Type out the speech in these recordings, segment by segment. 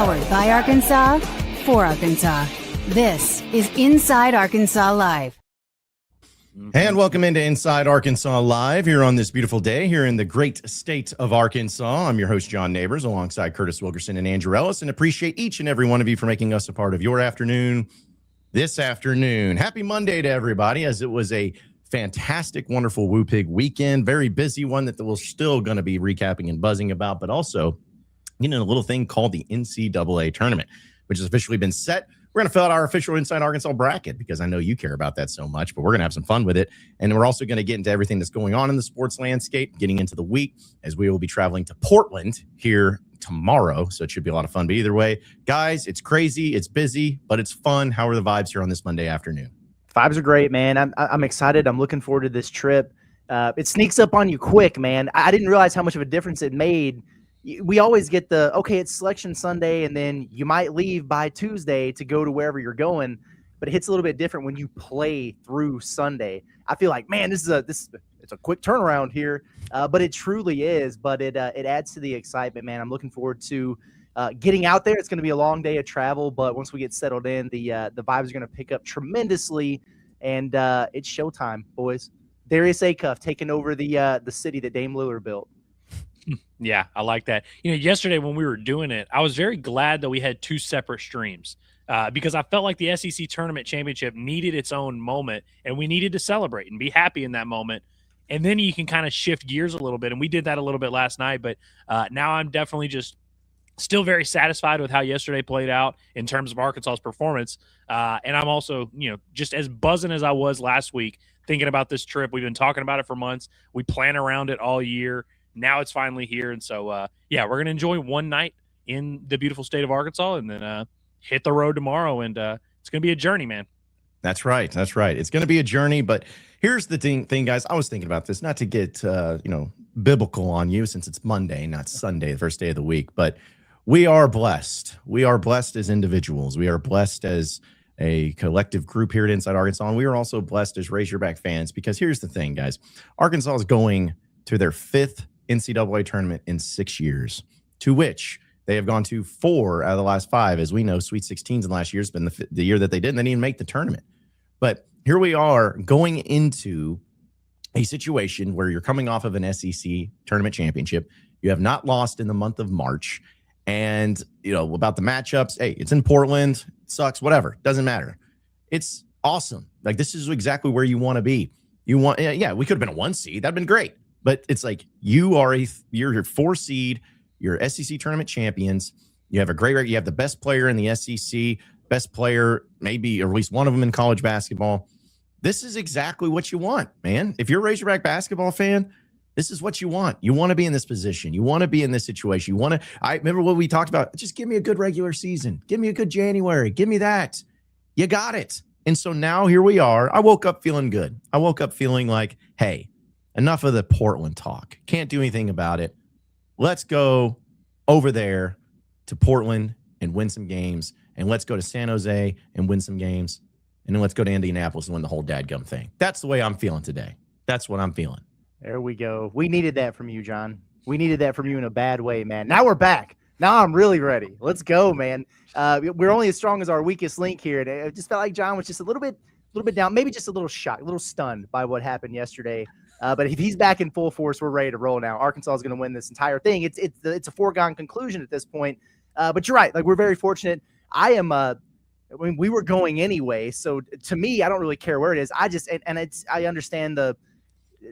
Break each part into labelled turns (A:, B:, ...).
A: Powered by Arkansas, for Arkansas. This is Inside Arkansas Live.
B: And welcome into Inside Arkansas Live here on this beautiful day here in the great state of Arkansas. I'm your host, John Neighbors, alongside Curtis Wilkerson and Andrew Ellis, and appreciate each and every one of you for making us a part of your afternoon this afternoon. Happy Monday to everybody, as it was a fantastic, wonderful Woo Pig weekend. Very busy one that we're still going to be recapping and buzzing about, but also getting a little thing called the NCAA tournament, which has officially been set. We're going to fill out our official Inside Arkansas bracket because I know you care about that so much, but we're going to have some fun with it. And we're also going to get into everything that's going on in the sports landscape, getting into the week, as we will be traveling to Portland here tomorrow. So it should be a lot of fun. But either way, guys, it's crazy, it's busy, but it's fun. How are the vibes here on this Monday afternoon?
C: Vibes are great, man. I'm excited. I'm looking forward to this trip. It sneaks up on you quick, man. I didn't realize how much of a difference it made. We always get it's Selection Sunday, and then you might leave by Tuesday to go to wherever you're going, but it hits a little bit different when you play through Sunday. I feel like, man, it's a quick turnaround here, but it truly is. But it adds to the excitement, man. I'm looking forward to getting out there. It's going to be a long day of travel, but once we get settled in, the vibes are going to pick up tremendously, and it's showtime, boys. Darius Acuff taking over the city that Dame Lillard built.
D: Yeah, I like that. Yesterday when we were doing it, I was very glad that we had two separate streams because I felt like the SEC Tournament Championship needed its own moment, and we needed to celebrate and be happy in that moment. And then you can kind of shift gears a little bit, and we did that a little bit last night. But now I'm definitely just still very satisfied with how yesterday played out in terms of Arkansas's performance. And I'm also, just as buzzing as I was last week thinking about this trip. We've been talking about it for months. We plan around it all year. Now it's finally here. And so, we're going to enjoy one night in the beautiful state of Arkansas and then hit the road tomorrow. And it's going to be a journey, man.
B: That's right. That's right. It's going to be a journey. But here's the thing, guys. I was thinking about this, not to get, biblical on you since it's Monday, not Sunday, the first day of the week. But we are blessed. We are blessed as individuals. We are blessed as a collective group here at Inside Arkansas. And we are also blessed as Razorback fans because here's the thing, guys. Arkansas is going to their fifth NCAA tournament in 6 years, to which they have gone to 4 out of the last 5. As we know, Sweet 16s in last year has been the year that they didn't even make the tournament. But here we are going into a situation where you're coming off of an SEC tournament championship. You have not lost in the month of March. And, about the matchups, hey, it's in Portland, it sucks, whatever, doesn't matter. It's awesome. Like, this is exactly where you want to be. We could have been a 1 seed. That'd been great. But it's like you're your 4 seed, you're SEC tournament champions. You have you have the best player in the SEC, best player, maybe or at least one of them in college basketball. This is exactly what you want, man. If you're a Razorback basketball fan, this is what you want. You want to be in this position. You want to be in this situation. I remember what we talked about. Just give me a good regular season. Give me a good January. Give me that. You got it. And so now here we are. I woke up feeling good. I woke up feeling like, hey, enough of the Portland talk. Can't do anything about it. Let's go over there to Portland and win some games. And let's go to San Jose and win some games. And then let's go to Indianapolis and win the whole dadgum thing. That's the way I'm feeling today. That's what I'm feeling.
C: There we go. We needed that from you, John. We needed that from you in a bad way, man. Now we're back. Now I'm really ready. Let's go, man. We're only as strong as our weakest link here. And it just felt like John was just a little bit down, maybe just a little shocked, a little stunned by what happened yesterday. But if he's back in full force, we're ready to roll now. Arkansas is going to win this entire thing. It's a foregone conclusion at this point. But you're right. Like, we're very fortunate. I mean, we were going anyway. So to me, I don't really care where it is. I understand the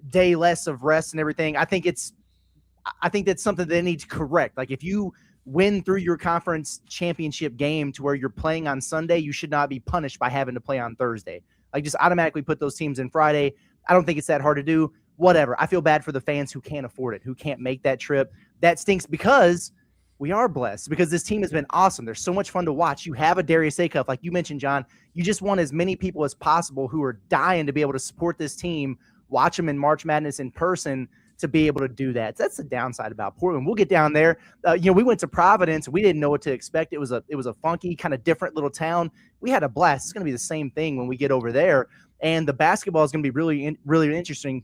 C: day less of rest and everything. I think that's something they need to correct. Like, if you win through your conference championship game to where you're playing on Sunday, you should not be punished by having to play on Thursday. Like, just automatically put those teams in Friday. I don't think it's that hard to do. Whatever. I feel bad for the fans who can't afford it, who can't make that trip. That stinks because we are blessed, because this team has been awesome. They're so much fun to watch. You have a Darius Acuff, like you mentioned, John. You just want as many people as possible who are dying to be able to support this team, watch them in March Madness in person, to be able to do that. That's the downside about Portland. We'll get down there. We went to Providence. We didn't know what to expect. It was a funky, kind of different little town. We had a blast. It's going to be the same thing when we get over there. And the basketball is going to be really, really interesting.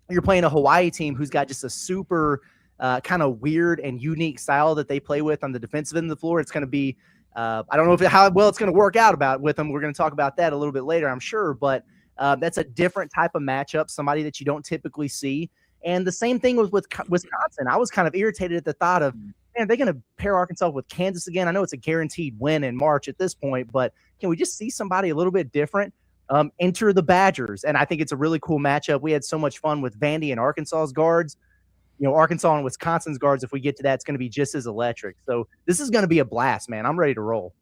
C: You're playing a Hawaii team who's got just a super kind of weird and unique style that they play with on the defensive end of the floor. It's going to be, I don't know how well it's going to work out with them. We're going to talk about that a little bit later, I'm sure, but that's a different type of matchup, somebody that you don't typically see. And the same thing with Wisconsin. I was kind of irritated at the thought of, man, they're going to pair Arkansas with Kansas again. I know it's a guaranteed win in March at this point, but can we just see somebody a little bit different enter the Badgers? And I think it's a really cool matchup. We had so much fun with Vandy and Arkansas's guards. Arkansas and Wisconsin's guards, if we get to that, it's going to be just as electric. So this is going to be a blast, man. I'm ready to roll.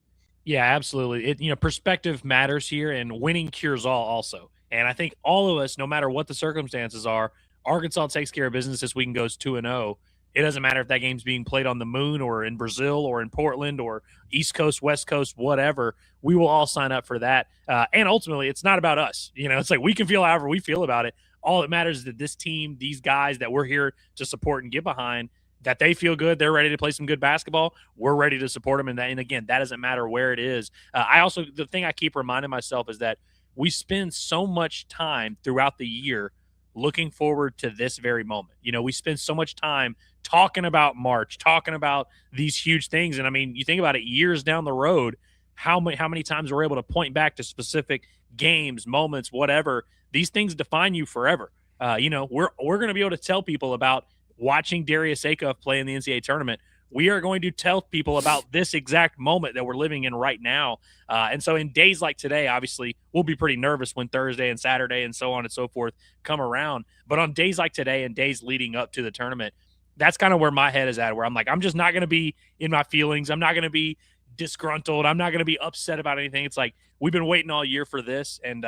D: Yeah, absolutely. Perspective matters here, and winning cures all also. And I think all of us, no matter what the circumstances are, Arkansas takes care of business this week and goes 2-0. It doesn't matter if that game's being played on the moon or in Brazil or in Portland or East Coast, West Coast, whatever. We will all sign up for that. And ultimately, it's not about us. It's like we can feel however we feel about it. All that matters is that this team, these guys that we're here to support and get behind, that they feel good. They're ready to play some good basketball. We're ready to support them. And again, that doesn't matter where it is. The thing I keep reminding myself is that we spend so much time throughout the year looking forward to this very moment. We spend so much time talking about March, talking about these huge things. And I mean, you think about it, years down the road, how many times we're able to point back to specific games, moments, whatever. These things define you forever. We're going to be able to tell people about watching Darius Acuff play in the NCAA tournament. We are going to tell people about this exact moment that we're living in right now. And so in days like today, obviously, we'll be pretty nervous when Thursday and Saturday and so on and so forth come around. But on days like today and days leading up to the tournament, that's kind of where my head is at, where I'm like, I'm just not going to be in my feelings. I'm not going to be disgruntled. I'm not going to be upset about anything. It's like we've been waiting all year for this. And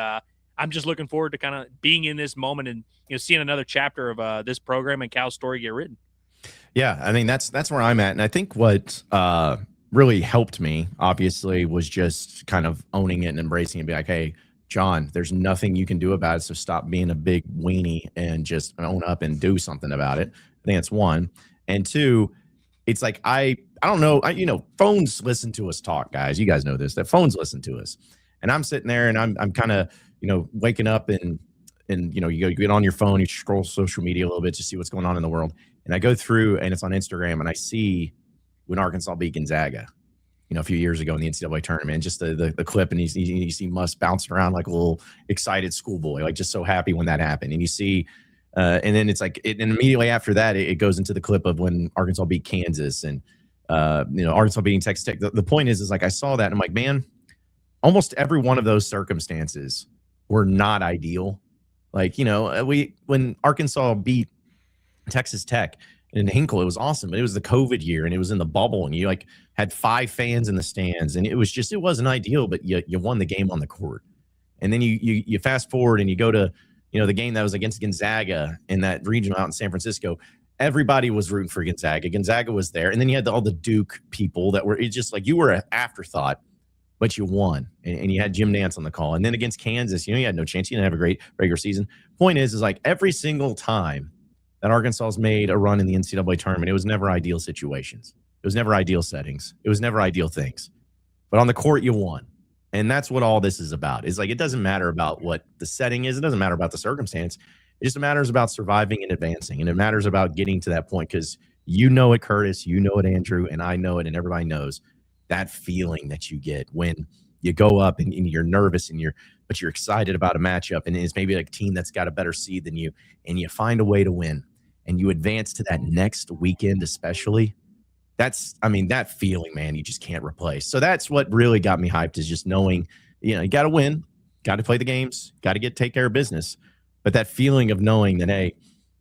D: I'm just looking forward to kind of being in this moment and seeing another chapter of this program and Cal's story get written.
B: Yeah, I mean, that's where I'm at. And I think what really helped me, obviously, was just kind of owning it and embracing it and be like, hey, John, there's nothing you can do about it. So stop being a big weenie and just own up and do something about it. I think that's one. And two, it's like, I don't know, phones listen to us talk, guys. You guys know this, that phones listen to us. And I'm sitting there and I'm kind of, waking up and you get on your phone, you scroll social media a little bit to see what's going on in the world. And I go through and it's on Instagram and I see when Arkansas beat Gonzaga, a few years ago in the NCAA tournament, and just the clip, and you see Muss bouncing around like a little excited schoolboy, like just so happy when that happened. And you see, and then it's like, and immediately after that, it goes into the clip of when Arkansas beat Kansas and, Arkansas beating Texas Tech. The point is like, I saw that and I'm like, man, almost every one of those circumstances were not ideal. Like, when Arkansas beat Texas Tech in Hinkle, it was awesome. But it was the COVID year and it was in the bubble and you had 5 fans in the stands and it wasn't ideal, but you won the game on the court. And then you fast forward and you go to, the game that was against Gonzaga in that regional out in San Francisco. Everybody was rooting for Gonzaga. Gonzaga was there. And then you had all the Duke people that were, it's just like you were an afterthought, but you won. And you had Jim Nance on the call. And then against Kansas, you had no chance. You didn't have a great regular season. Point is like every single time that Arkansas's made a run in the NCAA tournament, it was never ideal situations. It was never ideal settings. It was never ideal things. But on the court, you won. And that's what all this is about. It's like it doesn't matter about what the setting is. It doesn't matter about the circumstance. It just matters about surviving and advancing. And it matters about getting to that point because it, Curtis, it, Andrew, and I know it, and everybody knows that feeling that you get when you go up and you're nervous but you're excited about a matchup and it's maybe like a team that's got a better seed than you and you find a way to win and you advance to that next weekend especially. That feeling, man, you just can't replace. So that's what really got me hyped is just knowing, you got to win, got to play the games, got to take care of business. But that feeling of knowing that, hey,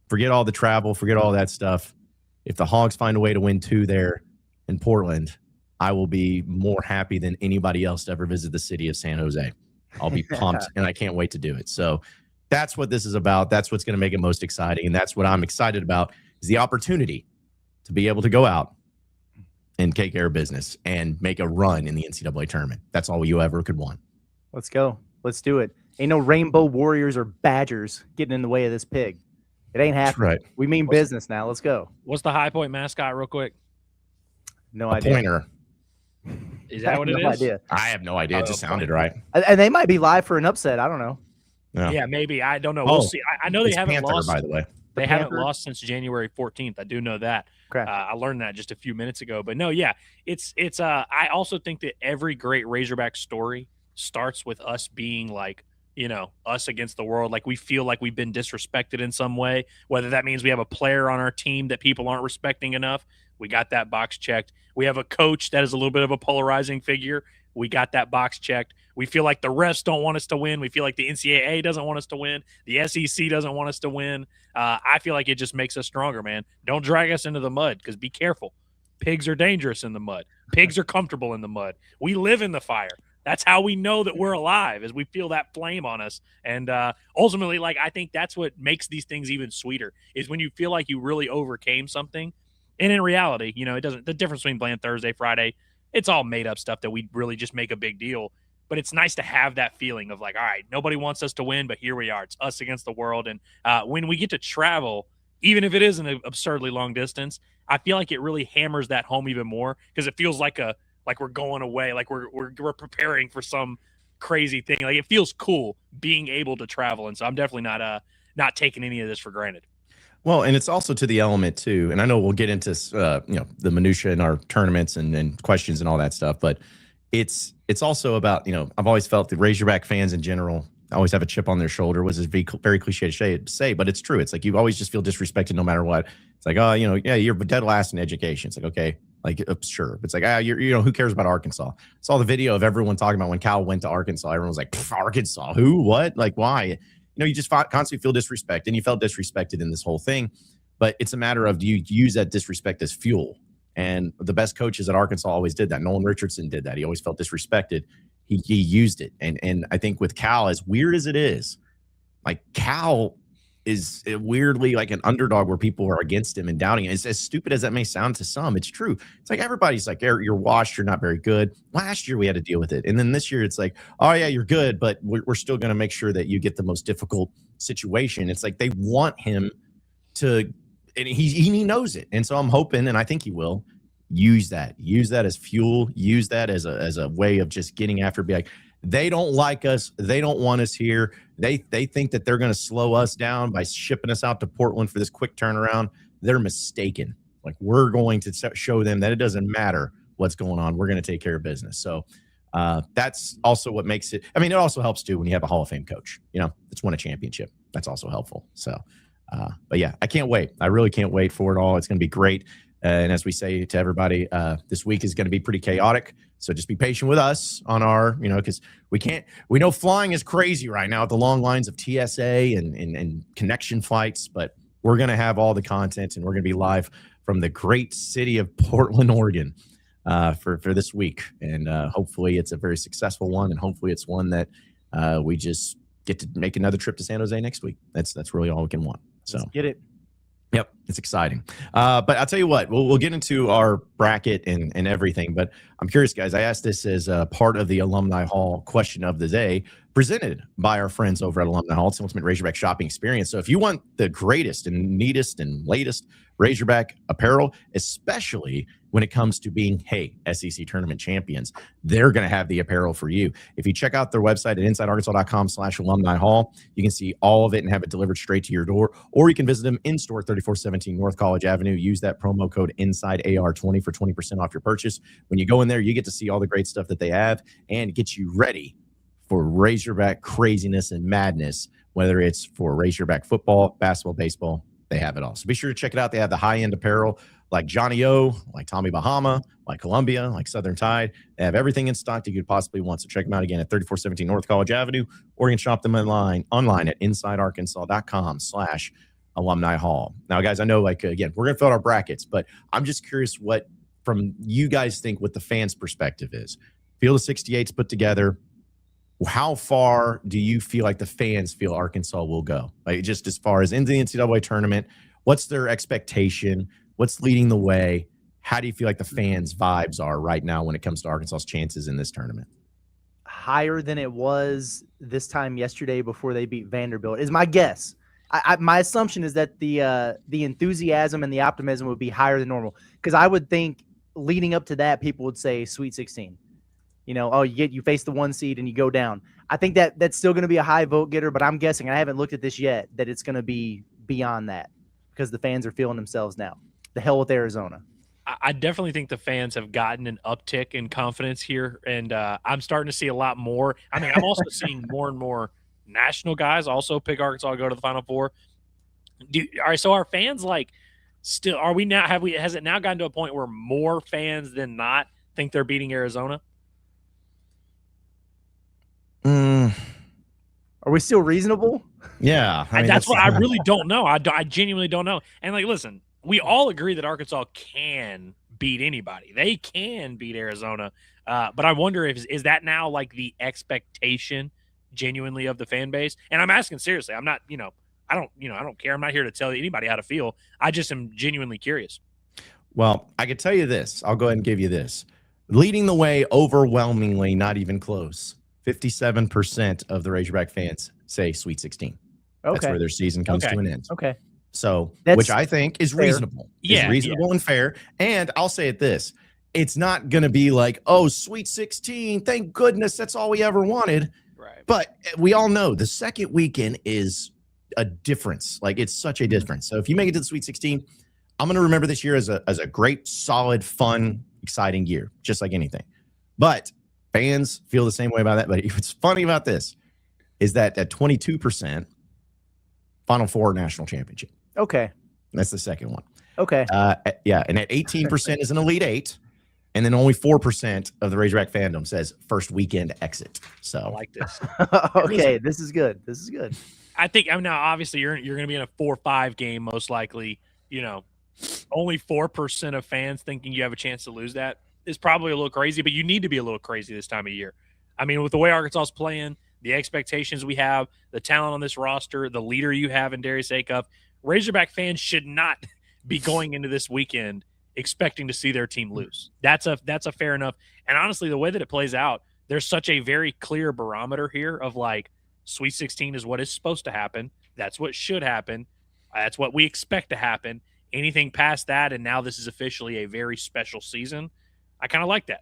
B: forget all the travel, forget all that stuff. If the Hogs find a way to win 2 there in Portland, I will be more happy than anybody else to ever visit the city of San Jose. I'll be pumped, and I can't wait to do it. So that's what this is about. That's what's going to make it most exciting, and that's what I'm excited about is the opportunity to be able to go out and take care of business and make a run in the NCAA tournament. That's all you ever could want.
C: Let's go. Let's do it. Ain't no Rainbow Warriors or Badgers getting in the way of this pig. It ain't happening.
B: Right.
C: We mean business now. Let's go.
D: What's the High Point mascot real quick?
C: No idea.
B: Pointer.
D: Is that what it is?
C: Idea.
B: I have no idea. It just sounded right.
C: And they might be live for an upset. I don't know.
D: Yeah, maybe. I don't know. We'll see. I know they haven't
B: Panther,
D: lost.
B: by the way.
D: They haven't lost since January 14th. I do know that.
C: Okay.
D: I learned that just a few minutes ago. But no, yeah, it's. I also think that every great Razorback story starts with us being like, us against the world. Like we feel like we've been disrespected in some way, whether that means we have a player on our team that people aren't respecting enough. We got that box checked. We have a coach that is a little bit of a polarizing figure. We got that box checked. We feel like the refs don't want us to win. We feel like the NCAA doesn't want us to win. The SEC doesn't want us to win. I feel like it just makes us stronger, man. Don't drag us into the mud, because be careful. Pigs are dangerous in the mud. Pigs are comfortable in the mud. We live in the fire. That's how we know that we're alive, is we feel that flame on us. And ultimately, like, I think that's what makes these things even sweeter, is when you feel like you really overcame something. And in reality, it doesn't. The difference between playing Thursday, Friday, it's all made up stuff that we really just make a big deal. But it's nice to have that feeling of like, all right, nobody wants us to win, but here we are. It's us against the world. And when we get to travel, even if it is an absurdly long distance, I feel like it really hammers that home even more, because it feels like we're going away, like we're preparing for some crazy thing. Like, it feels cool being able to travel. And so I'm definitely not taking any of this for granted.
B: Well, and it's also to the element too, and I know we'll get into the minutia in our tournaments and questions and all that stuff, but it's also about, I've always felt that Razorback fans in general always have a chip on their shoulder, which is very cliche to say, but it's true. It's like you always just feel disrespected no matter what. It's like, oh, yeah, you're dead last in education. It's like, okay, like, sure. It's like, who cares about Arkansas? Saw the video of everyone talking about when Cal went to Arkansas. Everyone was like, Arkansas, who, what, like, why? You just constantly feel disrespect, and you felt disrespected in this whole thing. But it's a matter of, do you use that disrespect as fuel? And the best coaches at Arkansas always did that. Nolan Richardson did that. He always felt disrespected. He used it. And I think with Cal, as weird as it is, like, Cal is weirdly like an underdog where people are against him and doubting it. It's as stupid as that may sound to some. It's true. It's like everybody's like, you're washed. You're not very good. Last year we had to deal with it. And then this year it's like, oh yeah, you're good, but we're still going to make sure that you get the most difficult situation. It's like they want him to, and he knows it. And so I'm hoping, and I think he will, use that as fuel, use that as a way of just getting after, be like, they don't like us. They don't want us here. They think that they're going to slow us down by shipping us out to Portland for this quick turnaround. They're mistaken. Like, we're going to show them that it doesn't matter what's going on. We're going to take care of business. So that's also what makes it. I mean, it also helps too when you have a Hall of Fame coach, that's won a championship. That's also helpful. So, but yeah, I can't wait. I really can't wait for it all. It's going to be great. And as we say to everybody, this week is going to be pretty chaotic. So just be patient with us on our, because we know flying is crazy right now with the long lines of TSA and connection flights, but we're going to have all the content, and we're going to be live from the great city of Portland, Oregon, for this week. And hopefully it's a very successful one. And hopefully it's one that we just get to make another trip to San Jose next week. That's really all we can want. So
C: let's get it.
B: Yep, it's exciting. But I'll tell you what, we'll get into our bracket and everything. But I'm curious, guys. I asked this as a part of the Alumni Hall question of the day, presented by our friends over at Alumni Hall. It's the ultimate Razorback shopping experience. So if you want the greatest and neatest and latest Razorback apparel, especially when it comes to being, SEC tournament champions, they're going to have the apparel for you. If you check out their website at insidearkansas.com/alumni hall, you can see all of it and have it delivered straight to your door, or you can visit them in store 3417 North College Avenue. Use that promo code INSIDEAR20 for 20% off your purchase. When you go in there, you get to see all the great stuff that they have and get you ready for Razorback craziness and madness, whether it's for Razorback football, basketball, baseball. They have it all. So be sure to check it out. They have the high-end apparel like Johnny O, like Tommy Bahama, like Columbia, like Southern Tide. They have everything in stock that you could possibly want. So check them out again at 3417 North College Avenue, or you can shop them online at insidearkansas.com/alumni hall. Now, guys, I know, again, we're going to fill out our brackets, but I'm just curious what, from you guys, think what the fans' perspective is. Field of 68's put together. How far do you feel like the fans feel Arkansas will go? Like, just as far as into the NCAA tournament, what's their expectation? What's leading the way? How do you feel like the fans' vibes are right now when it comes to Arkansas's chances in this tournament?
C: Higher than it was this time yesterday before they beat Vanderbilt is my guess. My assumption is that the enthusiasm and the optimism would be higher than normal, because I would think leading up to that, people would say Sweet 16. You face the 1 seed and you go down. I think that's still going to be a high vote getter, but I'm guessing, and I haven't looked at this yet, that it's going to be beyond that. because the fans are feeling themselves now. The hell with Arizona.
D: I definitely think the fans have gotten an uptick in confidence here, and I'm starting to see a lot more. I mean, I'm also seeing more and more national guys also pick Arkansas to go to the Final Four. All right, so our fans still are we now? Has it now gotten to a point where more fans than not think they're beating Arizona?
C: Are we still reasonable?
B: Yeah, I mean,
D: that's what I really don't know. I genuinely don't know. And listen, we all agree that Arkansas can beat anybody. They can beat Arizona. But I wonder is that now the expectation genuinely of the fan base? And I'm asking seriously. I'm not, I don't care. I'm not here to tell anybody how to feel. I just am genuinely curious.
B: Well, I could tell you this. I'll go ahead and give you this. Leading the way overwhelmingly, not even close. 57% of the Razorback fans say Sweet 16. Okay. That's where their season comes to an end.
C: Okay.
B: So, which I think is
C: fair.
B: reasonable. Yeah. Is reasonable and fair. And I'll say it this. It's not going to be oh, Sweet 16. Thank goodness that's all we ever wanted.
D: Right.
B: But we all know the second weekend is a difference. It's such a difference. So if you make it to the Sweet 16, I'm going to remember this year as a great, solid, fun, exciting year, just like anything. But fans feel the same way about that. But what's funny about this is that at 22%, Final Four national championship.
C: Okay.
B: That's the second one.
C: Okay.
B: Yeah. And at 18% is an Elite Eight. And then only 4% of the Razorback fandom says first weekend exit. So
D: I like this.
C: Okay. This is good. This is good.
D: I think now obviously you're going to be in a 4-5 game most likely. Only 4% of fans thinking you have a chance to lose that is probably a little crazy, but you need to be a little crazy this time of year. I mean, with the way Arkansas is playing, the expectations we have, the talent on this roster, the leader you have in Darius Acuff, Razorback fans should not be going into this weekend expecting to see their team lose. That's a fair enough. And honestly, the way that it plays out, there's such a very clear barometer here of Sweet 16 is what is supposed to happen. That's what should happen. That's what we expect to happen. Anything past that, and now this is officially a very special season, I kind of like that.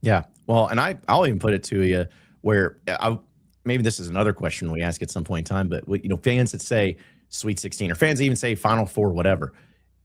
B: Yeah. Well, and I'll even put it to you where maybe this is another question we ask at some point in time, but fans that say Sweet 16 or fans that even say Final Four, whatever,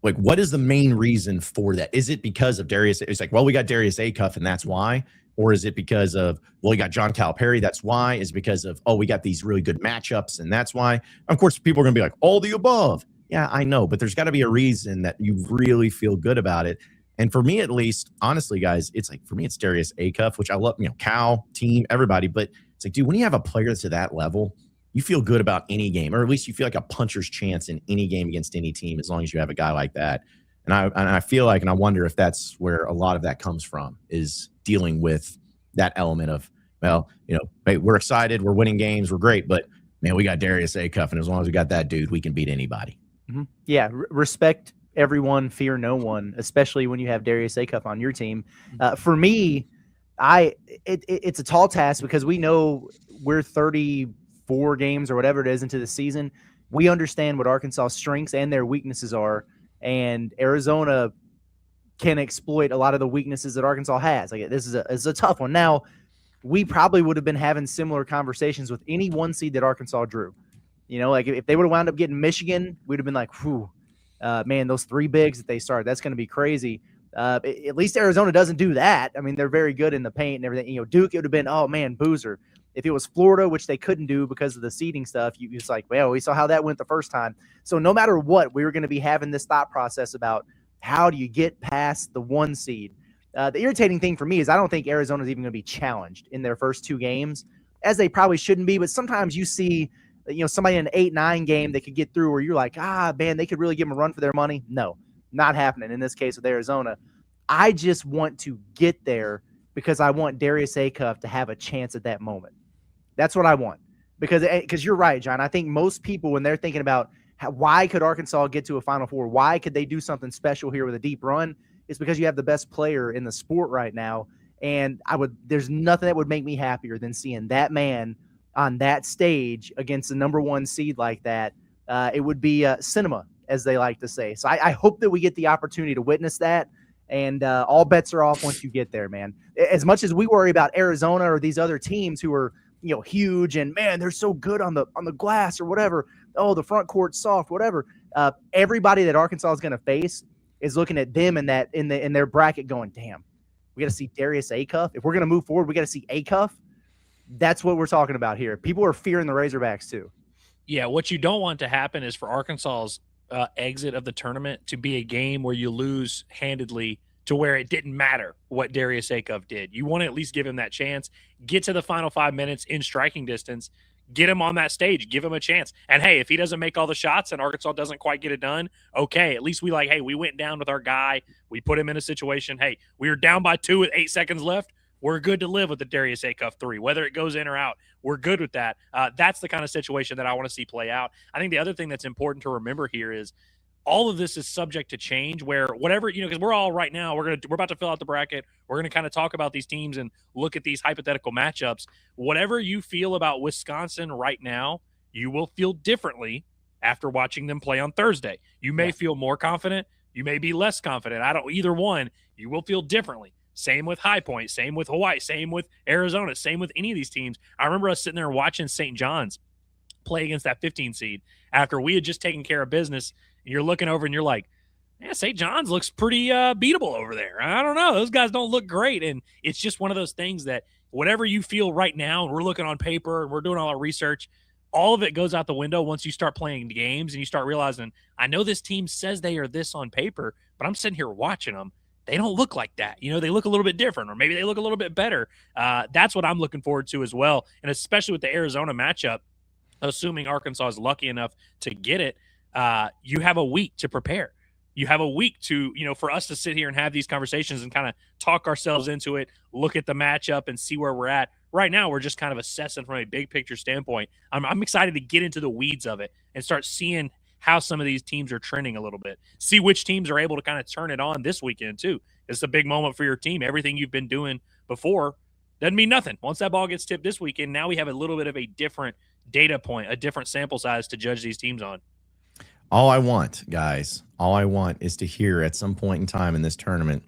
B: what is the main reason for that? Is it because of Darius? It's we got Darius Acuff and that's why? Or is it because of, we got John Calipari, that's why? Is it because of, we got these really good matchups and that's why? Of course, people are going to be all the above. Yeah, I know, but there's got to be a reason that you really feel good about it. And for me, at least, honestly, guys, it's for me, it's Darius Acuff, which I love, Cal, team, everybody. But it's dude, when you have a player to that level, you feel good about any game, or at least you feel like a puncher's chance in any game against any team, as long as you have a guy like that. And I feel and I wonder if that's where a lot of that comes from, is dealing with that element of, hey, we're excited, we're winning games, we're great, but man, we got Darius Acuff, and as long as we got that dude, we can beat anybody.
C: Mm-hmm. Yeah, respect everyone, fear no one, especially when you have Darius Acuff on your team. For me, it's a tall task because we know we're 34 games or whatever it is into the season. We understand what Arkansas' strengths and their weaknesses are, and Arizona can exploit a lot of the weaknesses that Arkansas has. This is a tough one. Now, we probably would have been having similar conversations with any one seed that Arkansas drew. If they would have wound up getting Michigan, we'd have been whew, man, those three bigs that they started, that's going to be crazy. At least Arizona doesn't do that. I mean, they're very good in the paint and everything. Duke, it would have been, oh man, Boozer. If it was Florida, which they couldn't do because of the seeding stuff, it's well, we saw how that went the first time. So no matter what, we were going to be having this thought process about how do you get past the one seed. The irritating thing for me is I don't think Arizona is even going to be challenged in their first two games, as they probably shouldn't be. But sometimes you see, somebody in an 8-9 game that could get through where you're man, they could really give them a run for their money. No, not happening in this case with Arizona. I just want to get there because I want Darius Acuff to have a chance at that moment. That's what I want. Because you're right, John. I think most people, when they're thinking about why could Arkansas get to a Final Four, why could they do something special here with a deep run, it's because you have the best player in the sport right now. And there's nothing that would make me happier than seeing that man on that stage against the number one seed like that. It would be cinema, as they like to say. So I hope that we get the opportunity to witness that. And all bets are off once you get there, man. As much as we worry about Arizona or these other teams who are, huge and man, they're so good on the glass or whatever. Oh, the front court's soft, whatever. Everybody that Arkansas is going to face is looking at them in their bracket going, damn, we got to see Darius Acuff. If we're going to move forward, we got to see Acuff. That's what we're talking about here. People are fearing the Razorbacks too.
D: Yeah, what you don't want to happen is for Arkansas's exit of the tournament to be a game where you lose handedly to where it didn't matter what Darius Acuff did. You want to at least give him that chance, get to the final 5 minutes in striking distance, get him on that stage, give him a chance. And, hey, if he doesn't make all the shots and Arkansas doesn't quite get it done, okay, at least hey, we went down with our guy. We put him in a situation. Hey, we were down by 2 with 8 seconds left. We're good to live with the Darius Acuff 3. Whether it goes in or out, we're good with that. That's the kind of situation that I want to see play out. I think the other thing that's important to remember here is all of this is subject to change where whatever, because we're all right now, we're about to fill out the bracket. We're going to kind of talk about these teams and look at these hypothetical matchups. Whatever you feel about Wisconsin right now, you will feel differently after watching them play on Thursday. You may feel more confident. You may be less confident. Either one, you will feel differently. Same with High Point, same with Hawaii, same with Arizona, same with any of these teams. I remember us sitting there watching St. John's play against that 15 seed after we had just taken care of business. And you're looking over and you're like, yeah, St. John's looks pretty beatable over there. I don't know. Those guys don't look great. And it's just one of those things that whatever you feel right now, and we're looking on paper and we're doing all our research, all of it goes out the window once you start playing games and you start realizing, I know this team says they are this on paper, but I'm sitting here watching them. They don't look like that. They look a little bit different, or maybe they look a little bit better. That's what I'm looking forward to as well. And especially with the Arizona matchup, assuming Arkansas is lucky enough to get it, you have a week to prepare. You have a week to, for us to sit here and have these conversations and kind of talk ourselves into it, look at the matchup and see where we're at. Right now, we're just kind of assessing from a big picture standpoint. I'm excited to get into the weeds of it and start seeing how some of these teams are trending a little bit. See which teams are able to kind of turn it on this weekend, too. It's a big moment for your team. Everything you've been doing before doesn't mean nothing. Once that ball gets tipped this weekend, now we have a little bit of a different data point, a different sample size to judge these teams on.
B: All I want, guys, is to hear at some point in time in this tournament,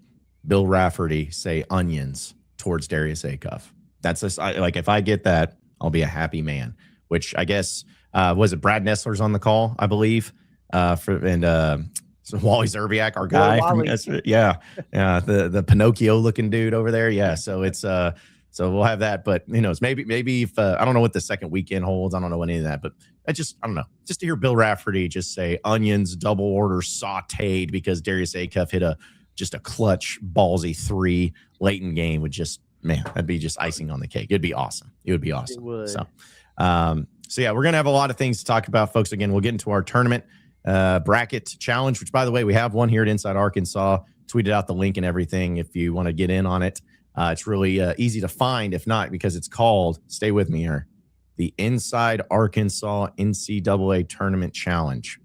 B: Bill Rafferty say onions towards Darius Acuff. That's just, if I get that, I'll be a happy man, which I guess – was it Brad Nessler's on the call, I believe, so Wally Zerbiak, our guy. The Pinocchio-looking dude over there. Yeah, so it's so we'll have that. But who knows? Maybe if I don't know what the second weekend holds. I don't know any of that. But I don't know. Just to hear Bill Rafferty just say onions, double order, sautéed because Darius Acuff hit a clutch, ballsy 3 late in game would just, man, that'd be just icing on the cake. It'd be awesome. It would be awesome.
C: It would.
B: So yeah, we're going to have a lot of things to talk about, folks. Again, we'll get into our tournament bracket challenge, which, by the way, we have one here at Inside Arkansas. Tweeted out the link and everything if you want to get in on it. It's really easy to find, if not, because it's called, stay with me here, the Inside Arkansas NCAA Tournament Challenge.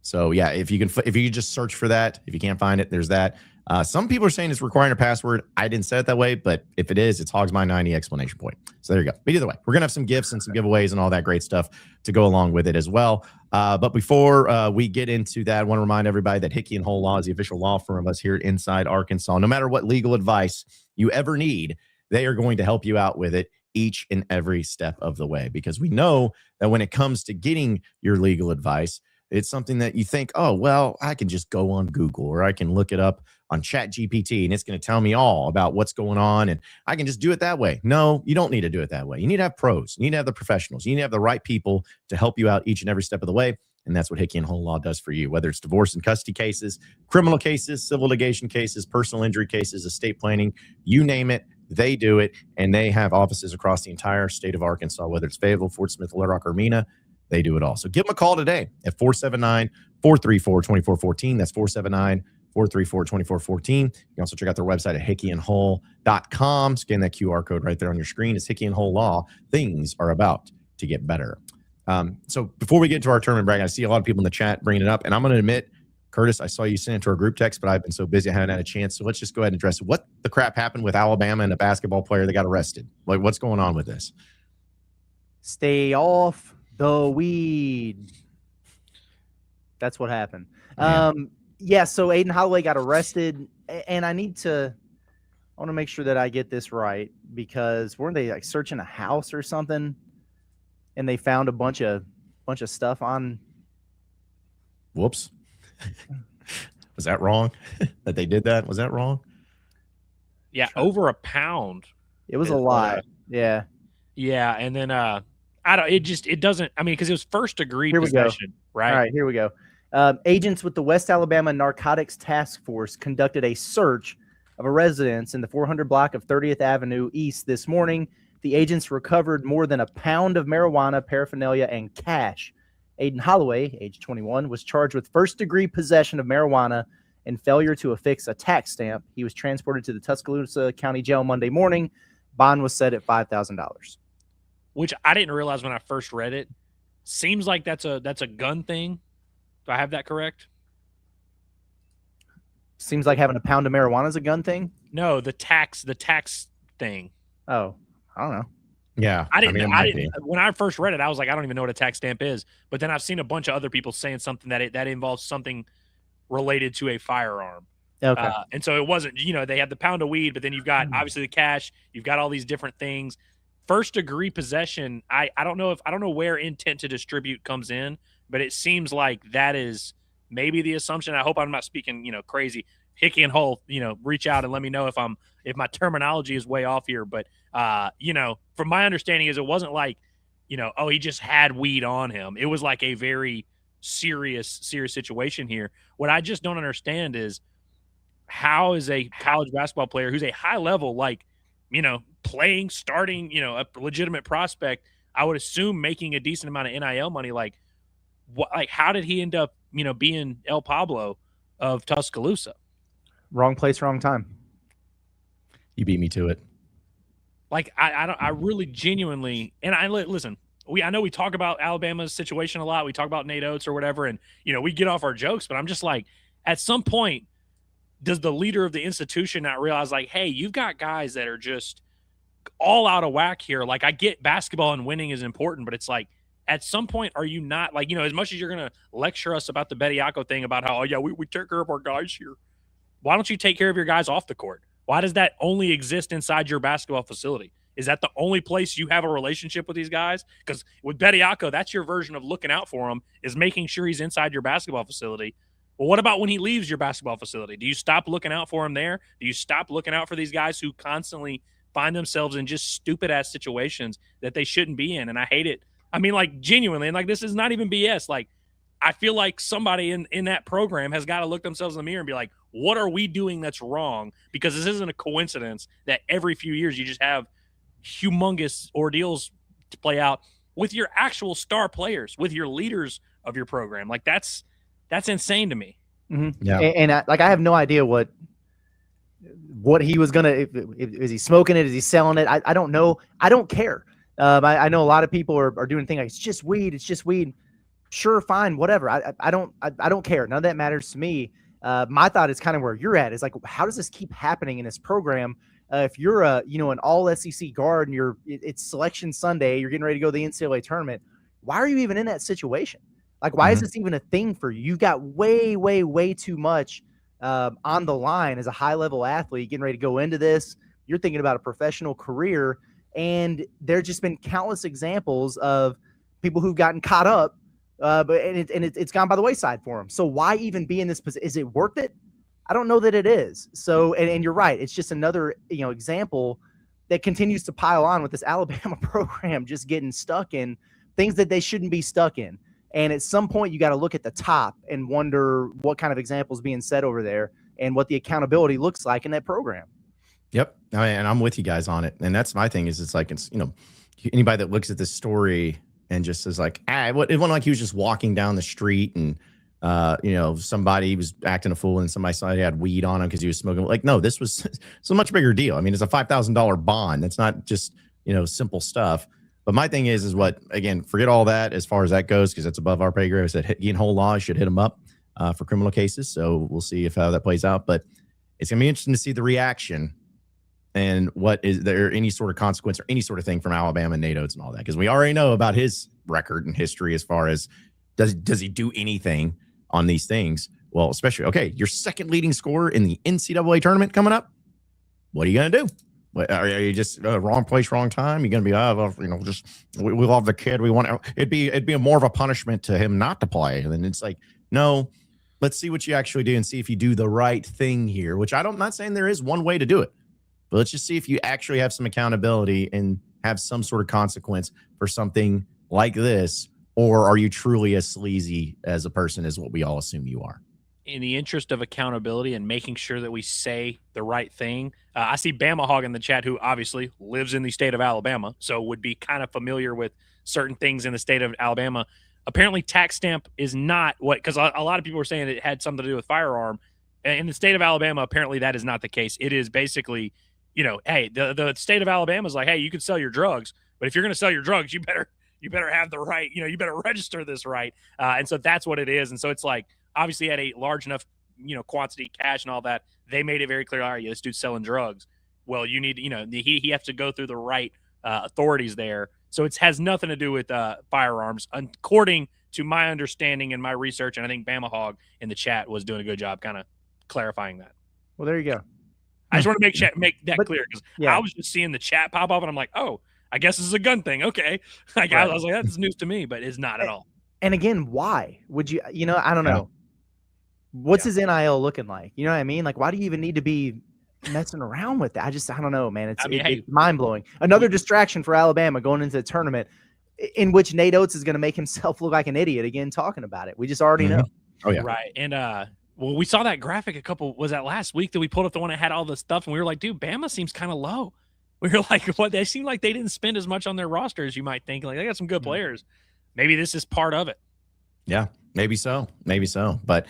B: So yeah, if you just search for that, if you can't find it, there's that. Some people are saying it's requiring a password. I didn't say it that way, but if it is, it's HogsMy90 exclamation point. So there you go. But either way, we're going to have some gifts and some giveaways and all that great stuff to go along with it as well. But before we get into that, I want to remind everybody that Hickey & Hole Law is the official law firm of us here at Inside Arkansas. No matter what legal advice you ever need, they are going to help you out with it each and every step of the way, because we know that when it comes to getting your legal advice, it's something that you think, oh, well, I can just go on Google or I can look it up on ChatGPT and it's going to tell me all about what's going on and I can just do it that way. No, you don't need to do it that way. You need to have pros. You need to have the professionals. You need to have the right people to help you out each and every step of the way. And that's what Hickey & Hole Law does for you, whether it's divorce and custody cases, criminal cases, civil litigation cases, personal injury cases, estate planning, you name it, they do it. And they have offices across the entire state of Arkansas, whether it's Fayetteville, Fort Smith, Little Rock, or Mena. They do it all. So give them a call today at 479-434-2414. That's 479-434-2414. You can also check out their website at hickeyandhole.com. Scan that QR code right there on your screen. It's Hickey & Hole Law. Things are about to get better. So before we get to our tournament bracket, I see a lot of people in the chat bringing it up. And I'm going to admit, Curtis, I saw you send it to our group text, but I've been so busy I haven't had a chance. So let's just go ahead and address it. What the crap happened with Alabama and a basketball player that got arrested? Like, what's going on with this?
C: Stay off the weed. That's what happened.
B: Yeah.
C: So Aiden Holloway got arrested, and I want to make sure that I get this right, because weren't they like searching a house or something, and they found a bunch of stuff on
B: Whoops. Was that wrong? That they did that? Was that wrong?
D: Yeah, over a pound.
C: It was a lot. Yeah.
D: Yeah, and then I don't. It doesn't. I mean, because it was first degree possession, right?
C: All right, here we go. Agents with the West Alabama Narcotics Task Force conducted a search of a residence in the 400 block of 30th Avenue East this morning. The agents recovered more than a pound of marijuana, paraphernalia, and cash. Aiden Holloway, age 21, was charged with first-degree possession of marijuana and failure to affix a tax stamp. He was transported to the Tuscaloosa County Jail Monday morning. Bond was set at $5,000.
D: Which I didn't realize when I first read it. Seems like that's a gun thing. Do I have that correct?
C: Seems like having a pound of marijuana is a gun thing.
D: No, the tax thing.
C: Oh, I don't know.
B: Yeah,
D: I didn't. When I first read it, I was like, I don't even know what a tax stamp is. But then I've seen a bunch of other people saying something that involves something related to a firearm.
C: Okay.
D: And so it wasn't. They had the pound of weed, but then you've got obviously the cash. You've got all these different things. First degree possession. I don't know where intent to distribute comes in, but it seems like that is maybe the assumption. I hope I'm not speaking crazy. Hickey and Hull, reach out and let me know if my terminology is way off here. But from my understanding is it wasn't like, he just had weed on him. It was like a very serious situation here. What I just don't understand is how is a college basketball player who's a high level, playing, starting, a legitimate prospect, I would assume making a decent amount of NIL money. How did he end up, being El Pablo of Tuscaloosa?
C: Wrong place, wrong time.
B: You beat me to it.
D: I really genuinely, and listen, I know we talk about Alabama's situation a lot. We talk about Nate Oates or whatever, and we get off our jokes, but I'm just like, at some point, does the leader of the institution not realize, hey, you've got guys that are just all out of whack here? I get basketball and winning is important, but it's at some point, are you not as much as you're going to lecture us about the Bediako thing about how, we take care of our guys here. Why don't you take care of your guys off the court? Why does that only exist inside your basketball facility? Is that the only place you have a relationship with these guys? Because with Bediako, that's your version of looking out for him, is making sure he's inside your basketball facility. Well, what about when he leaves your basketball facility? Do you stop looking out for him there? Do you stop looking out for these guys who constantly find themselves in just stupid-ass situations that they shouldn't be in? And I hate it. I mean, genuinely, and this is not even BS. I feel like somebody in that program has got to look themselves in the mirror and be like, what are we doing that's wrong? Because this isn't a coincidence that every few years you just have humongous ordeals to play out with your actual star players, with your leaders of your program. That's insane to me.
C: Mm-hmm. Yeah. And I have no idea what he was going to, is he smoking it? Is he selling it? I don't know. I don't care. I know a lot of people are doing things like, it's just weed. It's just weed. Sure, fine, whatever. I don't care. None of that matters to me. My thought is kind of where you're at. Is how does this keep happening in this program? If you're an all SEC guard and it's selection Sunday, you're getting ready to go to the NCAA tournament. Why are you even in that situation? Why is this even a thing for you? You've got way, way, way too much on the line as a high level athlete getting ready to go into this. You're thinking about a professional career, and there's just been countless examples of people who've gotten caught up. But it's gone by the wayside for him. So why even be in this position? Is it worth it? I don't know that it is. So, and you're right. It's just another, example that continues to pile on with this Alabama program, just getting stuck in things that they shouldn't be stuck in. And at some point you got to look at the top and wonder what kind of examples being set over there and what the accountability looks like in that program.
B: Yep. And I'm with you guys on it. And that's my thing is it's anybody that looks at this story and just is it wasn't like he was just walking down the street and, somebody was acting a fool and somebody had weed on him because he was smoking. No, this was it's a much bigger deal. I mean, it's a $5,000 bond. It's not just, simple stuff. But my thing is again, forget all that as far as that goes, because it's above our pay grade. I said, Ian Whole Law should hit him up for criminal cases. So we'll see how that plays out. But it's going to be interesting to see the reaction and what is there any sort of consequence or any sort of thing from Alabama and Nate Oates and all that, because we already know about his record and history as far as does he do anything on these things. Well, especially your second leading scorer in the NCAA tournament coming up. What are you going to do? Are you just wrong place, wrong time? You're going to be we love the kid. We want it'd be more of a punishment to him not to play. And it's No, let's see what you actually do and see if you do the right thing here, which I'm not saying there is one way to do it, but let's just see if you actually have some accountability and have some sort of consequence for something like this, or are you truly as sleazy as a person as what we all assume you are?
D: In the interest of accountability and making sure that we say the right thing, I see Bama Hog in the chat, who obviously lives in the state of Alabama, so would be kind of familiar with certain things in the state of Alabama. Apparently, tax stamp is not what, because a lot of people were saying it had something to do with firearm. In the state of Alabama, apparently that is not the case. It is basically, hey, the state of Alabama is like, hey, you can sell your drugs, but if you're going to sell your drugs, you better have the right, you better register this right. And so that's what it is. And so it's like, obviously at a large enough, quantity, cash and all that, they made it very clear, all right, this dude's selling drugs. Well, you need, he has to go through the right authorities there. So it has nothing to do with firearms, according to my understanding and my research. And I think Bama Hog in the chat was doing a good job kind of clarifying that.
C: Well, there you go.
D: I just want to make that clear, because I was just seeing the chat pop up and I'm like, oh, I guess this is a gun thing. Okay. Like, right. I was like, that's news to me, but it's not at all.
C: And again, why would you, I don't know. What's his NIL looking like? You know what I mean? Like, why do you even need to be messing around with that? I don't know, man. It's mind blowing. Another distraction for Alabama going into the tournament, in which Nate Oates is going to make himself look like an idiot again talking about it. We just already know.
B: Oh yeah,
D: right. And well, we saw that graphic was that last week that we pulled up, the one that had all the stuff, and we were like, dude, Bama seems kind of low. We were like, what? They seem like they didn't spend as much on their roster as you might think. Like, they got some good players. Maybe this is part of it.
B: Yeah, maybe so. Maybe so. But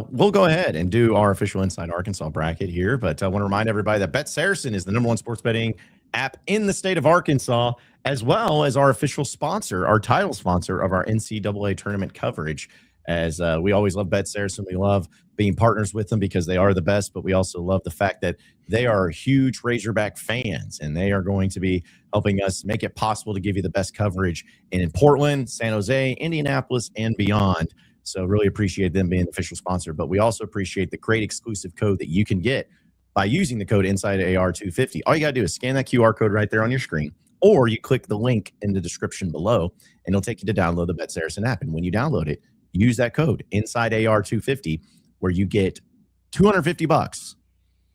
B: we'll go ahead and do our official Inside Arkansas bracket here. But I want to remind everybody that BetSaracen is the #1 sports betting app in the state of Arkansas, as well as our official sponsor, our title sponsor of our NCAA tournament coverage. As we always love BetSaracen. We love being partners with them because they are the best, but we also love the fact that they are huge Razorback fans, and they are going to be helping us make it possible to give you the best coverage in Portland, San Jose, Indianapolis, and beyond. So really appreciate them being the official sponsor, but we also appreciate the great exclusive code that you can get by using the code InsideAR250. All you got to do is scan that QR code right there on your screen, or you click the link in the description below, and it'll take you to download the BetSaracen app. And when you download it, use that code InsideAR250, where you get $250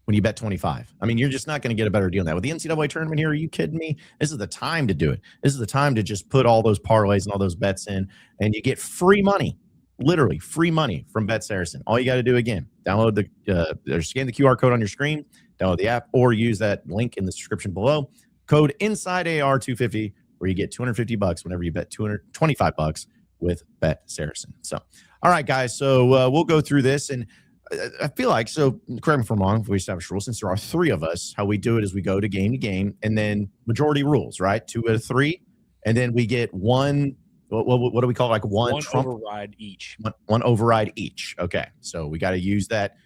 B: when you bet 25. I mean, you're just not going to get a better deal than that. With the NCAA tournament here, are you kidding me? This is the time to do it. This is the time to just put all those parlays and all those bets in, and you get free money, literally free money from BetSaracen. All you got to do, again, download or scan the QR code on your screen, download the app, or use that link in the description below. Code InsideAR250, where you get $250 whenever you bet $225 with BetSaracen. So, all right, guys. So we'll go through this, and I feel like, so correct me if I'm wrong, if we establish rules, since there are three of us, how we do it is we go to game, and then majority rules, right? 2 out of 3, and then we get one. What do we call it? Like one Trump
D: override each.
B: One override each. Okay, so we got to use that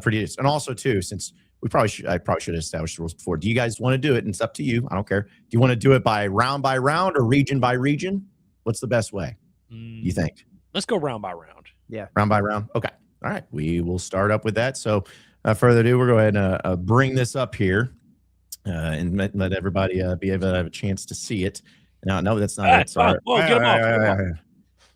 B: pretty. And also too, since I probably should have established the rules before. Do you guys want to do it? And it's up to you. I don't care. Do you want to do it by round or region by region? What's the best way? You think?
D: Let's go round by round.
C: Yeah.
B: Round by round. Okay. All right. We will start up with that. So further ado, we'll go ahead and bring this up here and let everybody be able to have a chance to see it. No, that's not it. Sorry.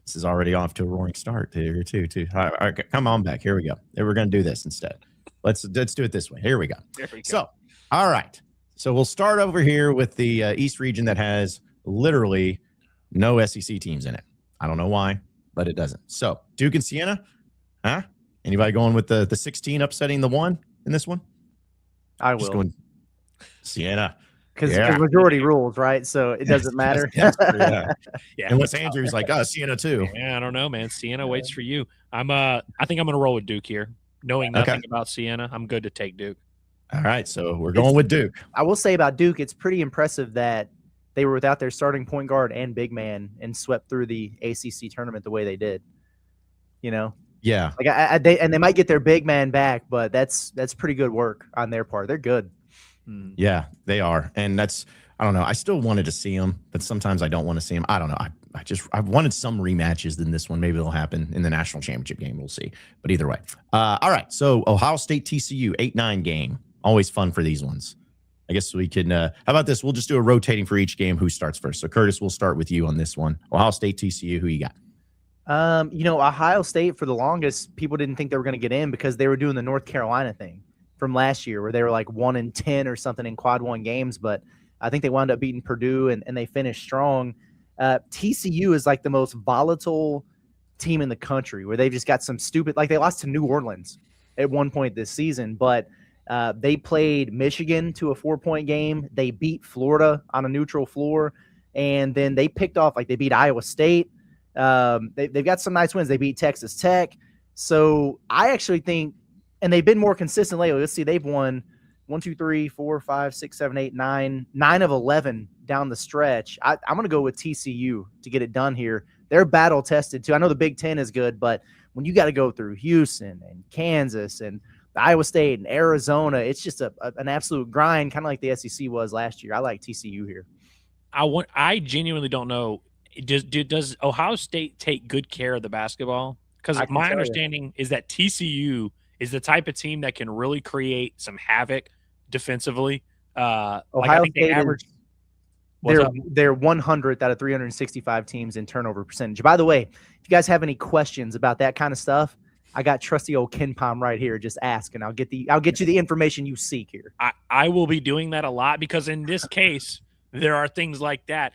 B: This is already off to a roaring start here too. All right, come on back. Here we go. We're going to do this instead. Let's do it this way. Here we go. So, all right. So we'll start over here with the East region that has literally no SEC teams in it. I don't know why, but it doesn't. So Duke and Siena, huh? Anybody going with the 16 upsetting the 1 in this one?
C: I will.
B: Just going Siena.
C: Because majority rules, right? So it doesn't matter.
B: Yeah. Unless Andrew's like, Siena too.
D: Yeah, I don't know, man. Siena waits for you. I think I'm going to roll with Duke here. Knowing nothing about Siena, I'm good to take Duke.
B: All right, so we're going with Duke.
C: I will say about Duke, it's pretty impressive that they were without their starting point guard and big man and swept through the ACC tournament the way they did.
B: Yeah.
C: Like they might get their big man back, but that's pretty good work on their part. They're good.
B: Yeah, they are. And I don't know. I still wanted to see them, but sometimes I don't want to see them. I don't know. I wanted some rematches than this one. Maybe it'll happen in the national championship game. We'll see. But either way. All right. So Ohio State TCU 8-9 game. Always fun for these ones. I guess we can, how about this? We'll just do a rotating for each game. Who starts first? So Curtis, we'll start with you on this one. Ohio State TCU, who you got?
C: Ohio State for the longest, people didn't think they were going to get in because they were doing the North Carolina thing from last year where they were like 1-10 or something in quad one games. But I think they wound up beating Purdue and they finished strong. TCU is like the most volatile team in the country where they've just got some stupid, like they lost to New Orleans at one point this season, but they played Michigan to a 4-point game. They beat Florida on a neutral floor. And then they picked off, like they beat Iowa State. They've got some nice wins. They beat Texas Tech. So I actually think, and they've been more consistent lately. Let's see, they've won 1, 2, 3, 4, 5, 6, 7, 8, 9 of 11 down the stretch. I'm going to go with TCU to get it done here. They're battle tested too. I know the Big Ten is good, but when you got to go through Houston and Kansas and Iowa State and Arizona, it's just an absolute grind, kind of like the SEC was last year. I like TCU here.
D: I genuinely don't know. Does Ohio State take good care of the basketball? Because my understanding is that TCU is the type of team that can really create some havoc defensively.
C: Ohio State they're 100th out of 365 teams in turnover percentage. By the way, if you guys have any questions about that kind of stuff, I got trusty old Ken Palm right here. Just ask, and I'll get you the information you seek here.
D: I will be doing that a lot because in this case, there are things like that.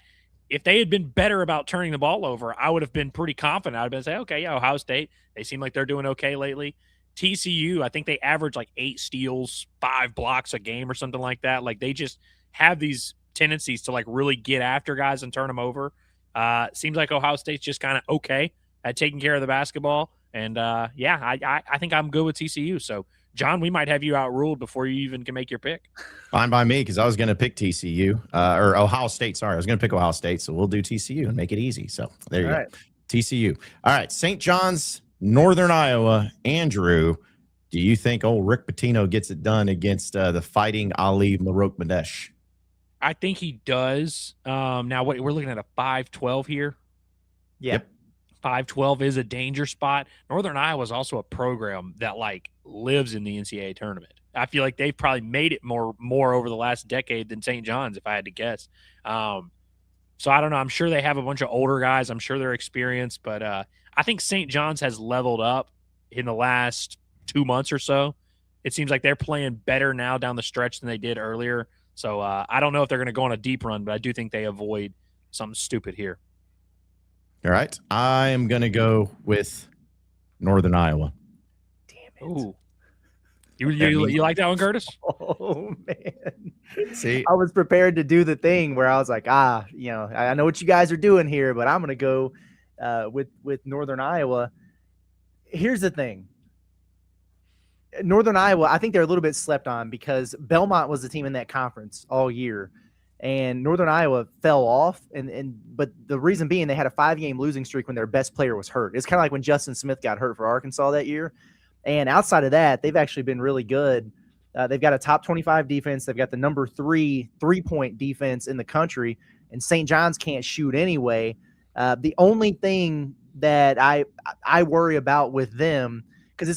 D: If they had been better about turning the ball over, I would have been pretty confident. I'd have been saying, okay, yeah, Ohio State, they seem like they're doing okay lately. TCU, I think they average like 8 steals, 5 blocks a game or something like that. Like they just have these tendencies to like really get after guys and turn them over. Seems like Ohio State's just kind of okay at taking care of the basketball. And I think I'm good with TCU. So John, we might have you outruled before you even can make your pick.
B: Fine by me, because I was going to pick TCU or Ohio State. Sorry, I was going to pick Ohio State, so we'll do TCU and make it easy. So there you go. TCU. All right, St. John's, Northern Iowa. Andrew, do you think old Rick Pitino gets it done against the Fighting Ali Marokmanesh?
D: I think he does. Now, we're looking at a 5-12 here.
C: Yep.
D: 5-12 is a danger spot. Northern Iowa is also a program that like lives in the NCAA tournament. I feel like they've probably made it more over the last decade than St. John's, if I had to guess. So I don't know. I'm sure they have a bunch of older guys. I'm sure they're experienced, but I think St. John's has leveled up in the last 2 months or so. It seems like they're playing better now down the stretch than they did earlier. So I don't know if they're going to go on a deep run, but I do think they avoid something stupid here.
B: All right. I am going to go with Northern Iowa.
C: Damn it.
D: Ooh. You like that one, Curtis?
C: Oh, man.
B: See,
C: I was prepared to do the thing where I was like, I know what you guys are doing here, but I'm going to go with Northern Iowa. Here's the thing. Northern Iowa, I think they're a little bit slept on because Belmont was the team in that conference all year. And Northern Iowa fell off, but the reason being they had a 5-game losing streak when their best player was hurt. It's kind of like when Justin Smith got hurt for Arkansas that year. And outside of that, they've actually been really good. They've got a top 25 defense. They've got the number 3 3-point defense in the country, and St. John's can't shoot anyway. The only thing that I worry about with them, because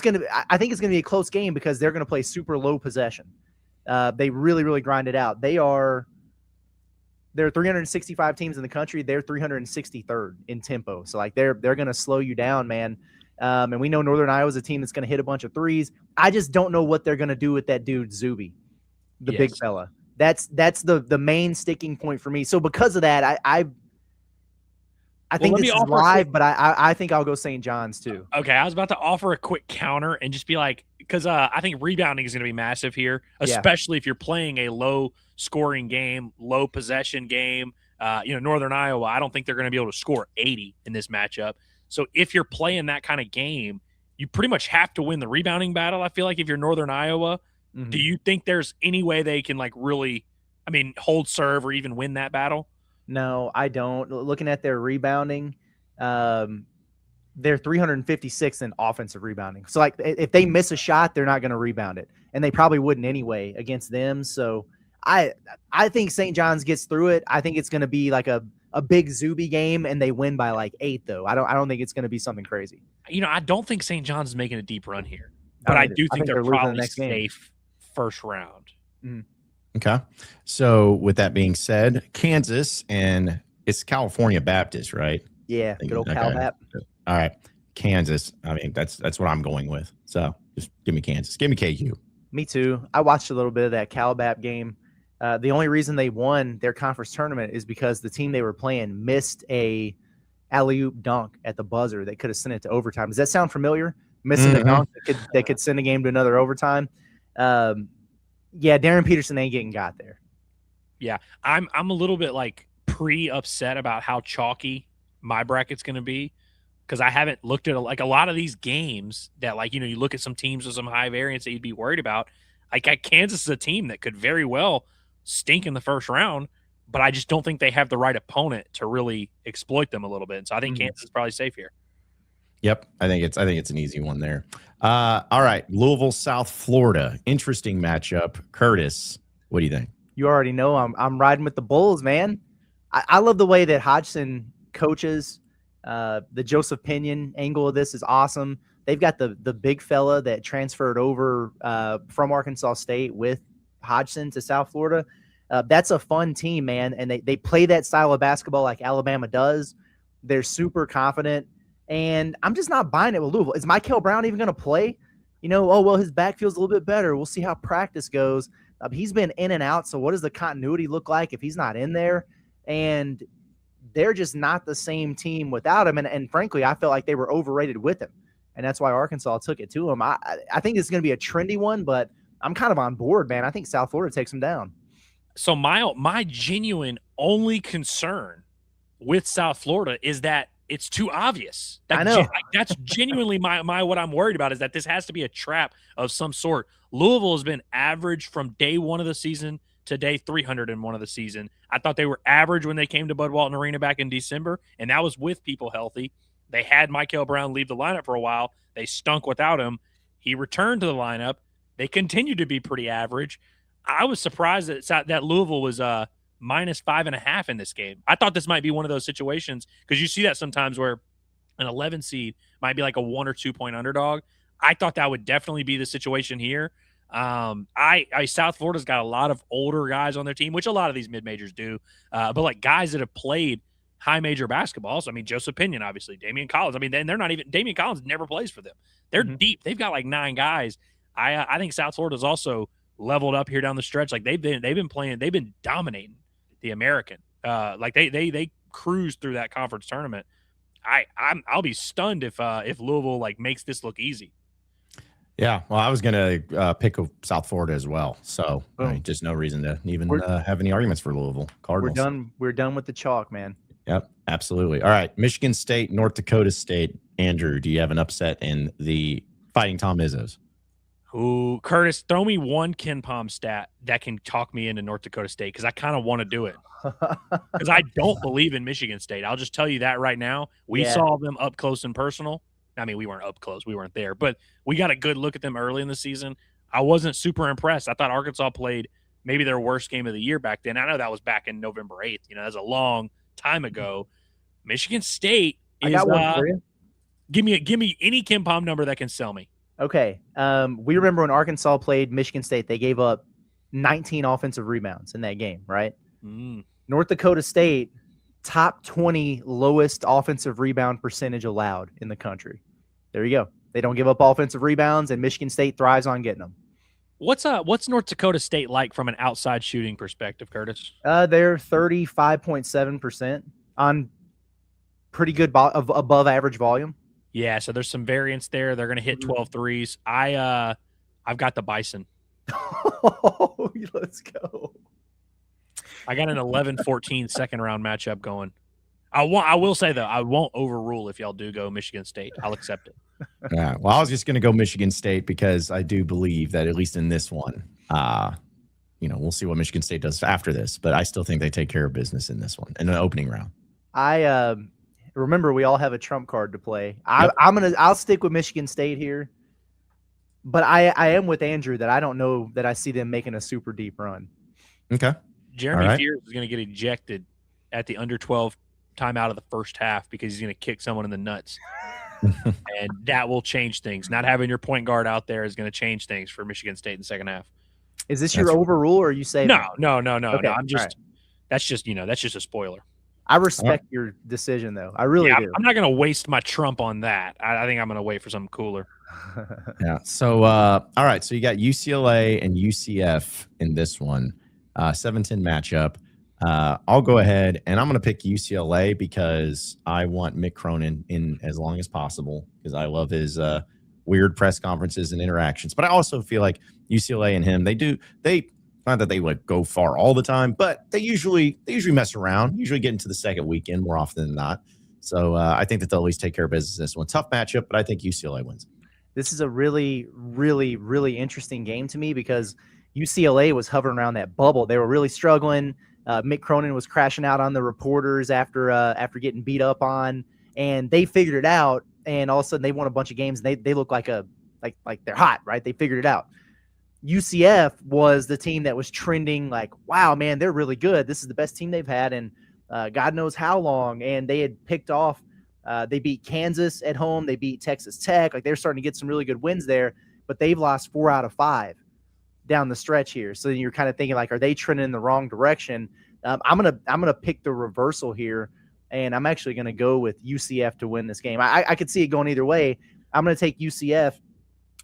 C: I think it's gonna be a close game because they're gonna play super low possession. They really, really grind it out. There are 365 teams in the country. They're 363rd in tempo. So like they're going to slow you down, man. And we know Northern Iowa is a team that's going to hit a bunch of threes. I just don't know what they're going to do with that dude Zuby, the big fella. That's the main sticking point for me. So because of that, I think this is live, but I think I'll go St. John's too.
D: Okay, I was about to offer a quick counter and just be like, because I think rebounding is going to be massive here, especially if you're playing a low-scoring game, low-possession game. Northern Iowa, I don't think they're going to be able to score 80 in this matchup. So if you're playing that kind of game, you pretty much have to win the rebounding battle. I feel like if you're Northern Iowa, do you think there's any way they can like really, hold serve or even win that battle?
C: No, I don't. Looking at their rebounding, they're 356th in offensive rebounding. So, like, if they miss a shot, they're not going to rebound it, and they probably wouldn't anyway against them. So, I think St. John's gets through it. I think it's going to be like a big Zuby game, and they win by like 8. Though I don't think it's going to be something crazy.
D: I don't think St. John's is making a deep run here, but I do think they're probably safe first round.
C: Mm-hmm.
B: Okay. So with that being said, Kansas, and it's California Baptist, right?
C: Yeah, good old Cal Bap.
B: All right. Kansas. I mean, that's what I'm going with. So just give me Kansas. Give me KU.
C: Me too. I watched a little bit of that Calabap game. The only reason they won their conference tournament is because the team they were playing missed a alley-oop dunk at the buzzer. They could have sent it to overtime. Does that sound familiar? Missing a dunk that could send a game to another overtime. Yeah, Darren Peterson ain't getting got there.
D: Yeah, I'm a little bit like pre-upset about how chalky my bracket's going to be, because I haven't looked at like a lot of these games that, like, you know, you look at some teams with some high variance that you'd be worried about. Like Kansas is a team that could very well stink in the first round, but I just don't think they have the right opponent to really exploit them a little bit. And so I think Kansas is probably safe here.
B: Yep, I think it's an easy one there. All right, Louisville, South Florida, interesting matchup. Curtis, what do you think?
C: You already know I'm riding with the Bulls, man. I love the way that Hodgson coaches. The Joseph Pinion angle of this is awesome. They've got the big fella that transferred over from Arkansas State with Hodgson to South Florida. That's a fun team, man, and they play that style of basketball like Alabama does. They're super confident, and I'm just not buying it with Louisville. Is Michael Brown even going to play? You know, oh, well, his back feels a little bit better. We'll see how practice goes. He's been in and out, so what does the continuity look like if he's not in there? And they're just not the same team without him. And frankly, I felt like they were overrated with him. And that's why Arkansas took it to him. I think it's going to be a trendy one, but I'm kind of on board, man. I think South Florida takes them down.
D: So my genuine only concern with South Florida is that it's too obvious.
C: I know.
D: That's genuinely my what I'm worried about, is that this has to be a trap of some sort. Louisville has been average from day one of the season to day 301 of the season. I thought they were average when they came to Bud Walton Arena back in December, and that was with people healthy. They had Michael Brown leave the lineup for a while. They stunk without him. He returned to the lineup. They continued to be pretty average. I was surprised that Louisville was minus 5.5 in this game. I thought this might be one of those situations, because you see that sometimes where an 11 seed might be like a 1 or 2 point underdog. I thought that would definitely be the situation here. South Florida's got a lot of older guys on their team, which a lot of these mid-majors do, but like guys that have played high major basketball. So, I mean, Joseph Pinion, obviously, Damian Collins. I mean, they're not even – Damian Collins never plays for them. They're deep. They've got like 9 guys. I think South Florida's also leveled up here down the stretch. Like they've been dominating the American. Like they cruised through that conference tournament. I'll be stunned if Louisville like makes this look easy.
B: Yeah, well, I was going to pick South Florida as well. So just no reason to even have any arguments for Louisville Cardinals.
C: We're done with the chalk, man.
B: Yep, absolutely. All right, Michigan State, North Dakota State. Andrew, do you have an upset in the Fighting Tom Izzos?
D: Ooh, Curtis, throw me one KenPom stat that can talk me into North Dakota State, because I kind of want to do it. Because I don't believe in Michigan State. I'll just tell you that right now. We saw them up close and personal. I mean, we weren't up close. We weren't there. But we got a good look at them early in the season. I wasn't super impressed. I thought Arkansas played maybe their worst game of the year back then. I know that was back in November 8th. You know, that's a long time ago. Michigan State is –
C: I got one for you.
D: Give me any KenPom number that can sell me.
C: Okay. We remember when Arkansas played Michigan State, they gave up 19 offensive rebounds in that game, right? North Dakota State, top 20 lowest offensive rebound percentage allowed in the country. There you go. They don't give up offensive rebounds, and Michigan State thrives on getting them.
D: What's North Dakota State like from an outside shooting perspective, Curtis?
C: They're 35.7% on pretty good above average volume.
D: Yeah, so there's some variance there. They're going to hit 12 threes. I've got the Bison.
C: Oh, let's go.
D: I got an 11-14 second round matchup going. I will say though, I won't overrule if y'all do go Michigan State. I'll accept it.
B: Yeah. Well, I was just going to go Michigan State because I do believe that at least in this one, we'll see what Michigan State does after this, but I still think they take care of business in this one in the opening round.
C: Remember, we all have a trump card to play. I'll stick with Michigan State here, but I am with Andrew that I don't know that I see them making a super deep run.
B: Okay.
D: Jeremy Fears is going to get ejected at the under 12 timeout of the first half because he's going to kick someone in the nuts. And that will change things. Not having your point guard out there is going to change things for Michigan State in the second half.
C: Is this your overrule, or are you saying
D: no?
C: Okay,
D: I'm just that's just a spoiler.
C: I respect your decision, though. I really do.
D: I'm not going to waste my trump on that. I think I'm going to wait for something cooler.
B: Yeah. So, all right. So you got UCLA and UCF in this one, 7-10 matchup. I'll go ahead and I'm going to pick UCLA because I want Mick Cronin in as long as possible because I love his weird press conferences and interactions. But I also feel like UCLA and him, they not that they would go far all the time, but they usually mess around, usually get into the second weekend more often than not. So I think that they'll at least take care of business in this one. Tough matchup, but I think UCLA wins.
C: This is a really, really, really interesting game to me because UCLA was hovering around that bubble. They were really struggling. Mick Cronin was crashing out on the reporters after getting beat up on, and they figured it out. And all of a sudden, they won a bunch of games. And they look like they're hot, right? They figured it out. UCF was the team that was trending like, wow, man, they're really good. This is the best team they've had in God knows how long. And they had picked off. They beat Kansas at home. They beat Texas Tech. Like they're starting to get some really good wins there, but they've lost 4 out of 5 down the stretch here. So you're kind of thinking like, are they trending in the wrong direction? I'm gonna pick the reversal here, and I'm actually gonna go with UCF to win this game. I could see it going either way. I'm gonna take UCF.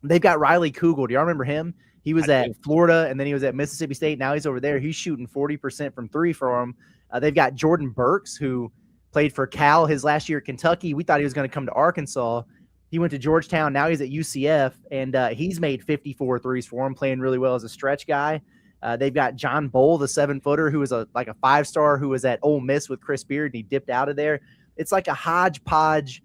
C: They've got Riley Kugel. Do y'all remember him? He was at Florida, and then he was at Mississippi State. Now he's over there. He's shooting 40% from 3 for them. They've got Jordan Burks, who played for Cal his last year at Kentucky. We thought he was going to come to Arkansas. He went to Georgetown. Now he's at UCF, and he's made 54 threes for him, playing really well as a stretch guy. They've got John Bowl, the 7-footer, who is a 5-star who was at Ole Miss with Chris Beard, and he dipped out of there. It's like a hodgepodge,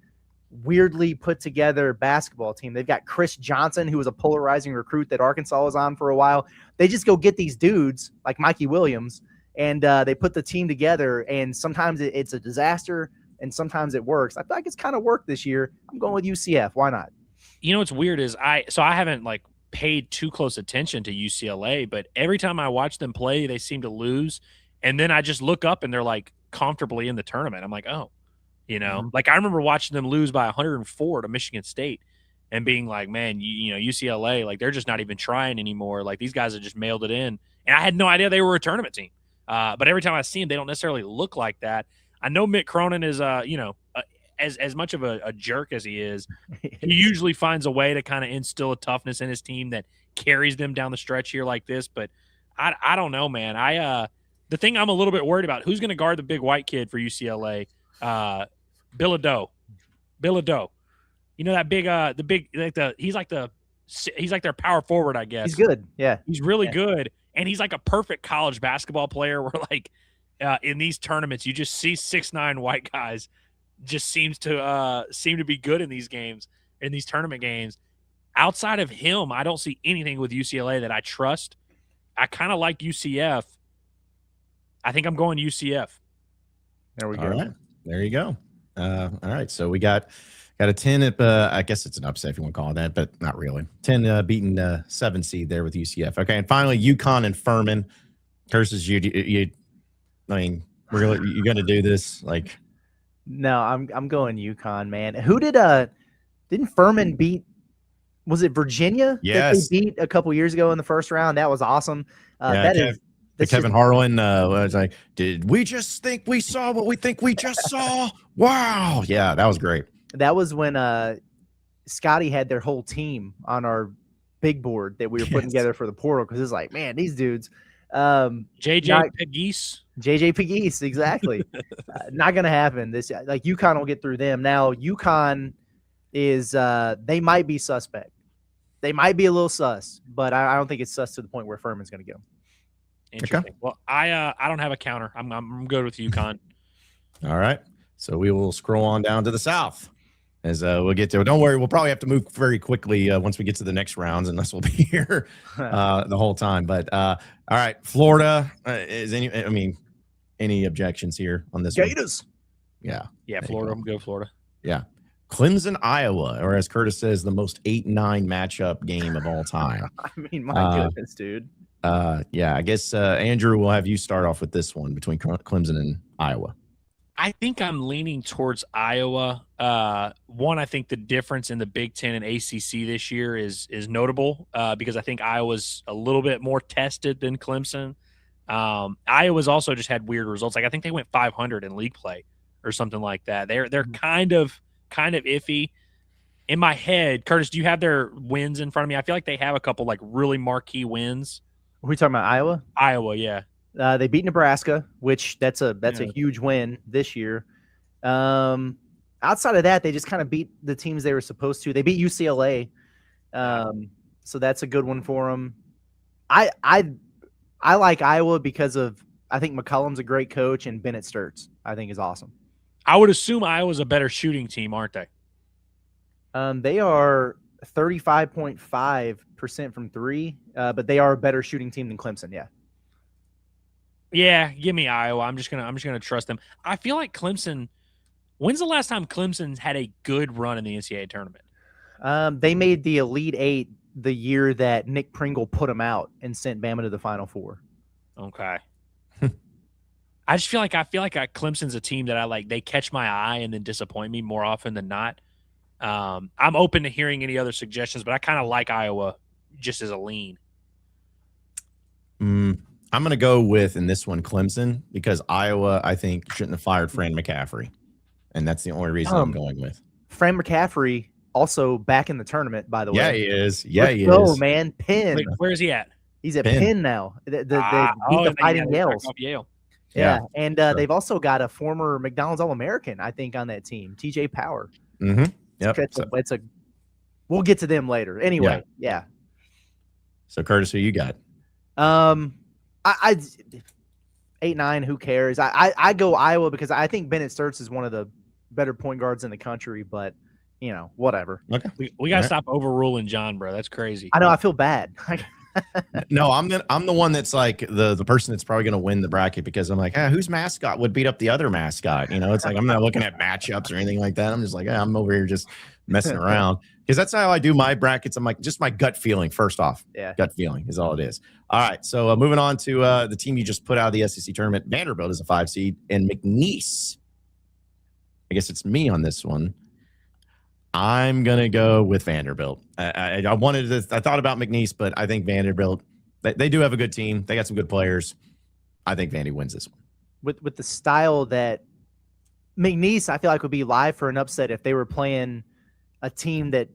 C: weirdly put together basketball team. They've got Chris Johnson, who was a polarizing recruit that Arkansas was on for a while. They just go get these dudes like Mikey Williams, and they put the team together, and sometimes it's a disaster, and sometimes it works. I feel like it's kind of worked this year. I'm going with UCF. Why not?
D: You know what's weird is I haven't paid too close attention to UCLA, but every time I watch them play, they seem to lose, and then I just look up and they're comfortably in the tournament. I'm like, oh, I remember watching them lose by 104 to Michigan State, and being like, man, UCLA, they're just not even trying anymore. These guys have just mailed it in, and I had no idea they were a tournament team. But every time I see him, they don't necessarily look like that. I know Mick Cronin is, as much of a jerk as he is, he usually finds a way to kind of instill a toughness in his team that carries them down the stretch here like this. But I don't know, man. The thing I'm a little bit worried about, who's going to guard the big white kid for UCLA? Bilodeau. You know that big, he's like their power forward, I guess.
C: He's good. Yeah.
D: He's really good. And he's like a perfect college basketball player where in these tournaments, you just see 6'9" white guys just seem to be good in these games, in these tournament games. Outside of him, I don't see anything with UCLA that I trust. I kind of like UCF. I think I'm going UCF.
C: There we go.
B: All right. There you go. All right. So we got a 10 at, I guess it's an upset if you want to call it that, but not really. 10 beating 7 seed there with UCF. Okay. And finally, UConn and Furman. Curses you. I mean, you're going to do this?
C: No, I'm going UConn, man. Who didn't Furman beat? Was it Virginia?
B: Yes.
C: That they beat a couple years ago in the first round. That was awesome.
B: Kevin Harlan was like, did we just think we saw what we think we just saw? Wow. Yeah, that was great.
C: That was when Scotty had their whole team on our big board that we were putting together for the portal, because it's like, man, these dudes.
D: JJ
C: Pegues, exactly. Not going to happen. This UConn will get through them. Now, UConn is they might be suspect. They might be a little sus, but I don't think it's sus to the point where Furman's going to get them.
D: Interesting. Okay. Well, I don't have a counter. I'm good with UConn.
B: All right. So we will scroll on down to the South as we'll get there. Don't worry. We'll probably have to move very quickly once we get to the next rounds, unless we'll be here the whole time. But all right. Florida any objections here on this
C: Gators.
B: One?
D: Yeah. Florida. I'm good with Florida.
B: Yeah. Clemson, Iowa, or as Curtis says, the most 8-9 matchup game of all time.
C: I mean, my goodness, dude.
B: I guess Andrew, we'll have you start off with this one between Clemson and Iowa.
D: I think I'm leaning towards Iowa. One, I think the difference in the Big Ten and ACC this year is notable because I think Iowa's a little bit more tested than Clemson. Iowa's also just had weird results. Like I think they went 500 in league play or something like that. They're kind of iffy. In my head, Curtis, do you have their wins in front of me? I feel like they have a couple like really marquee wins.
C: Are we talking about Iowa?
D: Iowa, yeah.
C: They beat Nebraska, which that's a huge win this year. Outside of that, they just kind of beat the teams they were supposed to. They beat UCLA, so that's a good one for them. I like Iowa because of I think McCollum's a great coach and Bennett Sturts I think is awesome.
D: I would assume Iowa's a better shooting team, aren't they?
C: They are 35.5% from three, but they are a better shooting team than Clemson. Yeah.
D: Yeah, give me Iowa. I'm just gonna trust them. I feel like Clemson. When's the last time Clemson's had a good run in the NCAA tournament?
C: They made the Elite Eight the year that Nick Pringle put them out and sent Bama to the Final Four.
D: Okay. I just feel like Clemson's a team that I like. They catch my eye and then disappoint me more often than not. I'm open to hearing any other suggestions, but I kind of like Iowa just as a lean.
B: I'm going to go with, in this one, Clemson, because Iowa, I think, shouldn't have fired Fran McCaffrey. And that's the only reason I'm going with.
C: Fran McCaffrey also back in the tournament, by the way.
B: Yeah, he is. Yeah, he
C: is.
B: is.
C: Man, Penn.
D: Wait, where is he at?
C: He's at Penn now. The Fighting Yales.
D: Yale.
C: Yeah. And they've also got a former McDonald's All-American, I think, on that team, TJ Power.
B: Mm-hmm. Yep.
C: We'll get to them later. Anyway, yeah.
B: So, Curtis, who you got?
C: I 8-9, who cares? I go Iowa because I think Bennett Sturts is one of the better point guards in the country, but whatever.
B: Okay.
D: We gotta stop overruling John, bro. That's crazy.
C: I know, I feel bad.
B: No, I'm the one that's like the person that's probably gonna win the bracket because I'm like, whose mascot would beat up the other mascot? It's like I'm not looking at matchups or anything like that. I'm just like, I'm over here just messing around. Because that's how I do my brackets. I'm like, just my gut feeling, first off.
C: Yeah.
B: Gut feeling is all it is. All right. So moving on to the team you just put out of the SEC tournament. Vanderbilt is a 5 seed. And McNeese, I guess it's me on this one. I'm going to go with Vanderbilt. I thought about McNeese, but I think Vanderbilt, they do have a good team. They got some good players. I think Vandy wins this one.
C: With the style that McNeese, I feel like would be live for an upset if they were playing a team that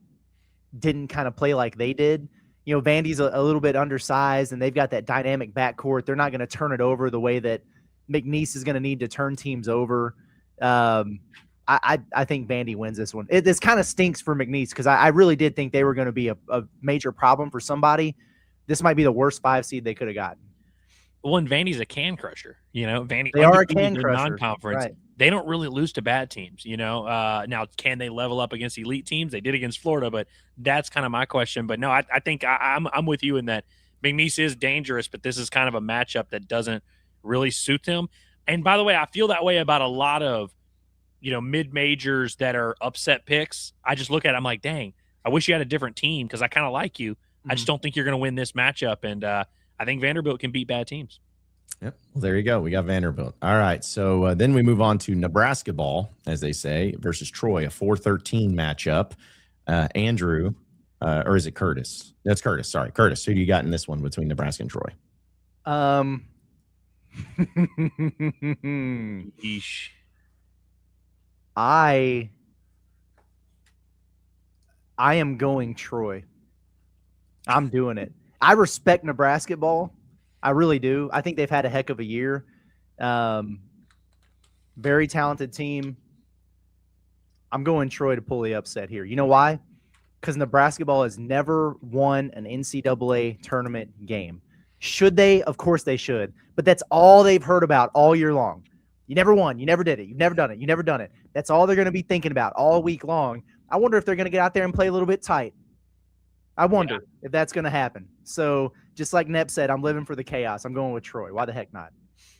C: didn't kind of play like they did. Vandy's a little bit undersized, and they've got that dynamic backcourt. They're not going to turn it over the way that McNeese is going to need to turn teams over. I think Vandy wins this one. This kind of stinks for McNeese because I really did think they were going to be a major problem for somebody. This might be the worst 5 seed they could have gotten.
D: Well, and Vandy's a can crusher. Vandy,
C: they are a can crusher.
D: Non-conference. Right. They don't really lose to bad teams. Now can they level up against elite teams? They did against Florida, but that's kind of my question. But no, I think I'm with you in that McNeese is dangerous, but this is kind of a matchup that doesn't really suit them. And by the way, I feel that way about a lot of mid-majors that are upset picks. I just look at it, I'm like, dang, I wish you had a different team because I kind of like you. I just don't think you're going to win this matchup, and I think Vanderbilt can beat bad teams.
B: Yep. Well, there you go. We got Vanderbilt. All right. So then we move on to Nebraska ball, as they say, versus Troy, a 4-13 matchup. Andrew, or is it Curtis? That's Curtis. Sorry, Curtis. Who do you got in this one between Nebraska and Troy?
D: Eesh.
C: I am going Troy. I'm doing it. I respect Nebraska ball. I really do. I think they've had a heck of a year. Very talented team. I'm going Troy to pull the upset here. You know why? Because Nebraska ball has never won an NCAA tournament game. Should they? Of course they should. But that's all they've heard about all year long. You never won. You never did it. You've never done it. You've never done it. That's all they're going to be thinking about all week long. I wonder if they're going to get out there and play a little bit tight. I wonder if that's going to happen. So just like Nep said, I'm living for the chaos. I'm going with Troy. Why the heck not?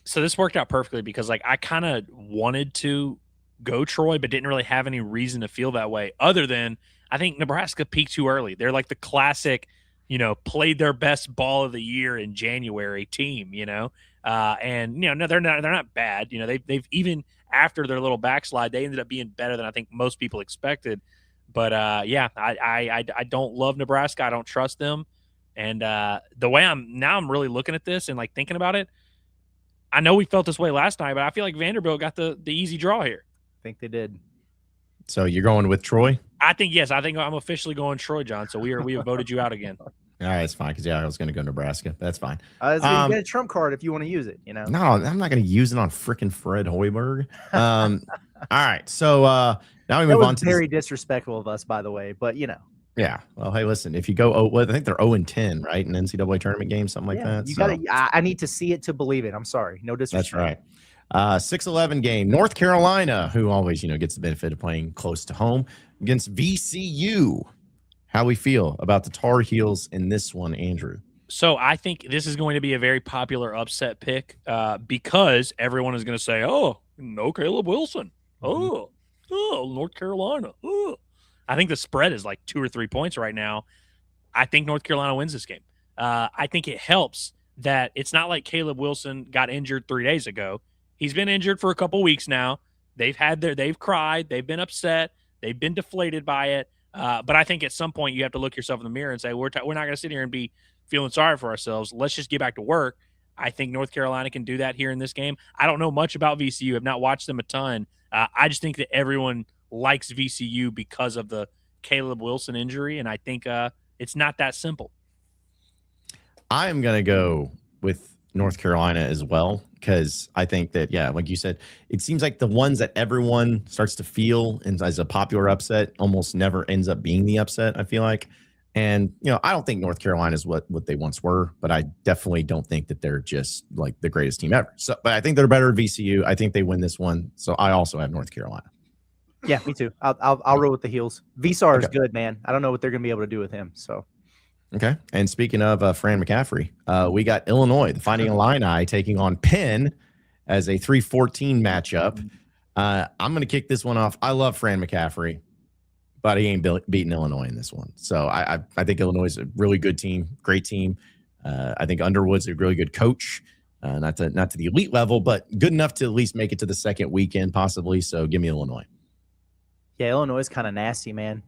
D: So this worked out perfectly because I kind of wanted to go Troy, but didn't really have any reason to feel that way other than I think Nebraska peaked too early. They're like the classic, played their best ball of the year in January team, no, they're not bad. They've even after their little backslide, they ended up being better than I think most people expected. But I don't love Nebraska. I don't trust them. And the way I'm really looking at this and like thinking about it, I know we felt this way last night, but I feel like Vanderbilt got the easy draw here.
C: I think they did.
B: So you're going with Troy?
D: I think yes. I think I'm officially going Troy, John. So we have voted you out again.
B: All right, it's fine because I was going to go Nebraska. That's fine.
C: You get a trump card if you want to use it.
B: No, I'm not going to use it on freaking Fred Hoiberg. All right, so now we move on to
C: very disrespectful of us, by the way. But
B: yeah. Well, hey, listen, if you go, I think they're 0-10, right, in NCAA tournament games, something like that.
C: You got to. I need to see it to believe it. I'm sorry, no disrespect.
B: That's right. 6-11 game. North Carolina, who always gets the benefit of playing close to home, against VCU. How we feel about the Tar Heels in this one, Andrew?
D: So I think this is going to be a very popular upset pick because everyone is going to say, "Oh, no Caleb Wilson. Oh, North Carolina. Oh." I think the spread is like 2 or 3 points right now. I think North Carolina wins this game. I think it helps that it's not like Caleb Wilson got injured 3 days ago. He's been injured for a couple weeks now. They've cried. They've been upset. They've been deflated by it. But I think at some point you have to look yourself in the mirror and say, we're not going to sit here and be feeling sorry for ourselves. Let's just get back to work. I think North Carolina can do that here in this game. I don't know much about VCU. I've not watched them a ton. I just think that everyone likes VCU because of the Caleb Wilson injury, and I think it's not that simple.
B: I am going to go with North Carolina as well because I think that, like you said, it seems like the ones that everyone starts to feel and as a popular upset almost never ends up being the upset, I feel like. And, I don't think North Carolina is what they once were, but I definitely don't think that they're just like the greatest team ever. So, but I think they're better at VCU. I think they win this one. So I also have North Carolina.
C: Yeah, me too. I'll roll with the Heels. VSAR is good, man. I don't know what they're going to be able to do with him. So,
B: okay. And speaking of Fran McCaffrey, we got Illinois, the Fighting Illini, taking on Penn as a 3-14 matchup. I'm going to kick this one off. I love Fran McCaffrey, but he ain't beating Illinois in this one. So I think Illinois is a really good team, great team. I think Underwood's a really good coach. Not to the elite level, but good enough to at least make it to the second weekend possibly. So give me Illinois.
C: Yeah, Illinois is kind of nasty, man.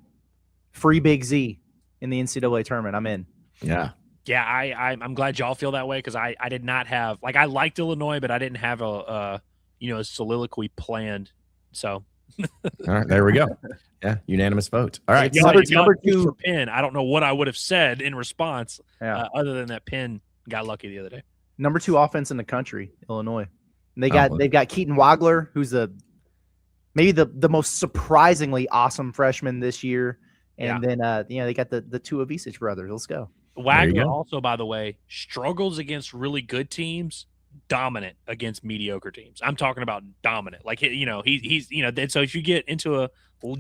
C: Free Big Z in the NCAA tournament. I'm in.
B: Yeah.
D: Yeah, I'm glad y'all feel that way because I did not have I liked Illinois, but I didn't have a soliloquy planned. So
B: all right, there we go. Yeah, unanimous vote. All right,
D: number 2 for Penn. I don't know what I would have said in response, other than that Penn got lucky the other day.
C: Number 2 offense in the country, Illinois. And they've got Keaton Wagler, who's maybe the most surprisingly awesome freshman this year. And then they got the two Avicic brothers. Let's go.
D: Wagner also, by the way, struggles against really good teams, dominant against mediocre teams. I'm talking about dominant. Like, he's so if you get into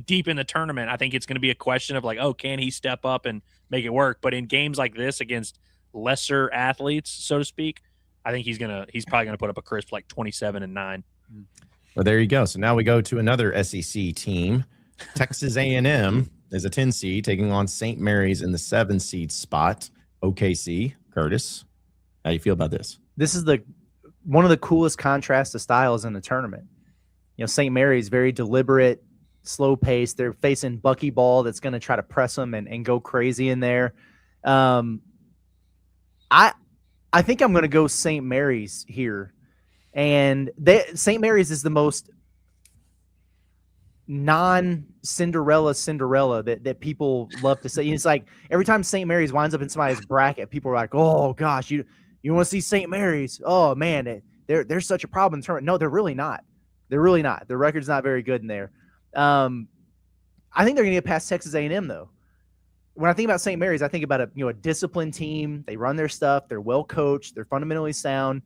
D: deep in the tournament, I think it's going to be a question of can he step up and make it work? But in games like this against lesser athletes, so to speak, I think he's probably going to put up a crisp 27 and 9.
B: Well, there you go. So now we go to another SEC team. Texas A&M is a 10 seed taking on St. Mary's in the 7 seed spot. OKC. Curtis, how do you feel about this?
C: This is one of the coolest contrast of styles in the tournament. St. Mary's very deliberate, slow pace. They're facing buckyball that's going to try to press them and go crazy in there. I think I'm going to go St. Mary's here. And St. Mary's is the most non-Cinderella that people love to say. It's like every time St. Mary's winds up in somebody's bracket, people are like, "Oh gosh, you want to see St. Mary's? Oh man, they're such a problem in the tournament." No, they're really not. They're really not. Their record's not very good in there. I think they're going to get past Texas A&M though. When I think about St. Mary's, I think about a disciplined team. They run their stuff. They're well coached. They're fundamentally sound.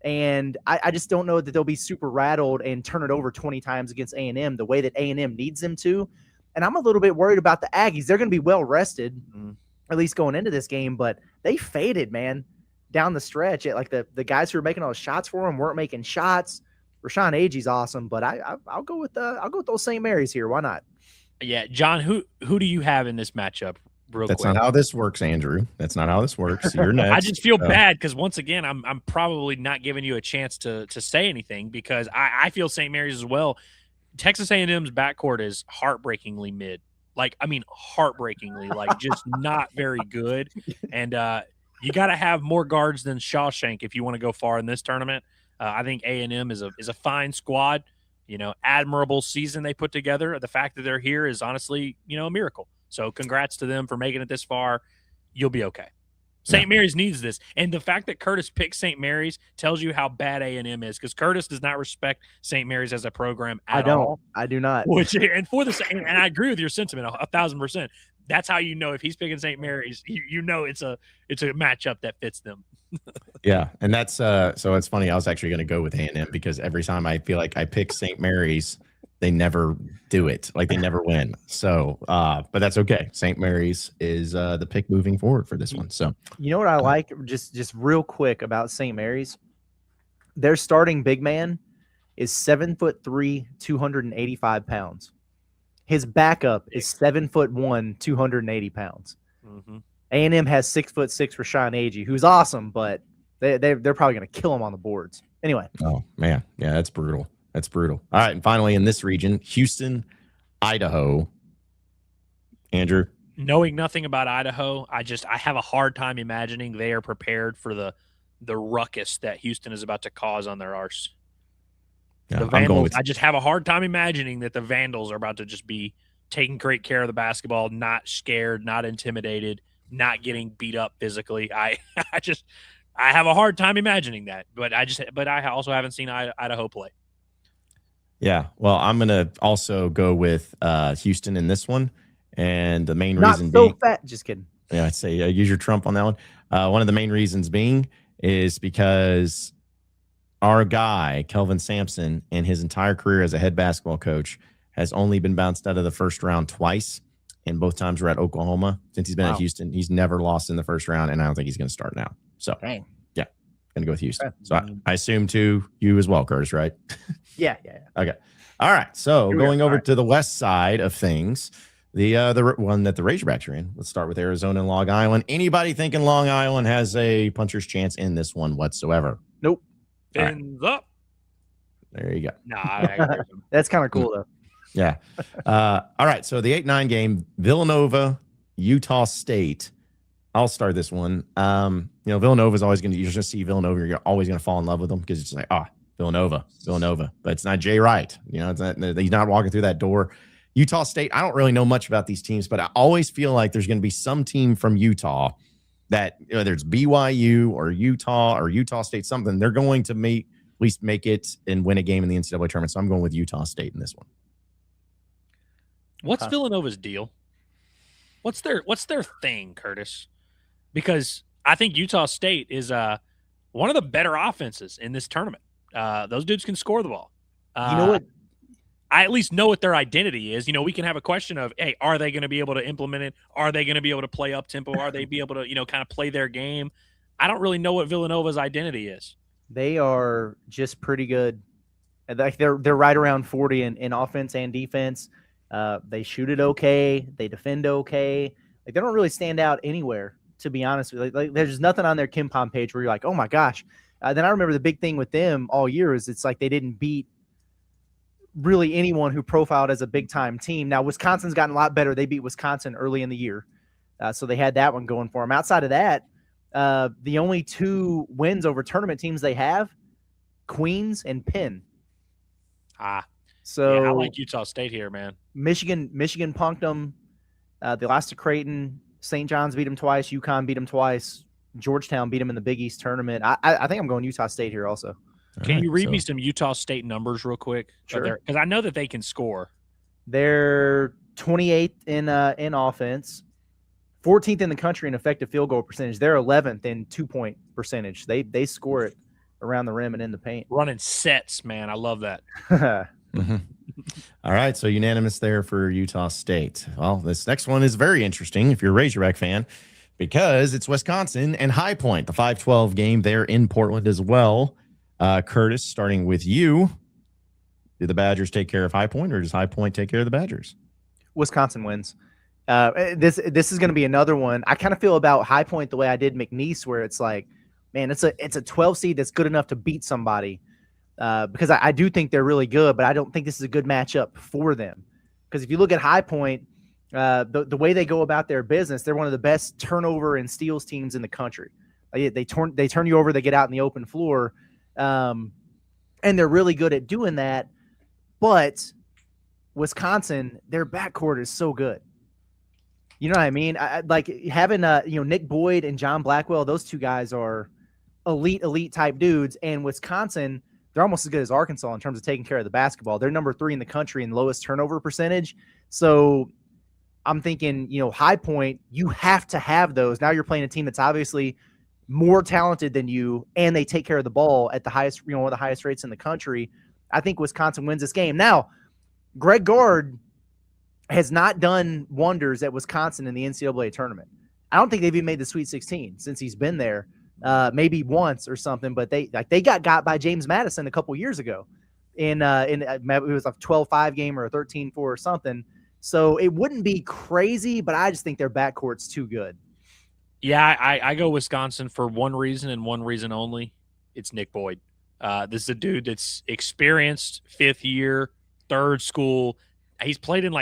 C: And I just don't know that they'll be super rattled and turn it over 20 times against A&M the way that A&M needs them to. And I'm a little bit worried about the Aggies. They're going to be well rested, at least going into this game, but they faded, man, down the stretch. The guys who were making all the shots for them weren't making shots. Rashawn Agee's awesome, but I'll go with those St. Mary's here. Why not?
D: Yeah, John, who do you have in this matchup?
B: That's not how this works, Andrew. That's not how this works. You're next.
D: I just feel bad because once again, I'm probably not giving you a chance to say anything because I feel St. Mary's as well. Texas A&M's backcourt is heartbreakingly mid. Heartbreakingly, just not very good. And you got to have more guards than Shawshank if you want to go far in this tournament. I think A&M is a fine squad. Admirable season they put together. The fact that they're here is honestly, a miracle. So congrats to them for making it this far. You'll be okay. St. Mary's needs this. And the fact that Curtis picked St. Mary's tells you how bad A&M is, because Curtis does not respect St. Mary's as a program at all.
C: I do not.
D: And I agree with your sentiment 1,000%. That's how you know if he's picking St. Mary's, you know it's a matchup that fits them.
B: Yeah, and that's so it's funny. I was actually going to go with A&M because every time I feel like I pick St. Mary's, they never do it. Like they never win. So, but that's okay. St. Mary's is the pick moving forward for this one. So,
C: you know what I like just real quick about St. Mary's? Their starting big man is 7'3", 285 pounds. His backup is 7'1", 280 pounds.
D: Mm-hmm.
C: A&M has 6'6" Rashawn Agee, who's awesome, but they're probably going to kill him on the boards. Anyway.
B: Oh man, yeah, that's brutal. That's brutal. All right, and finally in this region, Houston, Idaho. Andrew,
D: knowing nothing about Idaho, I have a hard time imagining they are prepared for the ruckus that Houston is about to cause on their arse.
B: Yeah,
D: the Vandals, I just have a hhard time imagining that the Vandals are about to just be taking great care of the basketball, not scared, not intimidated, not getting beat up physically. I have a hard time imagining that, but I also haven't seen Idaho play.
B: Yeah, well, I'm gonna also go with Houston in this one, and the main
C: not
B: reason
C: so
B: being,
C: fat. Just kidding.
B: Yeah, I'd say use your trump on that one. One of the main reasons being is because our guy Kelvin Sampson, in his entire career as a head basketball coach, has only been bounced out of the first round twice, and both times were at Oklahoma. Since he's been at Houston, he's never lost in the first round, and I don't think he's going to start now. So,
C: Dang.
B: Yeah, going to go with Houston. So I assume too you as well, Curtis, right?
C: Yeah.
B: Okay. All right. So going over to the west side of things, the one that the Razorbacks are in. Let's start with Arizona and Long Island. Anybody thinking Long Island has a puncher's chance in this one whatsoever?
C: Nope.
D: Fins up.
B: There you go.
D: Nah,
C: that's kind of cool though.
B: Yeah. All right. So the 8-9 game, Villanova, Utah State. I'll start this one. Villanova is always going to, you're just see Villanova, you're always going to fall in love with them because it's like, Villanova. But it's not Jay Wright. He's not walking through that door. Utah State, I don't really know much about these teams, but I always feel like there's going to be some team from Utah that, whether it's BYU or Utah State, something, they're going to at least make it and win a game in the NCAA tournament. So I'm going with Utah State in this one.
D: What's Villanova's deal? What's their thing, Curtis? Because I think Utah State is one of the better offenses in this tournament. Those dudes can score the ball.
C: You know what?
D: I at least know what their identity is. We can have a question of, hey, are they going to be able to implement it? Are they going to be able to play up tempo? Are they be able to, kind of play their game? I don't really know what Villanova's identity is.
C: They are just pretty good. Like they're right around 40 in offense and defense. They shoot it okay. They defend okay. Like they don't really stand out anywhere, to be honest with you. Like there's nothing on their KenPom page where you're like, oh my gosh. Then I remember the big thing with them all year is it's like they didn't beat really anyone who profiled as a big-time team. Now, Wisconsin's gotten a lot better. They beat Wisconsin early in the year, so they had that one going for them. Outside of that, the only two wins over tournament teams they have, Queens and Penn. So
D: I like Utah State here, man. Michigan
C: punked them. They lost to Creighton. St. John's beat them twice. UConn beat them twice. Georgetown beat them in the Big East tournament. I think I'm going Utah State here also.
D: Can you read me some Utah State numbers real quick?
C: Sure.
D: Because I know that they can score.
C: They're 28th in offense, 14th in the country in effective field goal percentage. They're 11th in 2-point percentage. They score it around the rim and in the paint.
D: Running sets, man. I love that.
B: Mm-hmm. All right, so unanimous there for Utah State. Well, this next one is very interesting if you're a Razorback fan because it's Wisconsin and High Point, the 5-12 game there in Portland as well. Curtis, starting with you, do the Badgers take care of High Point, or does High Point take care of the Badgers?
C: Wisconsin wins. This is going to be another one. I kind of feel about High Point the way I did McNeese, where it's like, man, it's a 12 seed that's good enough to beat somebody. Because I do think they're really good, but I don't think this is a good matchup for them. Because if you look at High Point, the way they go about their business, they're one of the best turnover and steals teams in the country. They turn you over, they get out in the open floor. and they're really good at doing that. But Wisconsin, their backcourt is so good. You know what I mean? Like having Nick Boyd and John Blackwell, those two guys are elite type dudes. And Wisconsin, they're almost as good as Arkansas in terms of taking care of the basketball. They're number 3 in the country in lowest turnover percentage. So I'm thinking, High Point, you have to have those. Now you're playing a team that's obviously more talented than you, and they take care of the ball at the highest, one of the highest rates in the country. I think Wisconsin wins this game. Now, Greg Gard has not done wonders at Wisconsin in the NCAA tournament. I don't think they've even made the Sweet 16 since he's been there, maybe once or something. But they got by James Madison a couple years ago in it was a 12-5 game or a 13-4 or something. So it wouldn't be crazy, but I just think their backcourt's too good.
D: Yeah, I go Wisconsin for one reason and one reason only. It's Nick Boyd. This is a dude that's experienced, 5th year, third school. He's played in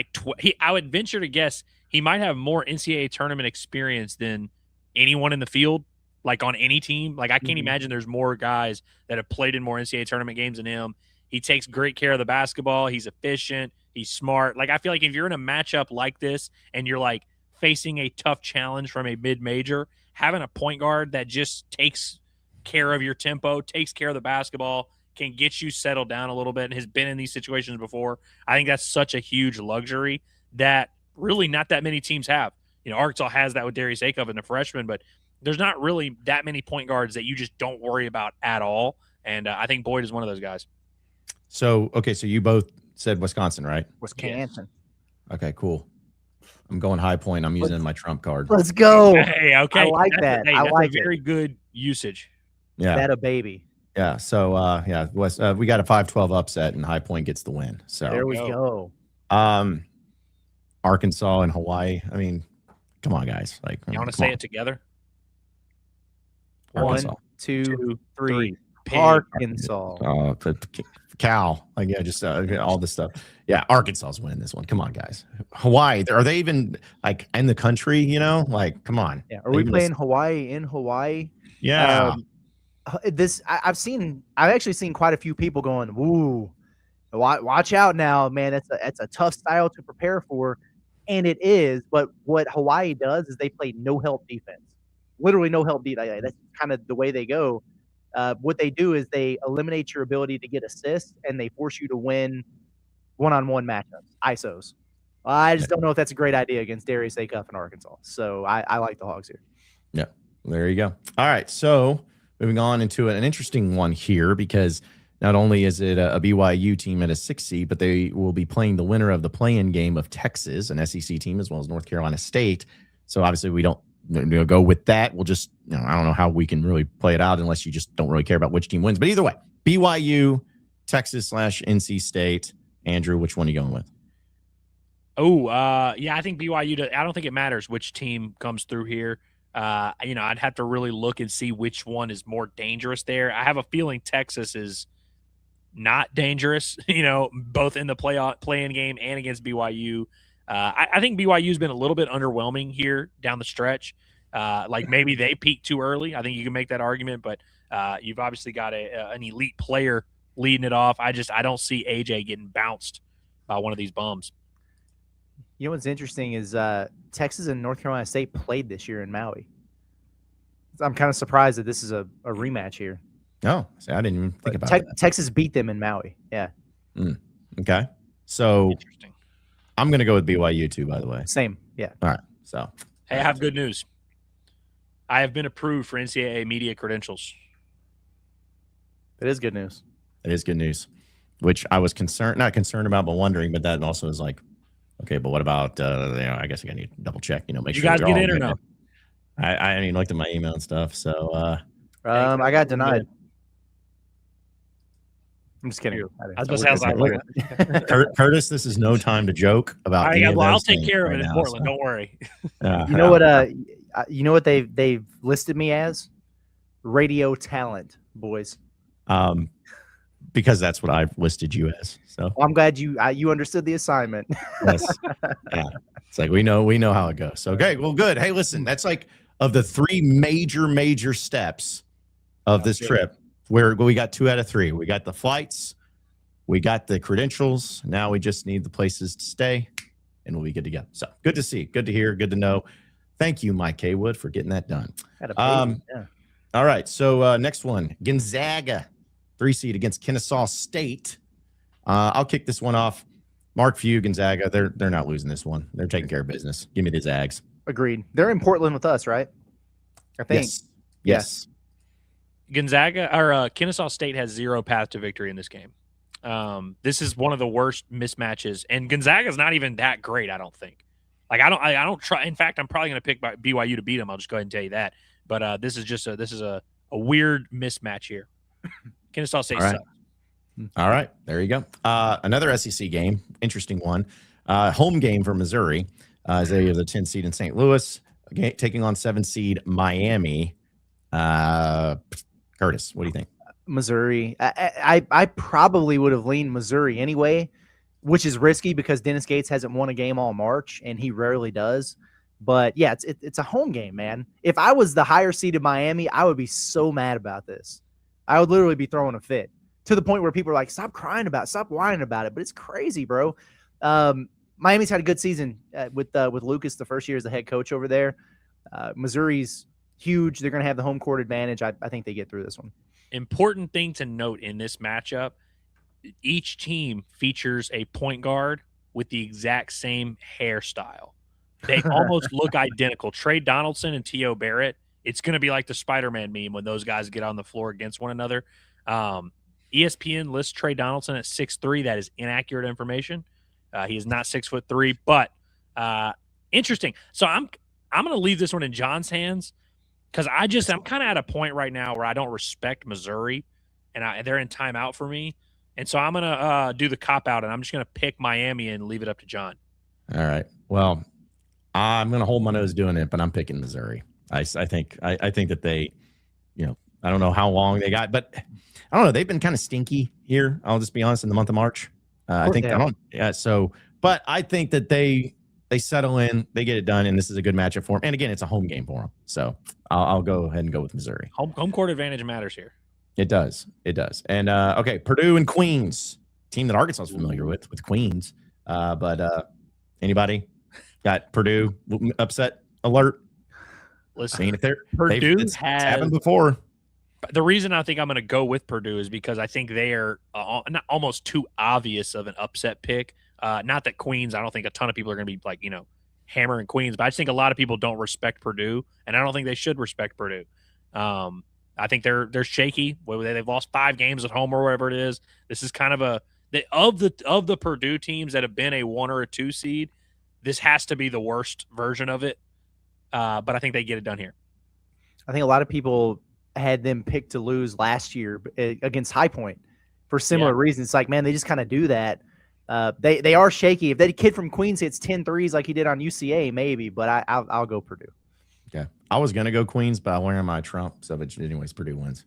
D: I would venture to guess he might have more NCAA tournament experience than anyone in the field, like on any team. Like I can't imagine there's more guys that have played in more NCAA tournament games than him. He takes great care of the basketball. He's efficient. He's smart. Like I feel like if you're in a matchup like this and you're like facing a tough challenge from a mid-major, having a point guard that just takes care of your tempo, takes care of the basketball, can get you settled down a little bit and has been in these situations before. I think that's such a huge luxury that really not that many teams have. Arkansas has that with Darius Acuff and the freshman, but there's not really that many point guards that you just don't worry about at all. And I think Boyd is one of those guys.
B: So, okay, so you both said Wisconsin, right?
C: Wisconsin.
B: Yes. Okay, cool. I'm going High Point. I'm using my trump card.
C: Let's go.
D: Hey, okay.
C: I like that.
D: That's
C: like
D: a very good usage.
B: Yeah.
C: That a baby.
B: Yeah. So, we got a 5-12 upset, and High Point gets the win. So
C: there we go.
B: Arkansas and Hawaii. I mean, come on, guys. Like,
D: you want to say it together?
B: Arkansas.
C: 1, 2, 3.
D: Pig.
C: Arkansas.
B: Cal. Like, yeah, just all this stuff. Yeah, Arkansas's winning this one. Come on, guys. Hawaii. Are they even like in the country? Like, come on.
C: Yeah. Are we playing Hawaii in Hawaii?
B: Yeah.
C: I've actually seen quite a few people going, "Ooh, watch out now, man. That's a tough style to prepare for," and it is. But what Hawaii does is they play no help defense, literally no help defense. That's kind of the way they go. What they do is they eliminate your ability to get assists, and they force you to win one-on-one matchups, ISOs. I just don't know if that's a great idea against Darius Acuff in Arkansas. So I like the Hogs here.
B: Yeah, there you go. All right, so moving on into an interesting one here, because not only is it a BYU team at a 6 seed, but they will be playing the winner of the play-in game of Texas, an SEC team, as well as North Carolina State. So obviously we don't go with that. We'll just, I don't know how we can really play it out unless you just don't really care about which team wins. But either way, BYU, Texas/NC State. Andrew, which one are you going with?
D: Oh, yeah, I think BYU. I don't think it matters which team comes through here. I'd have to really look and see which one is more dangerous there. I have a feeling Texas is not dangerous, both in the play-in game and against BYU. I think BYU's been a little bit underwhelming here down the stretch. Like maybe they peaked too early. I think you can make that argument, but you've obviously got an elite player leading it off. I don't see AJ getting bounced by one of these bums.
C: You know what's interesting is Texas and North Carolina State played this year in Maui. I'm kind of surprised that this is a rematch here.
B: Oh, see, I didn't even think about it.
C: Texas beat them in Maui. Yeah.
B: Okay. So
D: Interesting.
B: I'm going to go with BYU too, by the way.
C: Same. Yeah.
B: All right. So
D: Hey, I have good news. I have been approved for NCAA media credentials.
C: It is good news.
B: it is good news, which I was not concerned about, but wondering. But that also is like, okay, but what about, I guess I need to double check, make
D: you
B: sure
D: guys get in or no?
B: I mean, looked at my email and stuff. So,
C: I got denied. I'm just kidding.
D: I was just like,
B: Curtis, this is no time to joke about.
D: I'll take care of it in Portland. So. Don't worry.
C: You know what? You know what they've listed me as? Radio talent, boys.
B: Because that's what I've listed you as. So
C: I'm glad you understood the assignment.
B: Yes. Yeah. It's like we know how it goes. So, okay, well, good. Hey, listen, that's like of the three major steps of this trip. we got 2 out of 3. We got the flights, we got the credentials. Now we just need the places to stay, and we'll be good to go. So good to see, good to hear, good to know. Thank you, Mike Haywood, for getting that done.
C: Yeah.
B: All right, so next one, Gonzaga, 3 seed against Kennesaw State. I'll kick this one off. Mark Few, Gonzaga, they're not losing this one. They're taking care of business. Give me the Zags.
C: Agreed. They're in Portland with us, right? I think.
B: Yes.
D: Gonzaga or Kennesaw State has 0 path to victory in this game. This is one of the worst mismatches, and Gonzaga's not even that great. I don't think. Like I don't try. In fact, I'm probably going to pick BYU to beat them. I'll just go ahead and tell you that. But this is a weird mismatch here. Kennesaw State sucks.
B: All right, there you go. Another SEC game, interesting one. Home game for Missouri. They have the 10 seed in St. Louis, taking on 7 seed Miami. Curtis, what do you think?
C: Missouri. I probably would have leaned Missouri anyway, which is risky because Dennis Gates hasn't won a game all March, and he rarely does. But yeah, it's a home game, man. If I was the higher seed of Miami, I would be so mad about this. I would literally be throwing a fit to the point where people are like, stop crying about it, stop whining about it. But it's crazy, bro. Miami's had a good season with Lucas the first year as the head coach over there. Missouri's huge. They're going to have the home court advantage. I think they get through this one.
D: Important thing to note in this matchup, each team features a point guard with the exact same hairstyle. They almost look identical. Trey Donaldson and T.O. Barrett, it's going to be like the Spider-Man meme when those guys get on the floor against one another. ESPN lists Trey Donaldson at 6'3". That is inaccurate information. He is not 6'3", but interesting. So I'm going to leave this one in John's hands because I'm kind of at a point right now where I don't respect Missouri, and they're in timeout for me. And so I'm going to do the cop-out, and I'm just going to pick Miami and leave it up to John.
B: All right. Well, I'm going to hold my nose doing it, but I'm picking Missouri. I think that they, I don't know how long they got, but I don't know. They've been kind of stinky here. I'll just be honest, in the month of March. But I think that they settle in, they get it done, and this is a good matchup for them. And again, it's a home game for them. So I'll go ahead and go with Missouri.
D: Home court advantage matters here.
B: It does. And okay, Purdue and Queens, team that Arkansas is familiar with Queens. But anybody got Purdue upset alert?
D: Listen,
B: if they're
D: Purdue
B: it's happened before.
D: The reason I think I'm going to go with Purdue is because I think they are not almost too obvious of an upset pick. Not that Queens, I don't think a ton of people are going to be like, hammering Queens, but I just think a lot of people don't respect Purdue, and I don't think they should respect Purdue. I think they're shaky. They've lost 5 games at home or whatever it is. This is kind of of the Purdue teams that have been a 1 or a 2 seed, this has to be the worst version of it. But I think they get it done here.
C: I think a lot of people had them picked to lose last year against High Point for similar reasons. It's like, man, they just kind of do that. They are shaky. If that kid from Queens hits 10 threes like he did on UCA, maybe, but I'll go Purdue.
B: Okay. I was going to go Queens, but I'm wearing my Trump. So, but anyways, Purdue wins.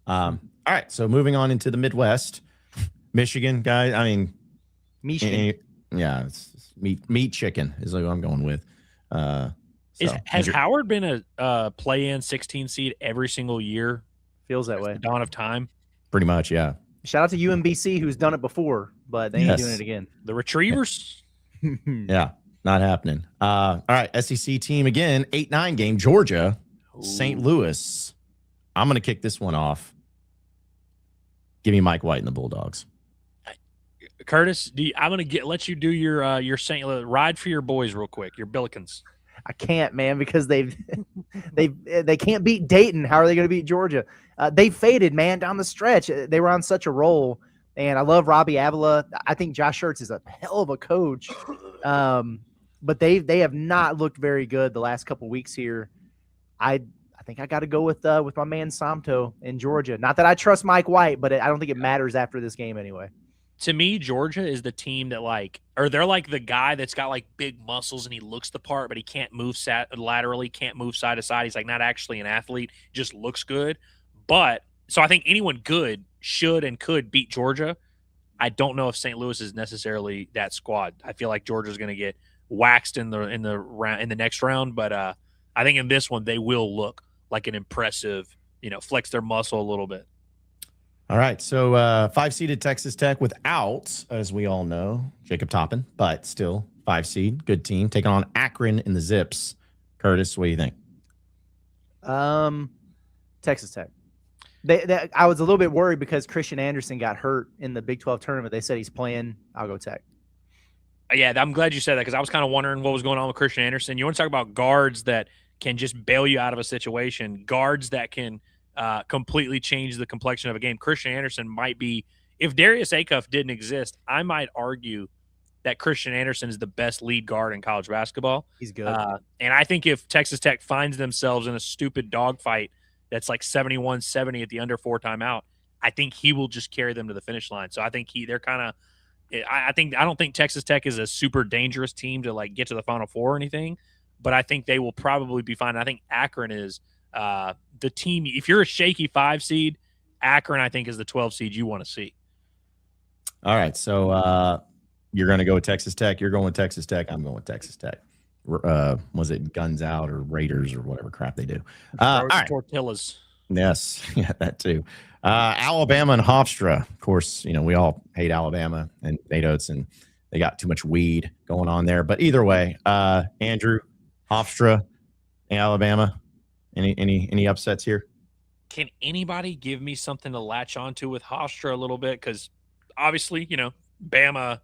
B: All right. So moving on into the Midwest, Michigan, guys. I mean,
C: Michigan.
B: Yeah. It's meat chicken is what I'm going with.
D: Has Howard been a play-in 16 seed every single year?
C: Feels that way.
D: The dawn of time.
B: Pretty much, yeah.
C: Shout out to UMBC who's done it before, but they ain't doing it again.
D: The Retrievers.
B: Yeah, not happening. All right, SEC team again, 8-9 game, Georgia, St. Louis. I'm going to kick this one off. Give me Mike White and the Bulldogs.
D: Curtis, I'm going to let you do your St. Louis ride for your boys real quick. Your Billikens.
C: I can't, man, because they can't beat Dayton. How are they going to beat Georgia? They faded, man, down the stretch. They were on such a roll, and I love Robbie Avila. I think Josh Schertz is a hell of a coach, but they have not looked very good the last couple weeks here. I think I got to go with my man Somto in Georgia. Not that I trust Mike White, but I don't think it matters after this game anyway.
D: To me, Georgia is the team that they're like the guy that's got like big muscles and he looks the part, but he can't move laterally, can't move side to side. He's like not actually an athlete, just looks good. But so I think anyone good should and could beat Georgia. I don't know if St. Louis is necessarily that squad. I feel like Georgia's going to get waxed in the next round, but I think in this one they will look like an impressive, flex their muscle a little bit.
B: All right. So 5-seeded Texas Tech without, as we all know, Jacob Toppin, but still 5-seed. Good team. Taking on Akron in the Zips. Curtis, what do you think?
C: Texas Tech. I was a little bit worried because Christian Anderson got hurt in the Big 12 tournament. They said he's playing. I'll go Tech.
D: Yeah, I'm glad you said that because I was kind of wondering what was going on with Christian Anderson. You want to talk about guards that can just bail you out of a situation, guards that can completely change the complexion of a game. Christian Anderson might be, if Darius Acuff didn't exist, I might argue that Christian Anderson is the best lead guard in college basketball.
C: He's good.
D: And I think if Texas Tech finds themselves in a stupid dogfight that's like 71-70 at the under 4 timeout, I think he will just carry them to the finish line. So I think they're kind of, I don't think Texas Tech is a super dangerous team to like get to the Final Four or anything, but I think they will probably be fine. I think Akron is the team. If you're a shaky 5 seed, Akron I think is the 12 seed you want to see.
B: All right, so you're going to go with Texas Tech. You're going with Texas Tech. I'm going with Texas Tech. Was it Guns Out or Raiders or whatever crap they do? All right.
D: Tortillas.
B: Yes, yeah, that too. Alabama and Hofstra. Of course, we all hate Alabama and Nate Oates, and they got too much weed going on there. But either way, Andrew, Hofstra, Alabama. Any upsets here?
D: Can anybody give me something to latch onto with Hofstra a little bit? Because obviously, Bama,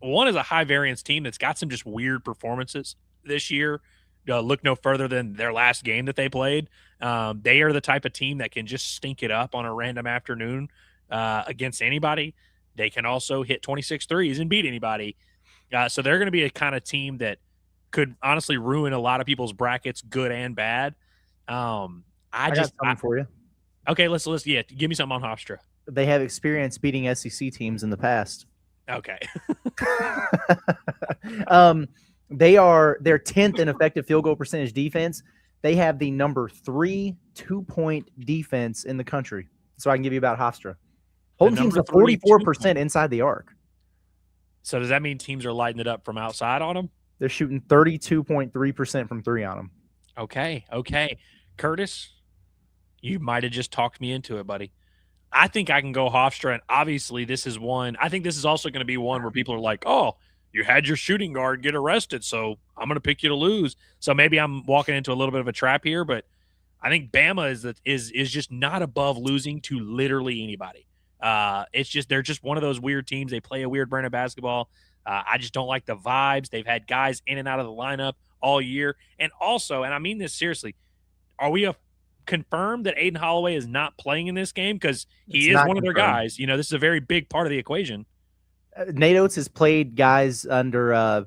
D: one is a high variance team that's got some just weird performances this year. Look no further than their last game that they played. They are the type of team that can just stink it up on a random afternoon against anybody. They can also hit 26 threes and beat anybody. So they're going to be a kind of team that could honestly ruin a lot of people's brackets, good and bad. I
C: got something for you.
D: Okay, let's give me something on Hofstra.
C: They have experience beating SEC teams in the past.
D: Okay.
C: They're 10th in effective field goal percentage defense. They have the number 3 2-point defense in the country. So I can give you about Hofstra. Holding teams are 44% inside the arc.
D: So does that mean teams are lighting it up from outside on them?
C: They're shooting 32.3% from 3 on them.
D: Okay. Curtis, you might have just talked me into it, buddy. I think I can go Hofstra, and obviously this is one. I think this is also going to be one where people are like, oh, you had your shooting guard get arrested, so I'm going to pick you to lose. So maybe I'm walking into a little bit of a trap here, but I think Bama is just not above losing to literally anybody. It's just they're just one of those weird teams. They play a weird brand of basketball. I just don't like the vibes. They've had guys in and out of the lineup all year. And also, and I mean this seriously, are we confirmed that Aiden Holloway is not playing in this game? Because he is one of their guys. This is a very big part of the equation.
C: Nate Oates has played guys under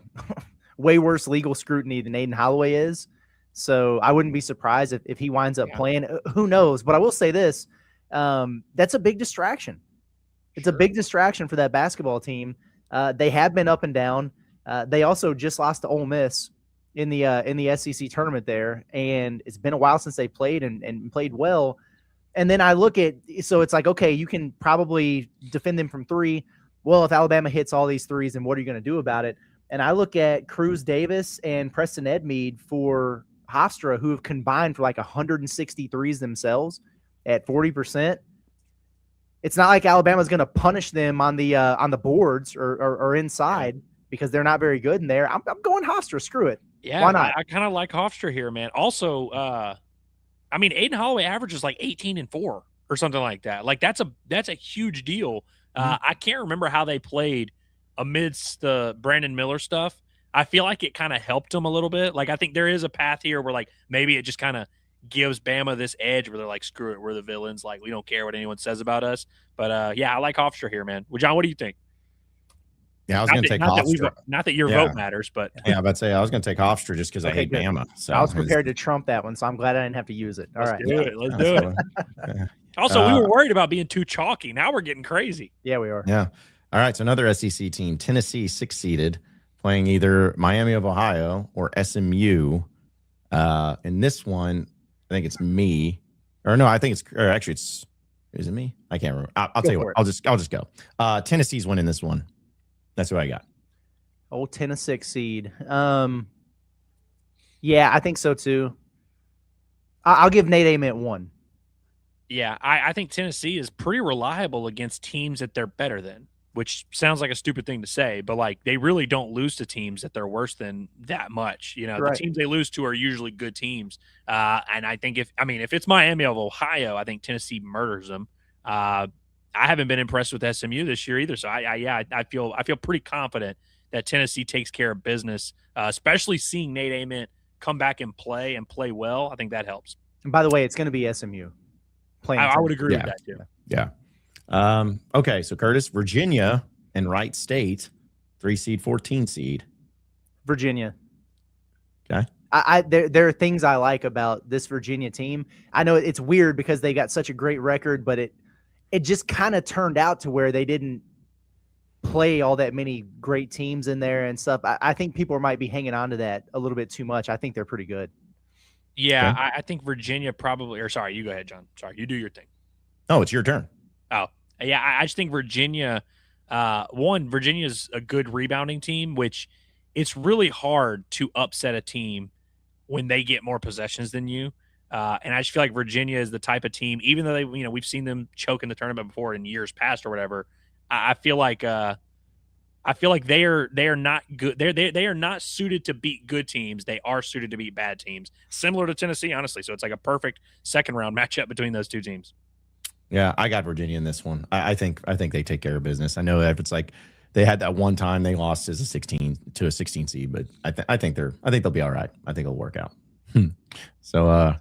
C: way worse legal scrutiny than Aiden Holloway is. So I wouldn't be surprised if he winds up playing. Who knows? But I will say this. That's a big distraction. It's a big distraction for that basketball team. They have been up and down. They also just lost to Ole Miss in the SEC tournament there, and it's been a while since they played and played well. And then I look at, so it's like, okay, you can probably defend them from 3. Well, if Alabama hits all these threes, then what are you going to do about it? And I look at Cruz Davis and Preston Edmeade for Hofstra, who have combined for like 160 threes themselves at 40%. It's not like Alabama's going to punish them on the boards or inside because they're not very good in there. I'm going Hofstra. Screw it.
D: Yeah,
C: why not?
D: I kind of like Hofstra here, man. Also, I mean, Aiden Holloway averages like 18 and 4 or something like that. Like that's a huge deal. I can't remember how they played amidst the Brandon Miller stuff. I feel like it kind of helped them a little bit. Like I think there is a path here where like maybe it just kind of gives Bama this edge where they're like, screw it, we're the villains. Like we don't care what anyone says about us. But yeah, I like Hofstra here, man. Well, John, what do you think?
B: Yeah, I was going to take Hofstra.
D: Not that your vote matters, but
B: yeah, I'm about to say I was going to take Hofstra just because I hate Bama. So
C: I was prepared to trump that one, so I'm glad I didn't have to use it. All right,
D: let's do it. Yeah. Also, we were worried about being too chalky. Now we're getting crazy.
C: Yeah, we are.
B: Yeah. All right. So another SEC team, Tennessee, 6-seeded, playing either Miami of Ohio or SMU. In this one, I think it's me. Or no, I think it's is it me? I can't remember. I'll tell you what. I'll just go. Tennessee's winning this one. That's what I got.
C: Old Tennessee seed. Yeah, I think so too. I'll give Nate Ament 1.
D: Yeah, I think Tennessee is pretty reliable against teams that they're better than, which sounds like a stupid thing to say, but like they really don't lose to teams that they're worse than that much. You know, the
C: Right.
D: teams they lose to are usually good teams. And I think if it's Miami of Ohio, I think Tennessee murders them. I haven't been impressed with SMU this year either, so I feel pretty confident that Tennessee takes care of business, especially seeing Nate Ament come back and play well. I think that helps.
C: And by the way, it's going to be SMU.
D: I would agree with
B: Yeah.
D: that too.
B: Yeah. Okay, so Curtis, Virginia and Wright State, 3 seed, 14 seed.
C: Virginia.
B: Okay.
C: There are things I like about this Virginia team. I know it's weird because they got such a great record, but it just kind of turned out to where they didn't play all that many great teams in there and stuff. I think people might be hanging on to that a little bit too much. I think they're pretty good.
D: Yeah,
B: Okay.
D: I think Virginia probably – or sorry, you go ahead, John. Sorry, you do your thing.
B: Oh, it's your turn.
D: Oh, yeah, I just think Virginia Virginia's a good rebounding team, which it's really hard to upset a team when they get more possessions than you. And I just feel like Virginia is the type of team, even though we've seen them choke in the tournament before in years past or whatever. I feel like they are not good. They are not suited to beat good teams. They are suited to beat bad teams, similar to Tennessee, honestly. So it's like a perfect second round matchup between those two teams.
B: Yeah, I got Virginia in this one. I think they take care of business. I know that it's like they had that one time they lost as a 16 seed, but I think they'll be all right. I think it'll work out. So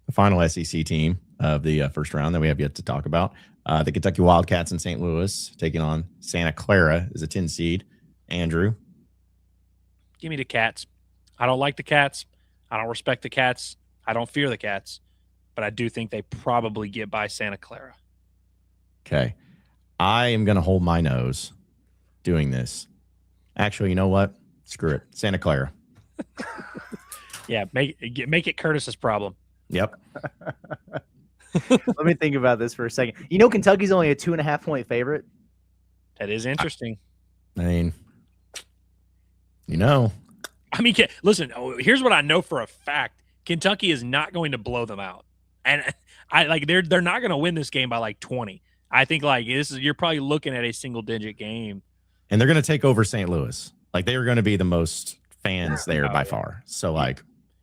B: the final SEC team of the first round that we have yet to talk about, the Kentucky Wildcats in St. Louis taking on Santa Clara as a 10 seed. Andrew,
D: give me the Cats. I don't like the Cats. I don't respect the Cats. I don't fear the Cats. But I do think they probably get by Santa Clara.
B: Okay. I am going to hold my nose doing this. Actually, you know what? Screw it. Santa Clara.
D: Yeah, make it Curtis's problem.
B: Yep.
C: Let me think about this for a second. You know, Kentucky's only a 2.5-point favorite.
D: That is interesting.
B: I mean, you know.
D: I mean, listen, here's what I know for a fact. Kentucky is not going to blow them out. And they're not going to win this game by like 20. I think you're probably looking at a single digit game.
B: And they're going to take over St. Louis. Like they are going to be the most fans there by far. So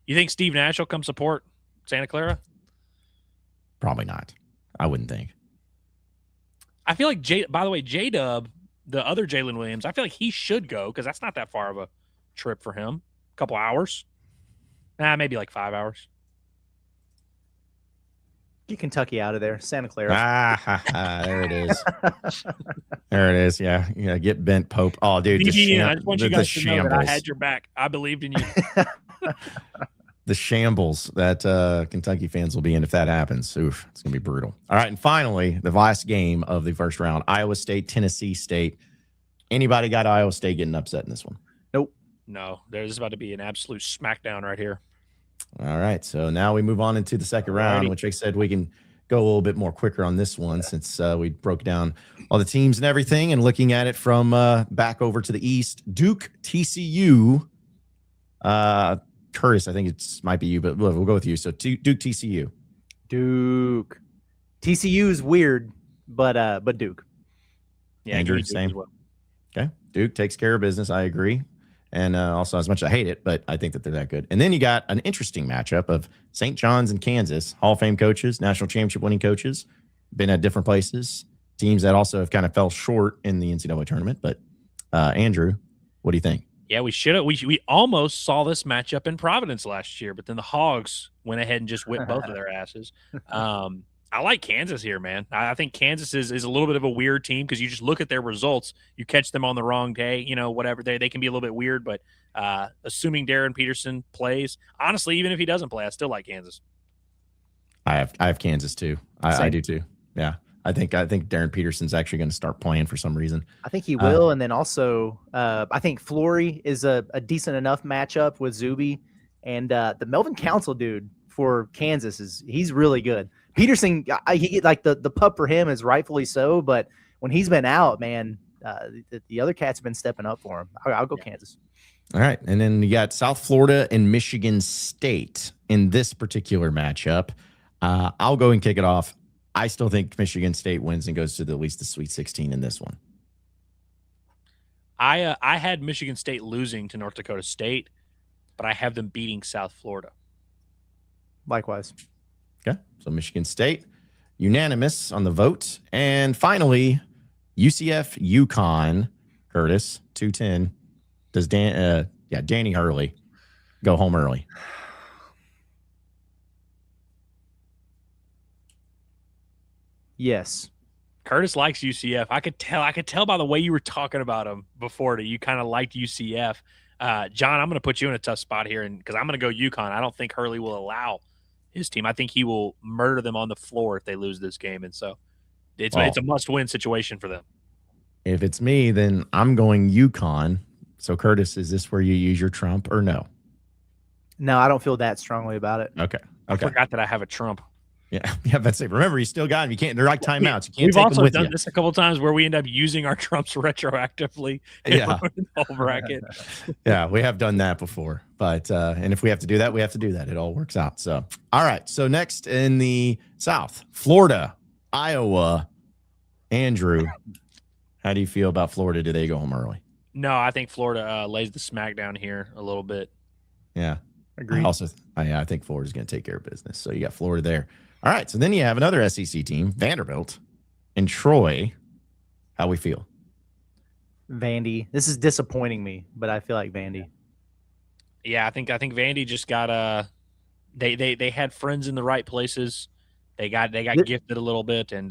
D: you think Steve Nash will come support Santa Clara?
B: Probably not. I wouldn't think.
D: I feel like by the way, J-Dub, the other Jalen Williams, I feel like he should go because that's not that far of a trip for him. A couple hours. Maybe like 5 hours.
C: Get Kentucky out of there. Santa Clara.
B: There it is. There it is. Yeah. Get Bent Pope. Oh, dude.
D: I just want you guys to know that I had your back. I believed in you.
B: The shambles that Kentucky fans will be in if that happens. Oof, it's going to be brutal. All right, and finally, the last game of the first round, Iowa State, Tennessee State. Anybody got Iowa State getting upset in this one?
C: Nope.
D: No, there's about to be an absolute smackdown right here.
B: All right, so now we move on into the second round, which I said we can go a little bit more quicker on this one since we broke down all the teams and everything and looking at it from back over to the east. Duke, TCU. Curtis, I think it might be you, but we'll go with you. So Duke, TCU.
C: Duke. TCU is weird, but Duke.
D: Yeah,
B: Andrew, same. Well. Okay, Duke takes care of business. I agree. And also, as much as I hate it, but I think that they're that good. And then you got an interesting matchup of St. John's and Kansas, Hall of Fame coaches, national championship winning coaches, been at different places, teams that also have kind of fell short in the NCAA tournament. But Andrew, what do you think?
D: Yeah, we should have. We almost saw this matchup in Providence last year, but then the Hogs went ahead and just whipped both of their asses. I like Kansas here, man. I think Kansas is a little bit of a weird team because you just look at their results, you catch them on the wrong day, whatever. They can be a little bit weird, but assuming Darren Peterson plays, honestly, even if he doesn't play, I still like Kansas.
B: I have Kansas too. I do too. Yeah. I think Darren Peterson's actually going to start playing for some reason.
C: I think he will. And then also, I think Flory is a decent enough matchup with Zuby. And the Melvin Council dude for Kansas he's really good. Peterson, the pup for him is rightfully so. But when he's been out, man, the other cats have been stepping up for him. I'll go Kansas.
B: All right. And then you got South Florida and Michigan State in this particular matchup. I'll go and kick it off. I still think Michigan State wins and goes to at least the Sweet 16 in this one.
D: I had Michigan State losing to North Dakota State, but I have them beating South Florida.
C: Likewise.
B: Okay, so Michigan State, unanimous on the vote. And finally, UCF UConn, Curtis, 210. Does Danny Hurley go home early?
C: Yes.
D: Curtis likes UCF. I could tell by the way you were talking about him before that you kind of liked UCF. John, I'm going to put you in a tough spot here, and because I'm going to go UConn. I don't think Hurley will allow his team. I think he will murder them on the floor if they lose this game, and so it's a must-win situation for them.
B: If it's me, then I'm going UConn. So, Curtis, is this where you use your trump or no?
C: No, I don't feel that strongly about it.
B: Okay.
D: I forgot that I have a trump.
B: Yeah, that's it. Remember, you still got him. You can't. They're like timeouts. You can't.
D: We've
B: take
D: also
B: them with
D: done
B: you.
D: this a couple of times where we end up using our trumps retroactively.
B: Yeah,
D: in the whole bracket.
B: Yeah, we have done that before. But and if we have to do that, we have to do that. It all works out. So, all right. So next in the South, Florida, Iowa, Andrew. How do you feel about Florida? Do they go home early?
D: No, I think Florida lays the smack down here a little bit.
B: Yeah,
C: agreed.
B: I think Florida's going to take care of business. So you got Florida there. All right, so then you have another SEC team, Vanderbilt and Troy. How we feel?
C: Vandy. This is disappointing me, but I feel like Vandy.
D: Yeah, I think Vandy just got they had friends in the right places. They got gifted a little bit, and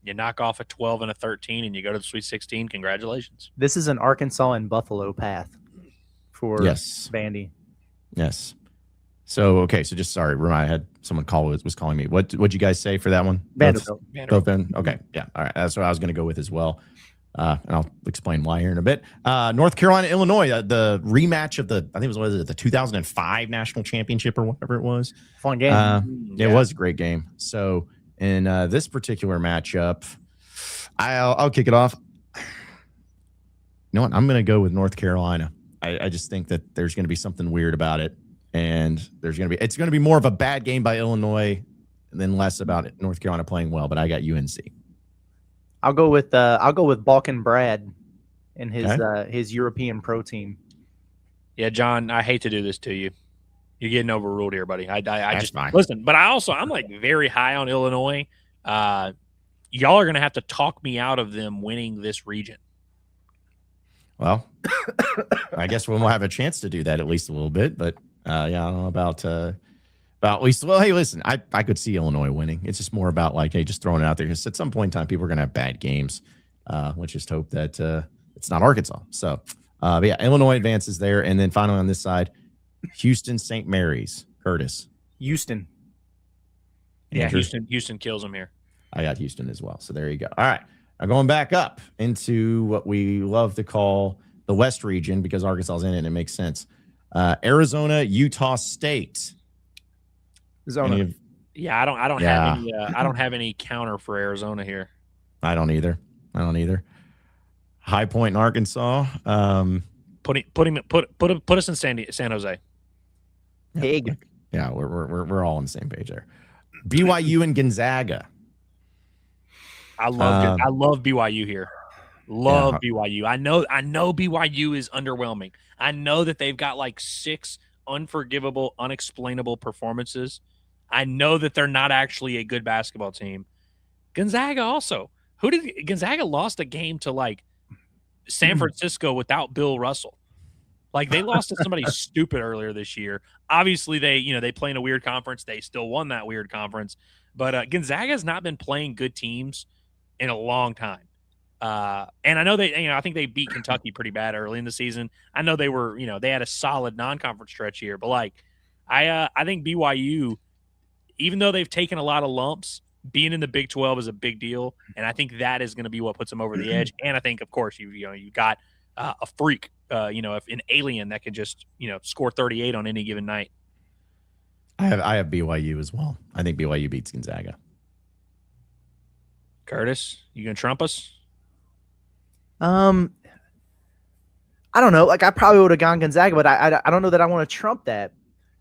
D: you knock off a 12 and a 13, and you go to the Sweet 16. Congratulations.
C: This is an Arkansas and Buffalo path for Vandy.
B: Yes. So, okay. So just sorry, I had someone was calling me. What'd you guys say for that one?
C: Vanderbilt.
B: Okay. Yeah. All right. That's what I was going to go with as well. And I'll explain why here in a bit. North Carolina, Illinois, the rematch of I think it was the 2005 national championship or whatever it was.
C: Fun game.
B: It was a great game. So in this particular matchup, I'll kick it off. You know what? I'm going to go with North Carolina. I just think that there's going to be something weird about it. And it's going to be more of a bad game by Illinois and then less about it, North Carolina playing well, but I got UNC.
C: I'll go with Balkan Brad and his European pro team.
D: Yeah, John, I hate to do this to you. You're getting overruled here, buddy. I just
B: fine.
D: Listen, but I'm like very high on Illinois. Y'all are going to have to talk me out of them winning this region.
B: Well, I guess we'll have a chance to do that at least a little bit, but I don't know about at least. Well, hey, listen, I could see Illinois winning. It's just more about like, hey, just throwing it out there. Because at some point in time, people are going to have bad games. Let's just hope that it's not Arkansas. So, but yeah, Illinois advances there, and then finally on this side, Houston St. Mary's. Curtis.
C: Houston.
D: Yeah,
B: Andrew?
D: Houston kills them here.
B: I got Houston as well. So there you go. All right. Now going back up into what we love to call the West region because Arkansas is in it and it makes sense. Arizona, Utah State.
D: Yeah, I don't have any counter for Arizona here.
B: I don't either. High Point in Arkansas.
D: Put us in San Jose.
C: Pig.
B: Yeah, we're all on the same page there. BYU and Gonzaga.
D: I love BYU here. BYU. I know BYU is underwhelming. I know that they've got like 6 unforgivable, unexplainable performances. I know that they're not actually a good basketball team. Gonzaga also. Gonzaga lost a game to like San Francisco without Bill Russell. Like they lost to somebody stupid earlier this year. Obviously they play in a weird conference. They still won that weird conference. But Gonzaga has not been playing good teams in a long time. And I know I think they beat Kentucky pretty bad early in the season. I know they were, they had a solid non-conference stretch here, but like I think BYU, even though they've taken a lot of lumps, being in the Big 12 is a big deal, and I think that is going to be what puts them over the edge. And I think, of course, you got a freak, an alien that could just score 38 on any given night.
B: I have BYU as well. I think BYU beats Gonzaga.
D: Curtis, you gonna trump us?
C: I don't know. Like I probably would have gone Gonzaga, but I don't know that I want to trump that.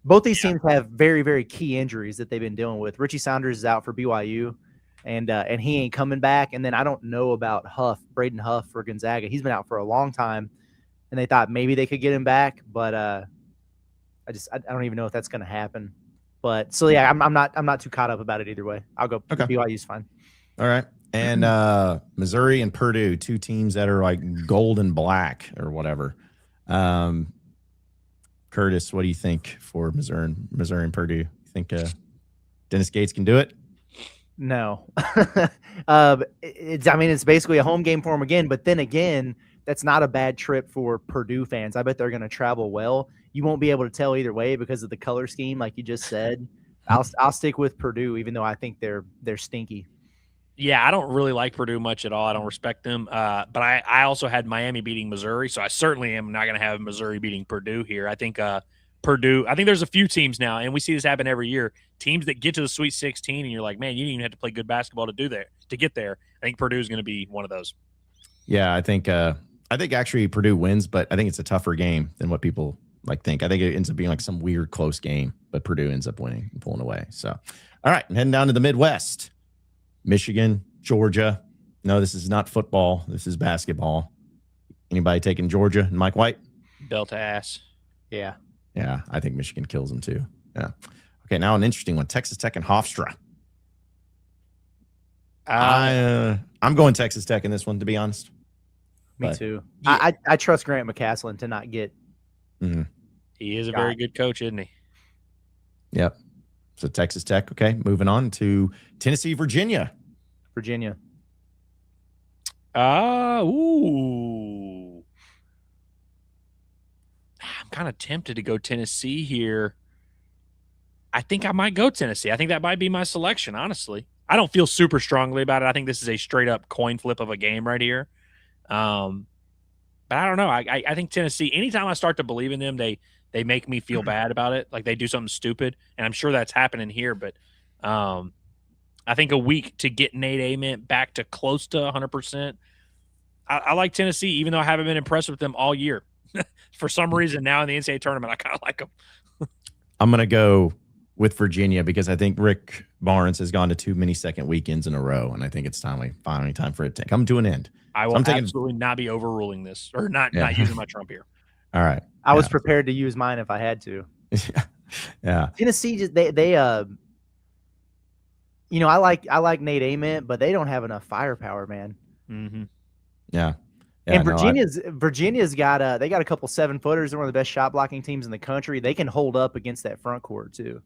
C: Both these teams have very, very key injuries that they've been dealing with. Richie Saunders is out for BYU. and he ain't coming back. And then I don't know about Braden Huff for Gonzaga. He's been out for a long time, and they thought maybe they could get him back, but I don't even know if that's going to happen. But so yeah, I'm not too caught up about it either way. I'll go.
B: Okay.
C: BYU's fine.
B: All right. And Missouri and Purdue, two teams that are like gold and black or whatever. Curtis, what do you think for Missouri and Purdue? You think Dennis Gates can do it?
C: No. It's basically a home game for them again. But then again, that's not a bad trip for Purdue fans. I bet they're going to travel well. You won't be able to tell either way because of the color scheme, like you just said. I'll stick with Purdue, even though I think they're stinky.
D: Yeah, I don't really like Purdue much at all. I don't respect them. But I also had Miami beating Missouri, so I certainly am not going to have Missouri beating Purdue here. I think Purdue, I think there's a few teams now, and we see this happen every year, teams that get to the Sweet 16, and you're like, man, you didn't even have to play good basketball to get there. I think Purdue is going to be one of those.
B: Yeah, I think actually Purdue wins, but I think it's a tougher game than what people think. I think it ends up being like some weird close game, but Purdue ends up winning and pulling away. So, all right, heading down to the Midwest. Michigan, Georgia. No, this is not football. This is basketball. Anybody taking Georgia and Mike White?
D: Belt to ass.
C: Yeah.
B: Yeah, I think Michigan kills them too. Yeah. Okay, now an interesting one. Texas Tech and Hofstra. I'm going Texas Tech in this one, to be honest.
C: Me too. Yeah. I trust Grant McCaslin to not get.
B: Mm-hmm.
D: He is a very good coach, isn't he?
B: Yep. So Texas Tech. Okay, moving on to Tennessee, Virginia.
D: Ooh. I'm kind of tempted to go Tennessee here. I think I might go Tennessee. I think that might be my selection, honestly. I don't feel super strongly about it. I think this is a straight up coin flip of a game right here. But I don't know. I think Tennessee, anytime I start to believe in them, they make me feel bad about it. Like they do something stupid. And I'm sure that's happening here. But I think a week to get Nate Ament back to close to 100%. I like Tennessee, even though I haven't been impressed with them all year. For some reason, now in the NCAA tournament, I kind of like them.
B: I'm going to go with Virginia because I think Rick Barnes has gone to too many second weekends in a row, and I think it's finally time for it to come to an end.
D: I will absolutely not be overruling this or not using my trump here.
B: All right.
C: I was prepared to use mine if I had to.
B: Yeah.
C: Tennessee just they I like Nate Ament, but they don't have enough firepower, man.
D: Mm-hmm.
B: Yeah.
C: And Virginia's got they got a couple 7-footers. They're one of the best shot blocking teams in the country. They can hold up against that front court too.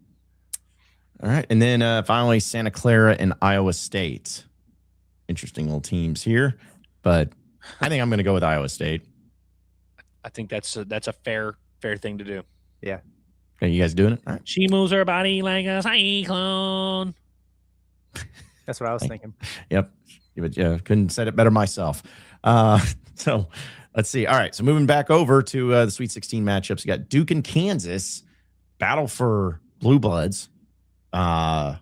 B: All right. And then finally Santa Clara and Iowa State. Interesting little teams here, but I think I'm going to go with Iowa State.
D: I think that's a fair thing to do.
C: Yeah.
B: Okay, you guys doing it? All right.
D: She moves her body like a cyclone.
C: That's what I was thinking.
B: Yep. Couldn't said it better myself. So let's see. All right. So moving back over to the Sweet 16 matchups, you got Duke and Kansas, battle for Blue Bloods. I'll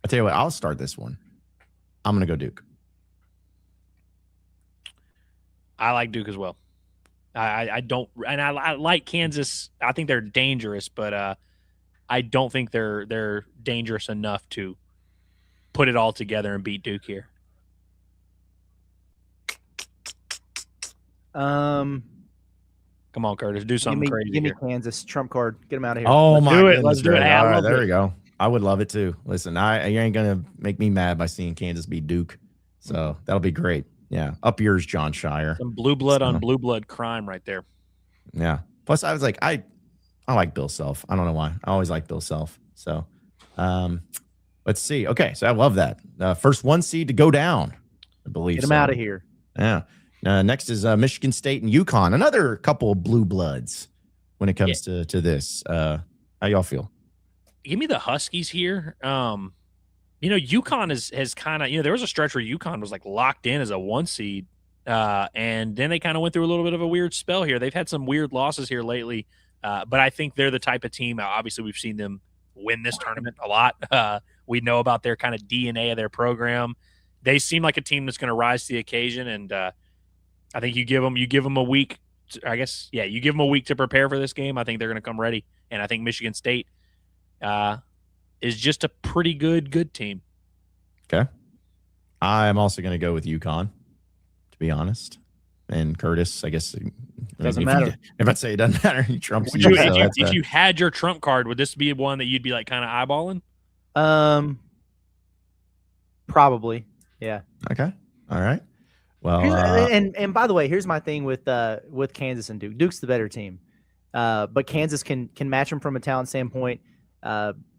B: tell you what, I'll start this one. I'm going to go Duke.
D: I like Duke as well. I don't, and I like Kansas. I think they're dangerous, but I don't think they're dangerous enough to put it all together and beat Duke here.
C: Come
D: on, Curtis, do something crazy.
C: Give me Kansas trump card. Get them out of here.
B: Oh my goodness!
D: Let's do it.
B: All right, there we go. I would love it too. Listen, you ain't gonna make me mad by seeing Kansas beat Duke, so that'll be great. Yeah, up yours, John Shire.
D: Some blue blood on blue blood crime right there.
B: Yeah. Plus, I was like, I like Bill Self. I don't know why. I always like Bill Self. So, let's see. Okay, so I love that. First 1 seed to go down, I believe.
C: Get them out of here.
B: Yeah. Next is Michigan State and UConn. Another couple of blue bloods when it comes to this. How y'all feel?
D: Give me the Huskies here. UConn has kind of, there was a stretch where UConn was like locked in as a 1 seed. And then they kind of went through a little bit of a weird spell here. They've had some weird losses here lately. But I think they're the type of team. Obviously, we've seen them win this tournament a lot. We know about their kind of DNA of their program. They seem like a team that's going to rise to the occasion. And I think you give them a week. You give them a week to prepare for this game. I think they're going to come ready. And I think Michigan State is just a pretty good team.
B: Okay. I'm also going to go with UConn, to be honest. And Curtis, I guess.
C: Doesn't matter.
B: If I say it doesn't matter, he trumps
D: Would
B: you.
D: you,
B: So
D: if you had your trump card, would this be one that you'd be like kind of eyeballing?
C: Probably. Yeah.
B: Okay. All right. Well,
C: and by the way, here's my thing with Kansas and Duke. Duke's the better team, but Kansas can match them from a talent standpoint.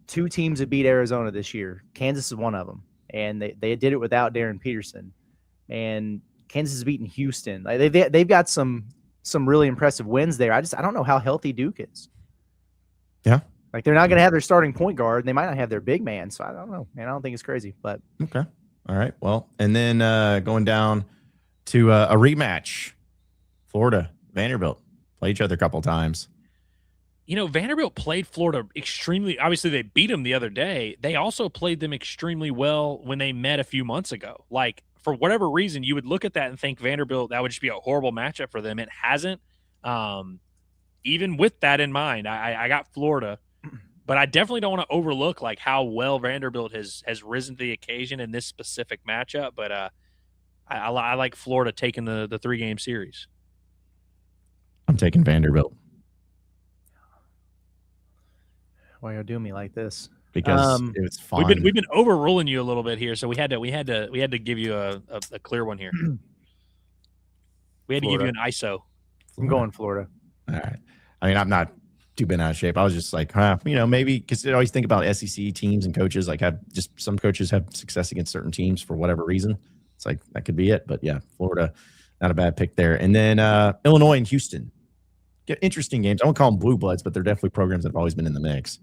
C: 2 teams have beat Arizona this year. Kansas is one of them, and they did it without Darren Peterson. And Kansas has beaten Houston. Like they've got some really impressive wins there. I don't know how healthy Duke is.
B: Yeah.
C: Like they're not going to have their starting point guard. And they might not have their big man. So I don't know, man. I don't think it's crazy, but
B: okay. All right. Well, and then going down to a rematch, Florida, Vanderbilt play each other a couple times.
D: You know, Vanderbilt played Florida extremely. Obviously, they beat them the other day. They also played them extremely well when they met a few months ago. Like, for whatever reason, you would look at that and think Vanderbilt, that would just be a horrible matchup for them. It hasn't. Even with that in mind, I got Florida. But I definitely don't want to overlook like how well Vanderbilt has risen to the occasion in this specific matchup. But I like Florida taking the 3-game series.
B: I'm taking Vanderbilt.
C: Why you doing me like this?
B: Because it's fun.
D: We've been overruling you a little bit here, so we had to give you a clear one here. We had to give you an ISO.
C: I'm going Florida.
B: All right. I mean, I'm not too bent out of shape. I was just like, maybe because I always think about SEC teams and coaches, like some coaches have success against certain teams for whatever reason. It's like that could be it. But yeah, Florida, not a bad pick there. And then Illinois and Houston. Get interesting games. I won't call them blue bloods, but they're definitely programs that have always been in the mix.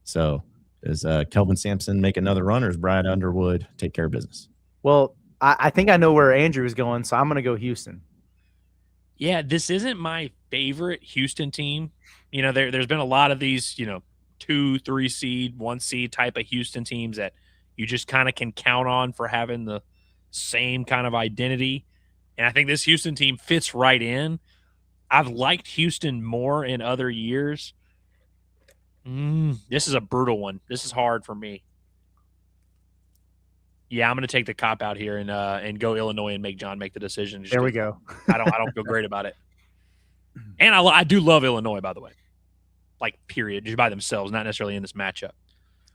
B: So does Kelvin Sampson make another run, or does Brad Underwood take care of business?
C: Well, I think I know where Andrew is going, so I'm going to go Houston.
D: Yeah, this isn't my favorite Houston team. You know, there's been a lot of these, 2, 3 seed, 1 seed type of Houston teams that you just kind of can count on for having the same kind of identity. And I think this Houston team fits right in. I've liked Houston more in other years. This is a brutal one. This is hard for me. Yeah, I'm going to take the cop out here and go Illinois and make John make the decision.
C: There we go.
D: I don't feel great about it. And I do love Illinois, by the way. Like, period, just by themselves, not necessarily in this matchup.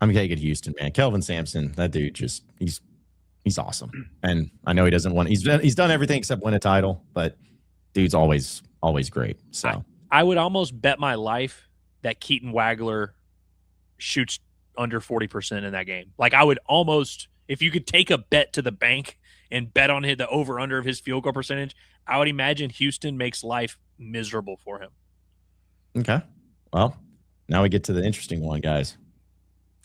B: I'm going to get Houston, man. Kelvin Sampson, that dude he's awesome. And I know he doesn't want he's done everything except win a title, but dude's always great. So
D: I would almost bet my life that Keaton Wagler shoots under 40% in that game. Like, I would almost, if you could take a bet to the bank and bet on the over-under of his field goal percentage, I would imagine Houston makes life miserable for him.
B: Okay. Well, now we get to the interesting one, guys.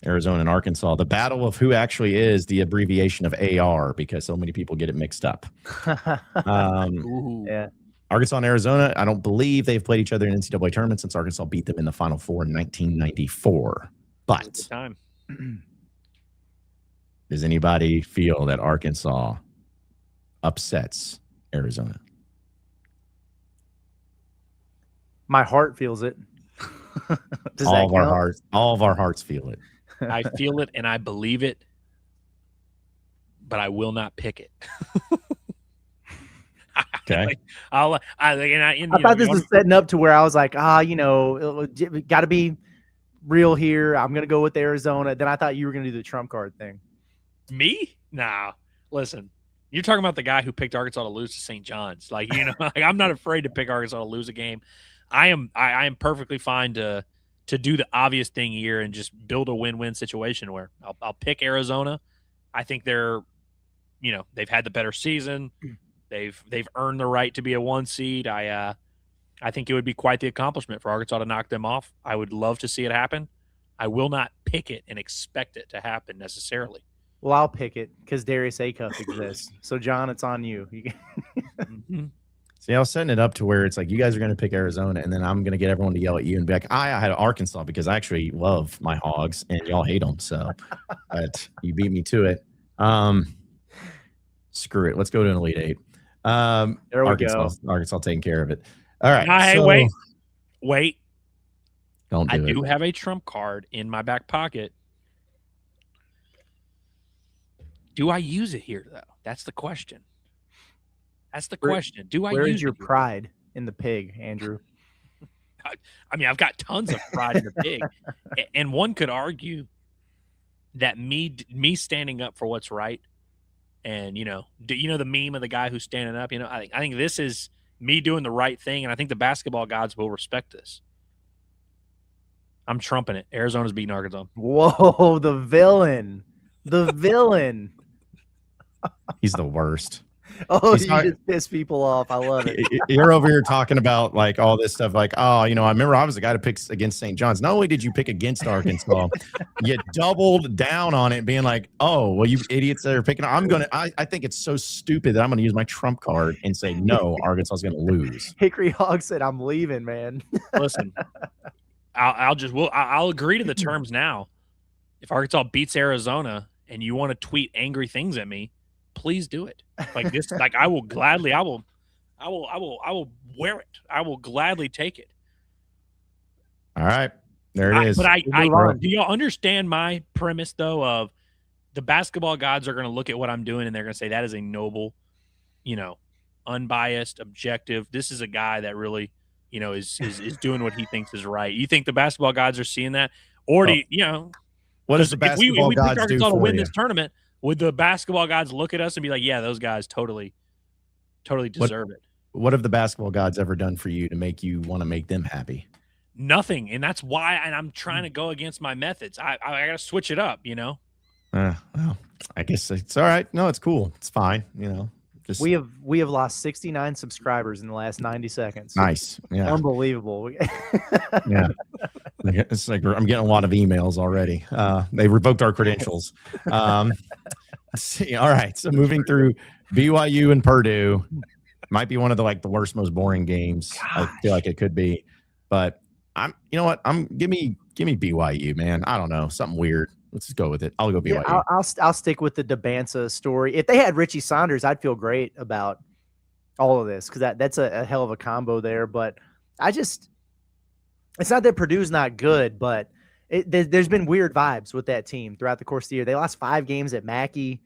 B: Arizona and Arkansas. The battle of who actually is the abbreviation of AR, because so many people get it mixed up.
C: Yeah.
B: Arkansas and Arizona, I don't believe they've played each other in NCAA tournament since Arkansas beat them in the Final Four in 1994. But
D: time.
B: Does anybody feel that Arkansas upsets Arizona?
C: My heart feels it. Does
B: all
C: that
B: of our
C: count?
B: hearts, all of our hearts feel it.
D: I feel it and I believe it, but I will not pick it.
B: Okay.
C: I thought this was setting up to where I was like, got to be real here. I'm going to go with Arizona. Then I thought you were going to do the trump card thing.
D: Me? Nah. Listen, you're talking about the guy who picked Arkansas to lose to St. John's. Like, like, I'm not afraid to pick Arkansas to lose a game. I am perfectly fine to do the obvious thing here and just build a win-win situation where I'll pick Arizona. I think they're, they've had the better season. They've earned the right to be a 1 seed. I think it would be quite the accomplishment for Arkansas to knock them off. I would love to see it happen. I will not pick it and expect it to happen necessarily.
C: Well, I'll pick it because Darius Acuff exists. So, John, it's on you.
D: Mm-hmm.
B: See, I was setting it up to where it's like you guys are going to pick Arizona, and then I'm going to get everyone to yell at you and be like, I had Arkansas because I actually love my Hogs, and y'all hate them. So, but you beat me to it. Screw it. Let's go to an Elite Eight.
C: There we go.
B: Arkansas taking care of it. All right.
D: Hey, wait.
B: Don't do it.
D: I do have a trump card in my back pocket. Do I use it here though? That's the question. Do I
C: Where
D: use
C: is your
D: it here?
C: pride in the pig, Andrew?
D: I mean, I've got tons of pride in the pig, and one could argue that me standing up for what's right, and the meme of the guy who's standing up. I think this is me doing the right thing, and I think the basketball gods will respect this. I'm trumping it. Arizona's beating Arkansas.
C: Whoa, the villain.
B: He's the worst.
C: Oh,
B: He's
C: you
B: not-
C: just piss people off. I love it.
B: You're over here talking about like all this stuff, like, oh, I remember I was the guy to pick against St. John's. Not only did you pick against Arkansas, you doubled down on it, being like, oh, well, you idiots that are picking. I think it's so stupid that I'm gonna use my trump card and say no, Arkansas is gonna lose.
C: Hickory Hog said, "I'm leaving, man."
D: Listen, I'll agree to the terms now. If Arkansas beats Arizona and you want to tweet angry things at me, please do it. Like this, like I will gladly, I will wear it. I will gladly take it.
B: All right, there it is.
D: But do y'all understand my premise though? Of the basketball gods are going to look at what I'm doing and they're going to say that is a noble, unbiased, objective. This is a guy that really, is doing what he thinks is right. You think the basketball gods are seeing that, or do you?
B: What does the basketball
D: if we
B: gods
D: pick
B: do
D: Arkansas to
B: for
D: win
B: you?
D: this tournament? Would the basketball gods look at us and be like, "Yeah, those guys totally deserve it"?
B: What have the basketball gods ever done for you to make you want to make them happy?
D: Nothing, and that's why. And I'm trying to go against my methods. I got to switch it up,
B: Well, I guess it's all right. No, it's cool. It's fine. Just
C: We have lost 69 subscribers in the last 90 seconds.
B: nice. Yeah,
C: Unbelievable.
B: yeah. It's like I'm getting a lot of emails already. They revoked our credentials. Let's see. All right. So moving through BYU and Purdue might be one of the worst, most boring games. I feel like it could be, but you know what? Give me BYU, man. I don't know. Something weird. Let's just go with it. I'll go BYU.
C: Yeah, I'll stick with the DeBanza story. If they had Richie Saunders, I'd feel great about all of this because that's a hell of a combo there. But it's not that Purdue's not good, but there's been weird vibes with that team throughout the course of the year. They lost 5 games at Mackey.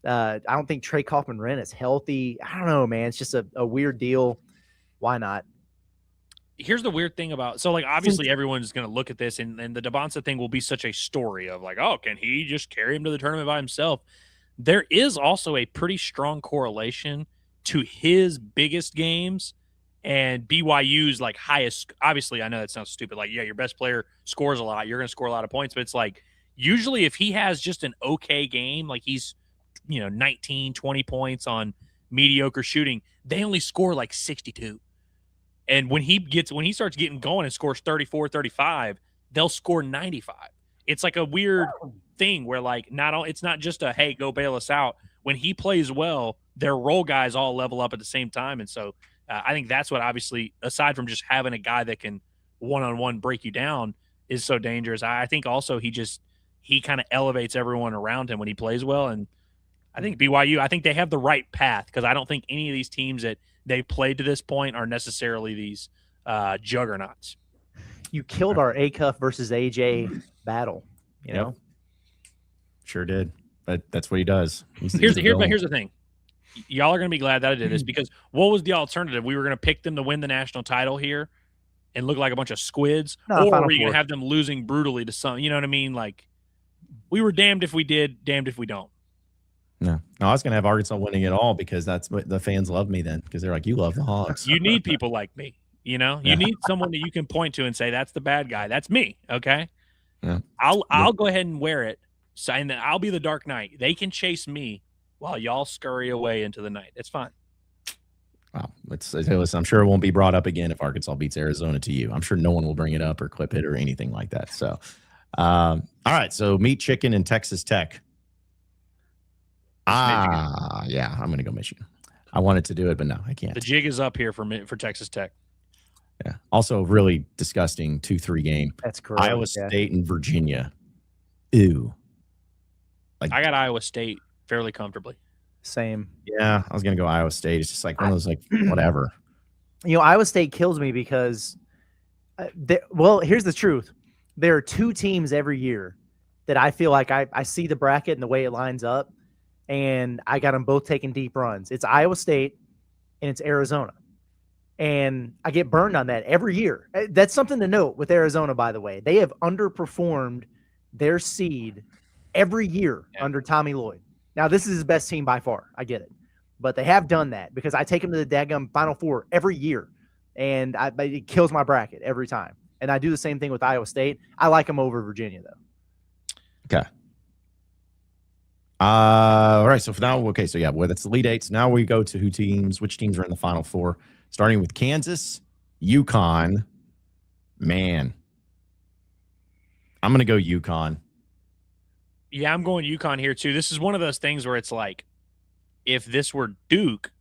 C: I don't think Trey Kaufman-Renn is healthy. I don't know, man. It's just a weird deal. Why not?
D: Here's the weird thing about obviously everyone's going to look at this and the DeBanza thing will be such a story of can he just carry him to the tournament by himself? There is also a pretty strong correlation to his biggest games and BYU's highest. Obviously, I know that sounds stupid. Your best player scores a lot. You're going to score a lot of points, but it's usually if he has just an okay game, he's 19, 20 points on mediocre shooting, they only score 62. And when he starts getting going and scores 34, 35, they'll score 95. It's a weird thing where it's not just a, hey, go bail us out. When he plays well, their role guys all level up at the same time. And so I think that's what obviously, aside from just having a guy that can one-on-one break you down, is so dangerous. I think also he kind of elevates everyone around him when he plays well. And I think BYU, I think they have the right path because I don't think any of these teams that they've played to this point are necessarily these juggernauts.
C: You killed our A-Cuff versus AJ battle, you know?
B: Sure did. But that's what he does.
D: Here's the thing. Y'all are going to be glad that I did this because what was the alternative? We were going to pick them to win the national title here and look like a bunch of squids, or were you going to have them losing brutally to some, you know what I mean? We were damned if we did, damned if we don't.
B: No, I was going to have Arkansas winning it all because that's what the fans love me then because they're like, you love the Hogs.
D: You need people like me, you need someone that you can point to and say, that's the bad guy. That's me. Okay.
B: Yeah.
D: I'll go ahead and wear it. So, and then I'll be the Dark Knight. They can chase me while y'all scurry away into the night. It's fine.
B: Wow. Listen, I'm sure it won't be brought up again if Arkansas beats Arizona to you. I'm sure no one will bring it up or clip it or anything like that. So, all right. So meat chicken and Texas Tech. Yeah, I'm going to go Michigan. I wanted to do it, but no, I can't.
D: The jig is up here for Texas Tech.
B: Yeah. Also, really disgusting 2-3 game.
C: That's correct.
B: Iowa State and Virginia. Ew.
D: I got Iowa State fairly comfortably.
C: Same.
B: Yeah, I was going to go Iowa State. It's just one of those whatever.
C: Iowa State kills me because, here's the truth. There are 2 teams every year that I feel like I see the bracket and the way it lines up. and I got them both taking deep runs. It's Iowa State and it's Arizona. And I get burned on that every year. That's something to note with Arizona, by the way. They have underperformed their seed every year under Tommy Lloyd. Now, this is his best team by far. I get it. But they have done that because I take them to the daggum Final Four every year. And it kills my bracket every time. And I do the same thing with Iowa State. I like them over Virginia, though.
B: Okay. All right. So for now, okay. So yeah, well, that's the Elite Eights. Now we go to which teams are in the Final Four, starting with Kansas, UConn. Man, I'm going to go UConn.
D: Yeah, I'm going UConn here too. This is one of those things where it's like, if this were Duke,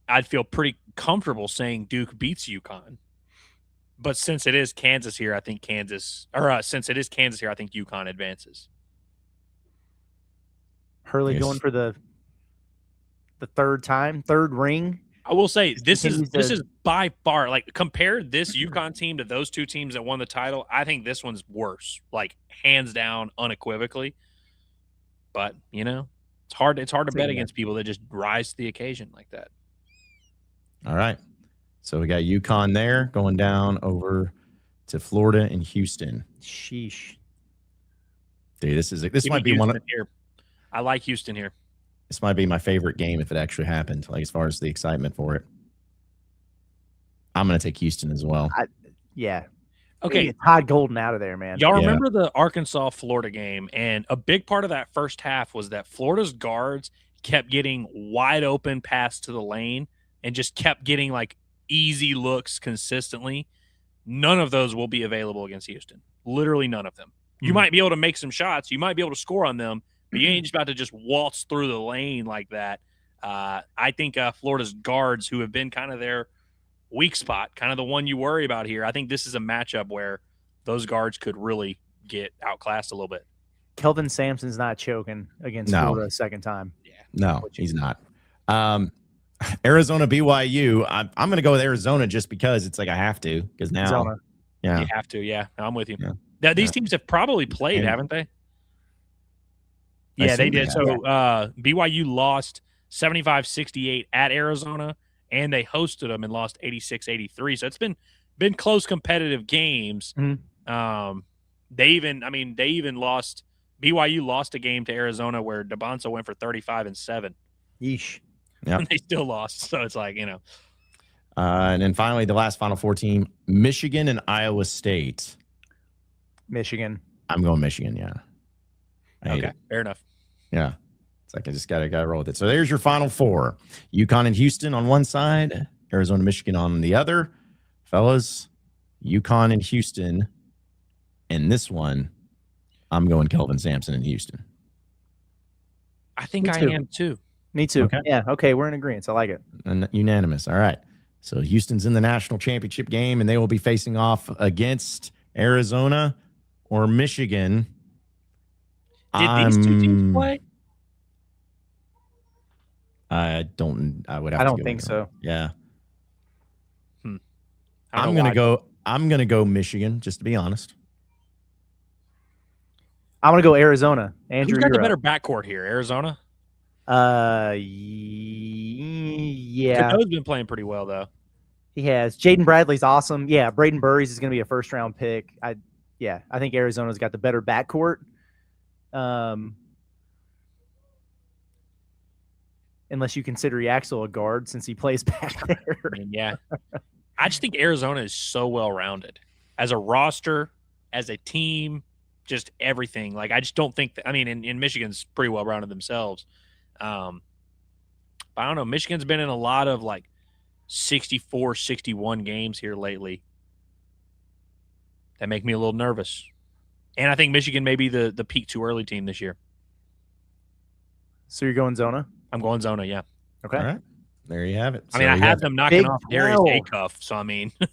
D: I'd feel pretty comfortable saying Duke beats UConn. But since it is Kansas here, I think since it is Kansas here, I think UConn advances.
C: Hurley going for the third ring.
D: I will say this is by far, like, compare this UConn team to those two teams that won the title. I think this one's worse, like hands down, unequivocally. But it's hard to bet against people that just rise to the occasion like that. All
B: right. So we got UConn there going down over to Florida and Houston.
C: Sheesh.
B: Dude, this might be one of
D: here. I like Houston here.
B: This might be my favorite game if it actually happened, like as far as the excitement for it. I'm going to take Houston as well.
C: Okay. Todd Golden out of there, man.
D: Y'all remember the Arkansas-Florida game, and a big part of that first half was that Florida's guards kept getting wide open pass to the lane and just kept getting like easy looks consistently. None of those will be available against Houston. Literally none of them. You might be able to make some shots. You might be able to score on them, but you ain't just about to just waltz through the lane like that. I think Florida's guards, who have been kind of their weak spot, kind of the one you worry about here, I think this is a matchup where those guards could really get outclassed a little bit.
C: Kelvin Sampson's not choking against Florida a second time.
B: Yeah. No, he's not. Arizona, BYU. I'm going to go with Arizona just because it's like I have to, because now
C: Arizona.
D: You have to. Yeah, I'm with you. Now, these teams have probably played, haven't they? Yeah, they did. So BYU lost 75-68 at Arizona, and they hosted them and lost 86-83. So it's been close competitive games.
C: Mm-hmm.
D: They even lost. BYU lost a game to Arizona where DeBonsa went for 35-7.
C: Yeesh.
B: Yeah,
D: and they still lost. So it's like,
B: and then finally, the last Final Four team, Michigan and Iowa State.
C: Michigan.
B: I'm going Michigan. Yeah.
D: Okay, fair enough.
B: Yeah. It's like I just got to roll with it. So there's your Final Four. UConn and Houston on one side, Arizona, Michigan on the other. Fellas, UConn and Houston. In this one, I'm going Kelvin Sampson in Houston.
D: I think I am too.
C: Me too. Okay. Yeah. Okay. We're in agreement. I like it.
B: And unanimous. All right. So Houston's in the national championship game, and they will be facing off against Arizona or Michigan.
D: Did these two teams play?
B: I don't
C: think so.
B: Yeah.
D: I'm
B: gonna go Michigan, just to be honest.
C: I'm gonna go Arizona. Andrew,
D: who's got the better backcourt here? Arizona?
C: Yeah.
D: Cadeau's been playing pretty well though.
C: He has. Jaden Bradley's awesome. Yeah, Braden Burries is gonna be a first round pick. I think Arizona's got the better backcourt. Unless you consider Yaxel a guard since he plays back there.
D: Yeah. I just think Arizona is so well-rounded as a roster, as a team, just everything. Like, I just don't think that, in Michigan's pretty well-rounded themselves. But I don't know. Michigan's been in a lot of 64, 61 games here lately that make me a little nervous. And I think Michigan may be the peak too early team this year.
C: So you're going Zona?
D: I'm going Zona, yeah.
C: Okay.
B: All right. There you have it.
D: I have them knocking off Darius Acuff. So,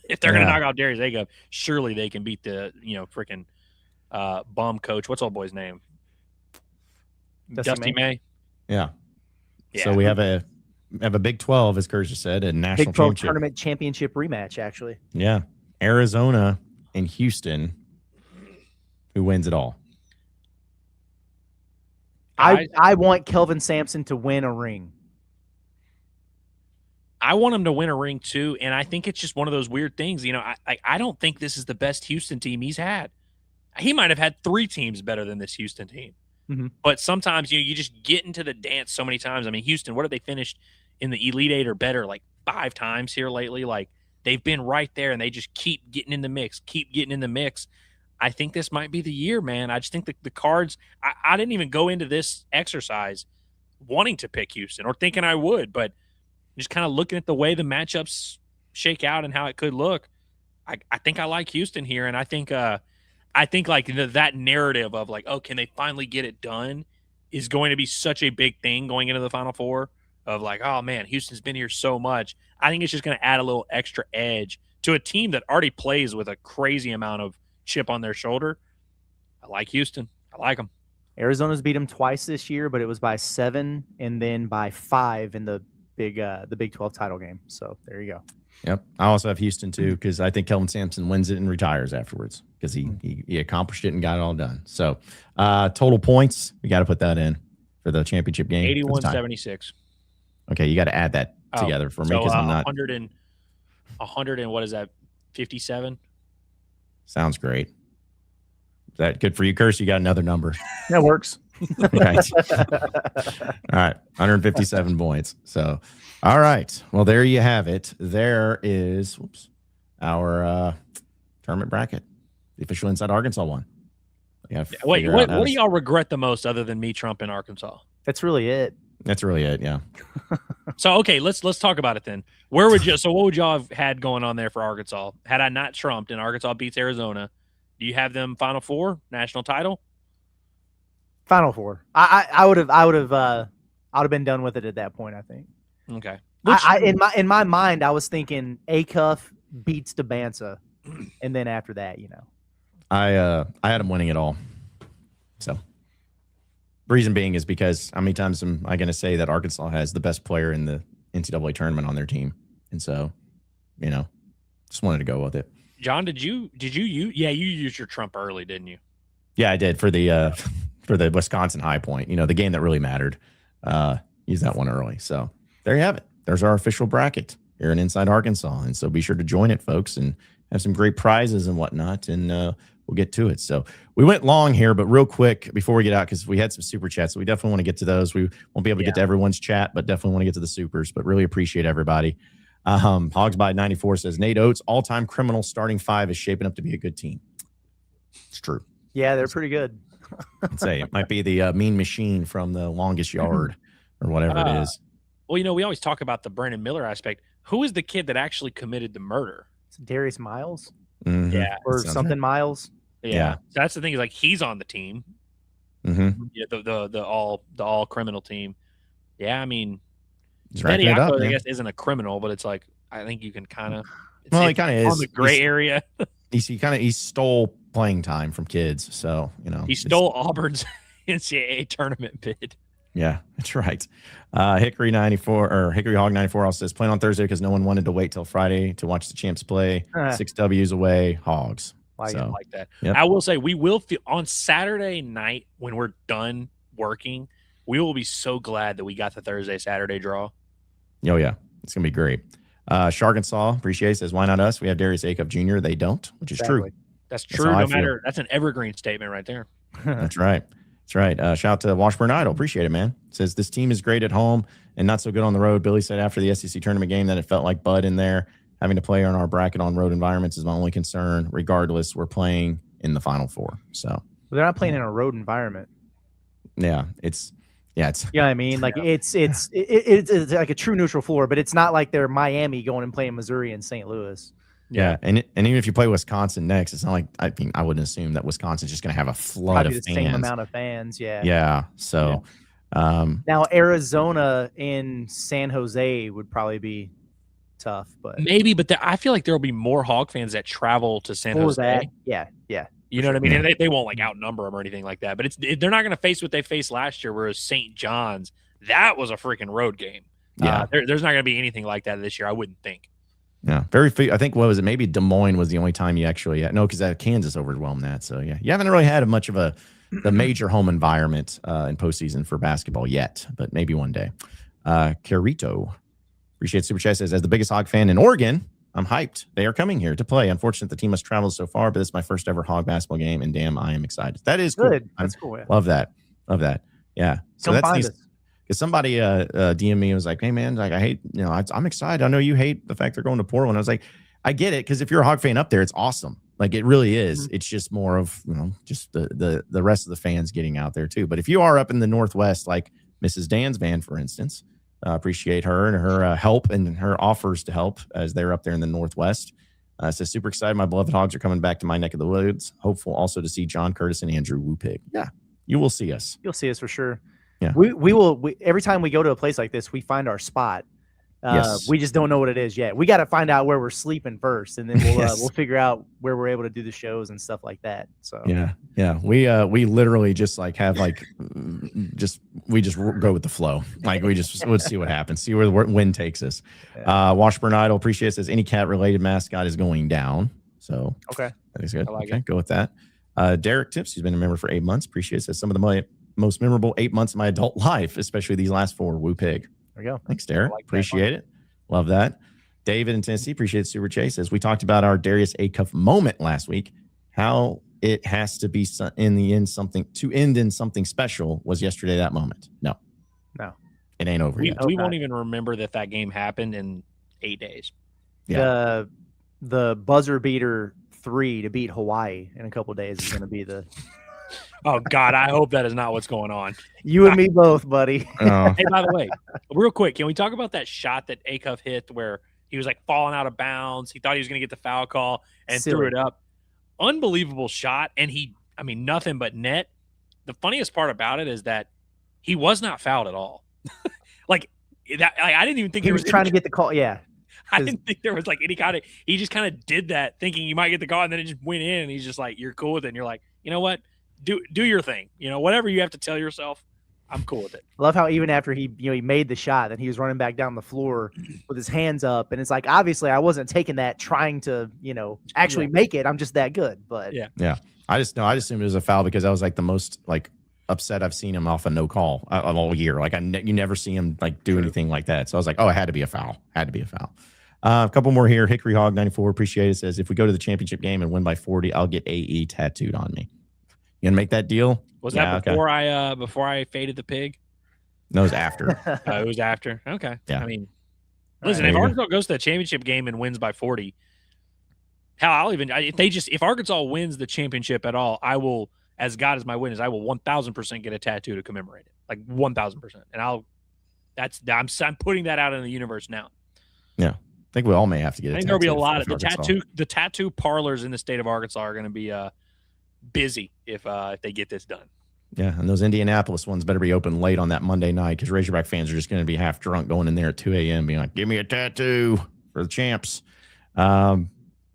D: if they're going to knock out Darius Acuff, surely they can beat the, freaking bum coach. What's old boy's name? Dusty May.
B: Yeah. So we have a Big 12, as Kurt just said, a national
C: Big 12
B: championship.
C: tournament championship rematch, actually.
B: Yeah. Arizona and Houston. Who wins it all?
C: I want Kelvin Sampson to win a ring.
D: I want him to win a ring too, and I think it's just one of those weird things. I don't think this is the best Houston team he's had. He might have had 3 teams better than this Houston team.
C: Mm-hmm.
D: But sometimes you just get into the dance so many times. I mean, Houston, what have they finished in the Elite Eight or better like 5 times here lately? Like, they've been right there, and they just keep getting in the mix, I think this might be the year, man. I just think the cards – I didn't even go into this exercise wanting to pick Houston or thinking I would, but just kind of looking at the way the matchups shake out and how it could look, I think I like Houston here, and I think like that narrative of like, oh, can they finally get it done is going to be such a big thing going into the Final Four of like, oh, man, Houston's been here so much. I think it's just going to add a little extra edge to a team that already plays with a crazy amount of chip on their shoulder. I like Houston. I like them.
C: Arizona's beat them twice this year, but it was by 7 and then by 5 in the Big 12 title game. So there you go.
B: Yep. I also have Houston too, because I think Kelvin Sampson wins it and retires afterwards because he accomplished it and got it all done. So total points, we got to put that in for the championship game.
D: 81-76.
B: Okay, you got to add that together for me because I'm not
D: 100 and what is that? 57.
B: Sounds great. Is that good for you, Curse? You got another number.
C: That works.
B: Right. All right. 157 points. So, all right. Well, there you have it. There is our tournament bracket, the official Inside Arkansas one.
D: Wait, what do y'all regret the most other than me trumping Arkansas?
C: That's really it.
B: That's really it. Yeah.
D: So, okay, let's talk about it then. What would y'all have had going on there for Arkansas? Had I not trumped and Arkansas beats Arizona, do you have them Final Four, national title?
C: Final Four. I would have been done with it at that point, I think.
D: Okay.
C: In my mind, I was thinking A-Cuff beats Debanza, and then after that,
B: I had them winning it all. So reason being is because how many times am I going to say that Arkansas has the best player in the NCAA tournament on their team? And so, just wanted to go with it.
D: John, did you you used your trump early, didn't you?
B: Yeah, I did for the Wisconsin High Point, the game that really mattered. Use that one early. So there you have it. There's our official bracket here in Inside Arkansas. And so be sure to join it, folks, and have some great prizes and whatnot. And we'll get to it. So we went long here, but real quick before we get out, because we had some super chats. So we definitely want to get to those. We won't be able to get to everyone's chat, but definitely want to get to the supers, but really appreciate everybody. Hogs by 94 says Nate Oates, all-time criminal starting 5 is shaping up to be a good team. It's true.
C: Yeah, they're pretty good.
B: I'd say it might be the mean machine from the longest yard or whatever it is.
D: Well, we always talk about the Brandon Miller aspect. Who is the kid that actually committed the murder?
C: It's Darius Miles.
B: Mm-hmm.
D: Yeah.
C: Or something right. Miles.
D: Yeah. So that's the thing is like he's on the team.
B: Mm-hmm.
D: Yeah, the all criminal team. Yeah, I mean,
B: Benny
D: I guess isn't a criminal, but it's like I think you can kind of.
B: Well, he kind of is
D: on the gray area.
B: He stole playing time from kids, so
D: he stole Auburn's NCAA tournament bid.
B: Yeah, that's right. Hickory 94 or Hickory Hog 94 also says playing on Thursday because no one wanted to wait till Friday to watch the champs play. 6 W's away, Hogs.
D: Like that. Yep. I will say we will feel on Saturday night when we're done working, we will be so glad that we got the Saturday draw.
B: Oh yeah, it's gonna be great. Sharkensaw appreciate says why not us? We have Darius Acuff Jr. They don't, which is true.
D: That's true. No matter. That's an evergreen statement right there.
B: That's right. That's right. Shout out to Washburn Idol. Appreciate it, man. Says this team is great at home and not so good on the road. Billy said after the SEC tournament game that it felt like Bud in there. Having to play on our bracket on road environments is my only concern. Regardless, we're playing in the Final Four. So
C: they're not playing in a road environment.
B: Yeah, it's
C: you know what I mean? Like it's like a true neutral floor, but it's not like they're Miami going and playing Missouri and St. Louis.
B: Yeah, and even if you play Wisconsin next, it's not like I wouldn't assume that Wisconsin's just going to have a flood of fans.
C: Same amount of fans, yeah.
B: Yeah, so
C: now Arizona in San Jose would probably be tough, but
D: maybe. But I feel like there will be more Hog fans that travel to San Jose.
C: That. Yeah.
D: You know what I mean? And they won't like outnumber them or anything like that. But they're not going to face what they faced last year, whereas St. John's, that was a freaking road game.
B: Yeah,
D: there's not going to be anything like that this year. I wouldn't think.
B: Yeah, very few. I think what was it? Maybe Des Moines was the only time you actually no, because Kansas overwhelmed that. So yeah, you haven't really had much of a the major home environment in postseason for basketball yet, but maybe one day. Carito, appreciate Super Chat, says, as the biggest Hog fan in Oregon, I'm hyped. They are coming here to play. Unfortunately, the team has traveled so far, but it's my first ever Hog basketball game, and damn, I am excited. That is cool.
C: Good. That's cool. Yeah.
B: Love that. Yeah. So
C: Come
B: that's
C: find
B: these.
C: us.
B: Because somebody DM me and was like, hey, man, like I hate, I'm excited. I know you hate the fact they're going to Portland. I was like, I get it. Because if you're a Hog fan up there, it's awesome. Like it really is. It's just more of, just the rest of the fans getting out there too. But if you are up in the Northwest, like Mrs. Dan's van, for instance, appreciate her and her help and her offers to help as they're up there in the Northwest. Says, super excited. My beloved Hogs are coming back to my neck of the woods. Hopeful also to see John Curtis and Andrew Wupig. Yeah, you will see us.
C: You'll see us for sure.
B: Yeah.
C: We will. Every time we go to a place like this, we find our spot.
B: Yes.
C: We just don't know what it is yet. We got to find out where we're sleeping first, and then we'll figure out where we're able to do the shows and stuff like that. So
B: yeah. We literally just like have like we just go with the flow. Like we just would see what happens, see where the wind takes us. Washburn Idol appreciates, says any cat related mascot is going down. So
C: okay,
B: that is good.
C: I like
B: okay,
C: it.
B: go with that. Derek Tips, who's been a member for 8 months, appreciates, says some of the most memorable 8 months of my adult life, especially these last 4. Woo pig.
C: There you go.
B: Thanks, Derek.
C: Like
B: appreciate it. Love that. David in Tennessee, appreciate Super Chase, says we talked about our Darius Acuff moment last week. How it has to be in the end end in something special. Was yesterday that moment? No, it ain't over yet.
D: We won't even remember that game happened in 8 days.
B: Yeah.
C: The buzzer beater 3 to beat Hawaii in a couple of days is going to be the.
D: Oh God, I hope that is not what's going on.
C: You and me both, buddy.
B: Oh.
D: Hey, by the way, real quick, can we talk about that shot that Acuff hit where he was like falling out of bounds? He thought he was going to get the foul call and threw it up. Unbelievable shot, and nothing but net. The funniest part about it is that he was not fouled at all. Like that, I didn't even think
C: he was trying to get the call. Yeah,
D: I didn't think there was like any kind of. He just kind of did that, thinking you might get the call, and then it just went in. And he's just like, "You're cool with it." And you're like, you know what? Do your thing. Whatever you have to tell yourself, I'm cool with it.
C: I love how even after he made the shot, then he was running back down the floor with his hands up, and it's like obviously I wasn't taking that trying to actually make it. I'm just that good. But
B: yeah. I just assumed it was a foul because I was like the most like upset I've seen him off a no call all year. Like you never see him like do anything like that. So I was like, oh, it had to be a foul. A couple more here. Hickory Hog 94 appreciate it, says if we go to the championship game and win by 40, I'll get AE tattooed on me. You gonna make that deal?
D: Was that before I faded the pig?
B: No, it was after.
D: It was after. Okay.
B: Yeah.
D: Listen, if Arkansas goes to the championship game and wins by 40, if Arkansas wins the championship at all, I will, as God is my witness, I will 1,000% get a tattoo to commemorate it. Like 1,000%. And I'm putting that out in the universe now.
B: Yeah. I think we all may have to get a tattoo.
D: I think there'll be a lot of the tattoo parlors in the state of Arkansas are going to be busy if they get this done.
B: Yeah, and those Indianapolis ones better be open late on that Monday night because Razorback fans are just going to be half drunk going in there at 2 a.m. being like, give me a tattoo for the champs.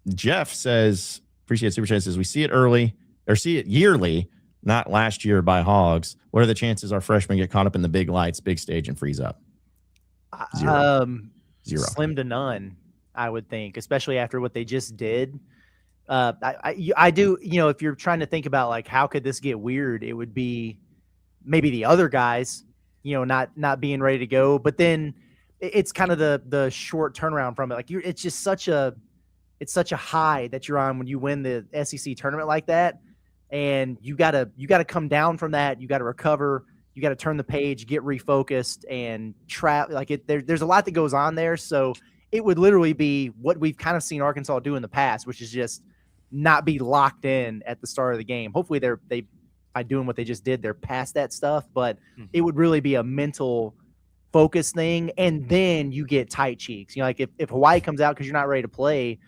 B: Jeff says, appreciate Super Chat, says we see it yearly, not last year by Hogs. What are the chances our freshmen get caught up in the big lights, big stage, and freeze up? Zero.
C: Slim to none, I would think, especially after what they just did. I do, if you're trying to think about like how could this get weird, it would be maybe the other guys, not being ready to go. But then it's kind of the short turnaround from it. Like it's just such a high that you're on when you win the SEC tournament like that, and you gotta come down from that. You got to recover. You got to turn the page, get refocused, and trap. Like there's a lot that goes on there. So it would literally be what we've kind of seen Arkansas do in the past, which is just not be locked in at the start of the game. Hopefully they by doing what they just did, they're past that stuff, but it would really be a mental focus thing. And then you get tight cheeks, like if Hawaii comes out cause you're not ready to play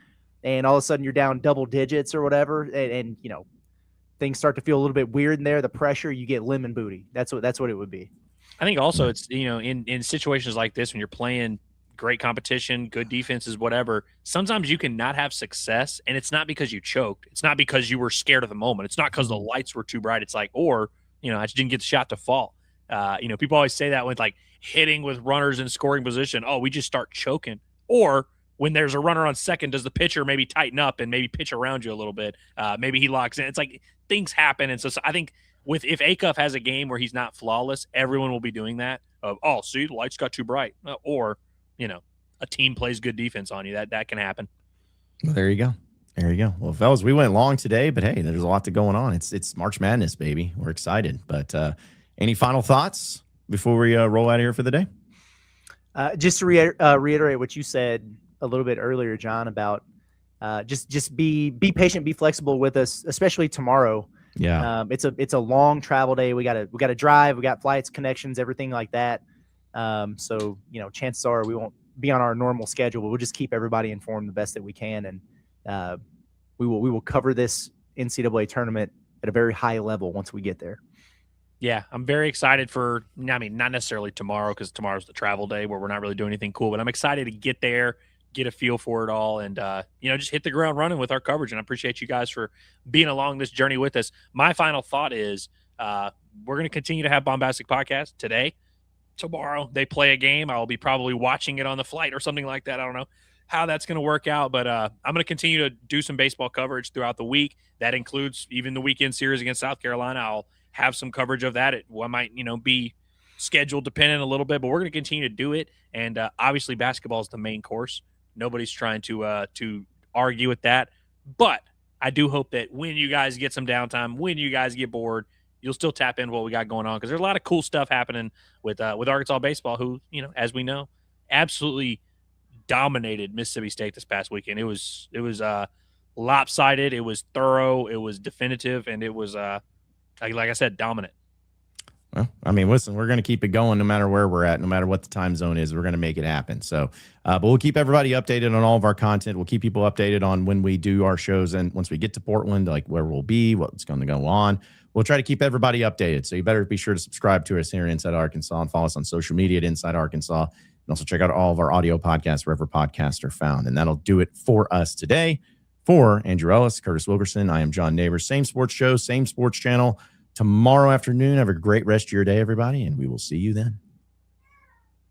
C: and all of a sudden you're down double digits or whatever. And things start to feel a little bit weird in there, the pressure, you get lemon booty. That's what it would be.
D: I think also it's, in situations like this, when you're playing great competition, good defenses, whatever, sometimes you can not have success, and it's not because you choked. It's not because you were scared of the moment. It's not because the lights were too bright. It's like, I just didn't get the shot to fall. People always say that with like hitting with runners in scoring position. Oh, we just start choking. Or when there's a runner on second, does the pitcher maybe tighten up and maybe pitch around you a little bit? Maybe he locks in. It's like things happen. And so I think if Acuff has a game where he's not flawless, everyone will be doing that. See, the lights got too bright, or a team plays good defense on you. That can happen.
B: Well, there you go. There you go. Well, fellas, we went long today, but hey, there's a lot going on. It's March Madness, baby. We're excited. But any final thoughts before we roll out of here for the day?
C: Just to reiterate what you said a little bit earlier, John, about just be patient, be flexible with us, especially tomorrow.
B: Yeah.
C: It's a long travel day. We gotta drive. We got flights, connections, everything like that. So chances are we won't be on our normal schedule, but we'll just keep everybody informed the best that we can, and we will cover this NCAA tournament at a very high level once we get there.
D: Yeah, I'm very excited for, not necessarily tomorrow, because tomorrow's the travel day where we're not really doing anything cool, but I'm excited to get there, get a feel for it all, and just hit the ground running with our coverage. And I appreciate you guys for being along this journey with us. My final thought is we're going to continue to have Bombastic Podcast today. Tomorrow they play a game. I'll be probably watching it on the flight or something like that. I don't know how that's going to work out, but I'm going to continue to do some baseball coverage throughout the week. That includes even the weekend series against South Carolina. I'll have some coverage of that. It might, be schedule dependent a little bit, but we're going to continue to do it. And obviously basketball is the main course. Nobody's trying to argue with that, but I do hope that when you guys get some downtime, when you guys get bored, you'll still tap into what we got going on, because there's a lot of cool stuff happening with Arkansas baseball, who, as we know, absolutely dominated Mississippi State this past weekend. It was lopsided, it was thorough, it was definitive, and it was like I said, dominant.
B: Well, listen, we're going to keep it going no matter where we're at, no matter what the time zone is. We're going to make it happen. So, but we'll keep everybody updated on all of our content. We'll keep people updated on when we do our shows, and once we get to Portland, like where we'll be, what's going to go on. We'll try to keep everybody updated. So you better be sure to subscribe to us here at Inside Arkansas and follow us on social media at Inside Arkansas. And also check out all of our audio podcasts wherever podcasts are found. And that'll do it for us today. For Andrew Ellis, Curtis Wilkerson, I am John Neighbors. Same sports show, same sports channel. Tomorrow afternoon. Have a great rest of your day, everybody, and we will see you then.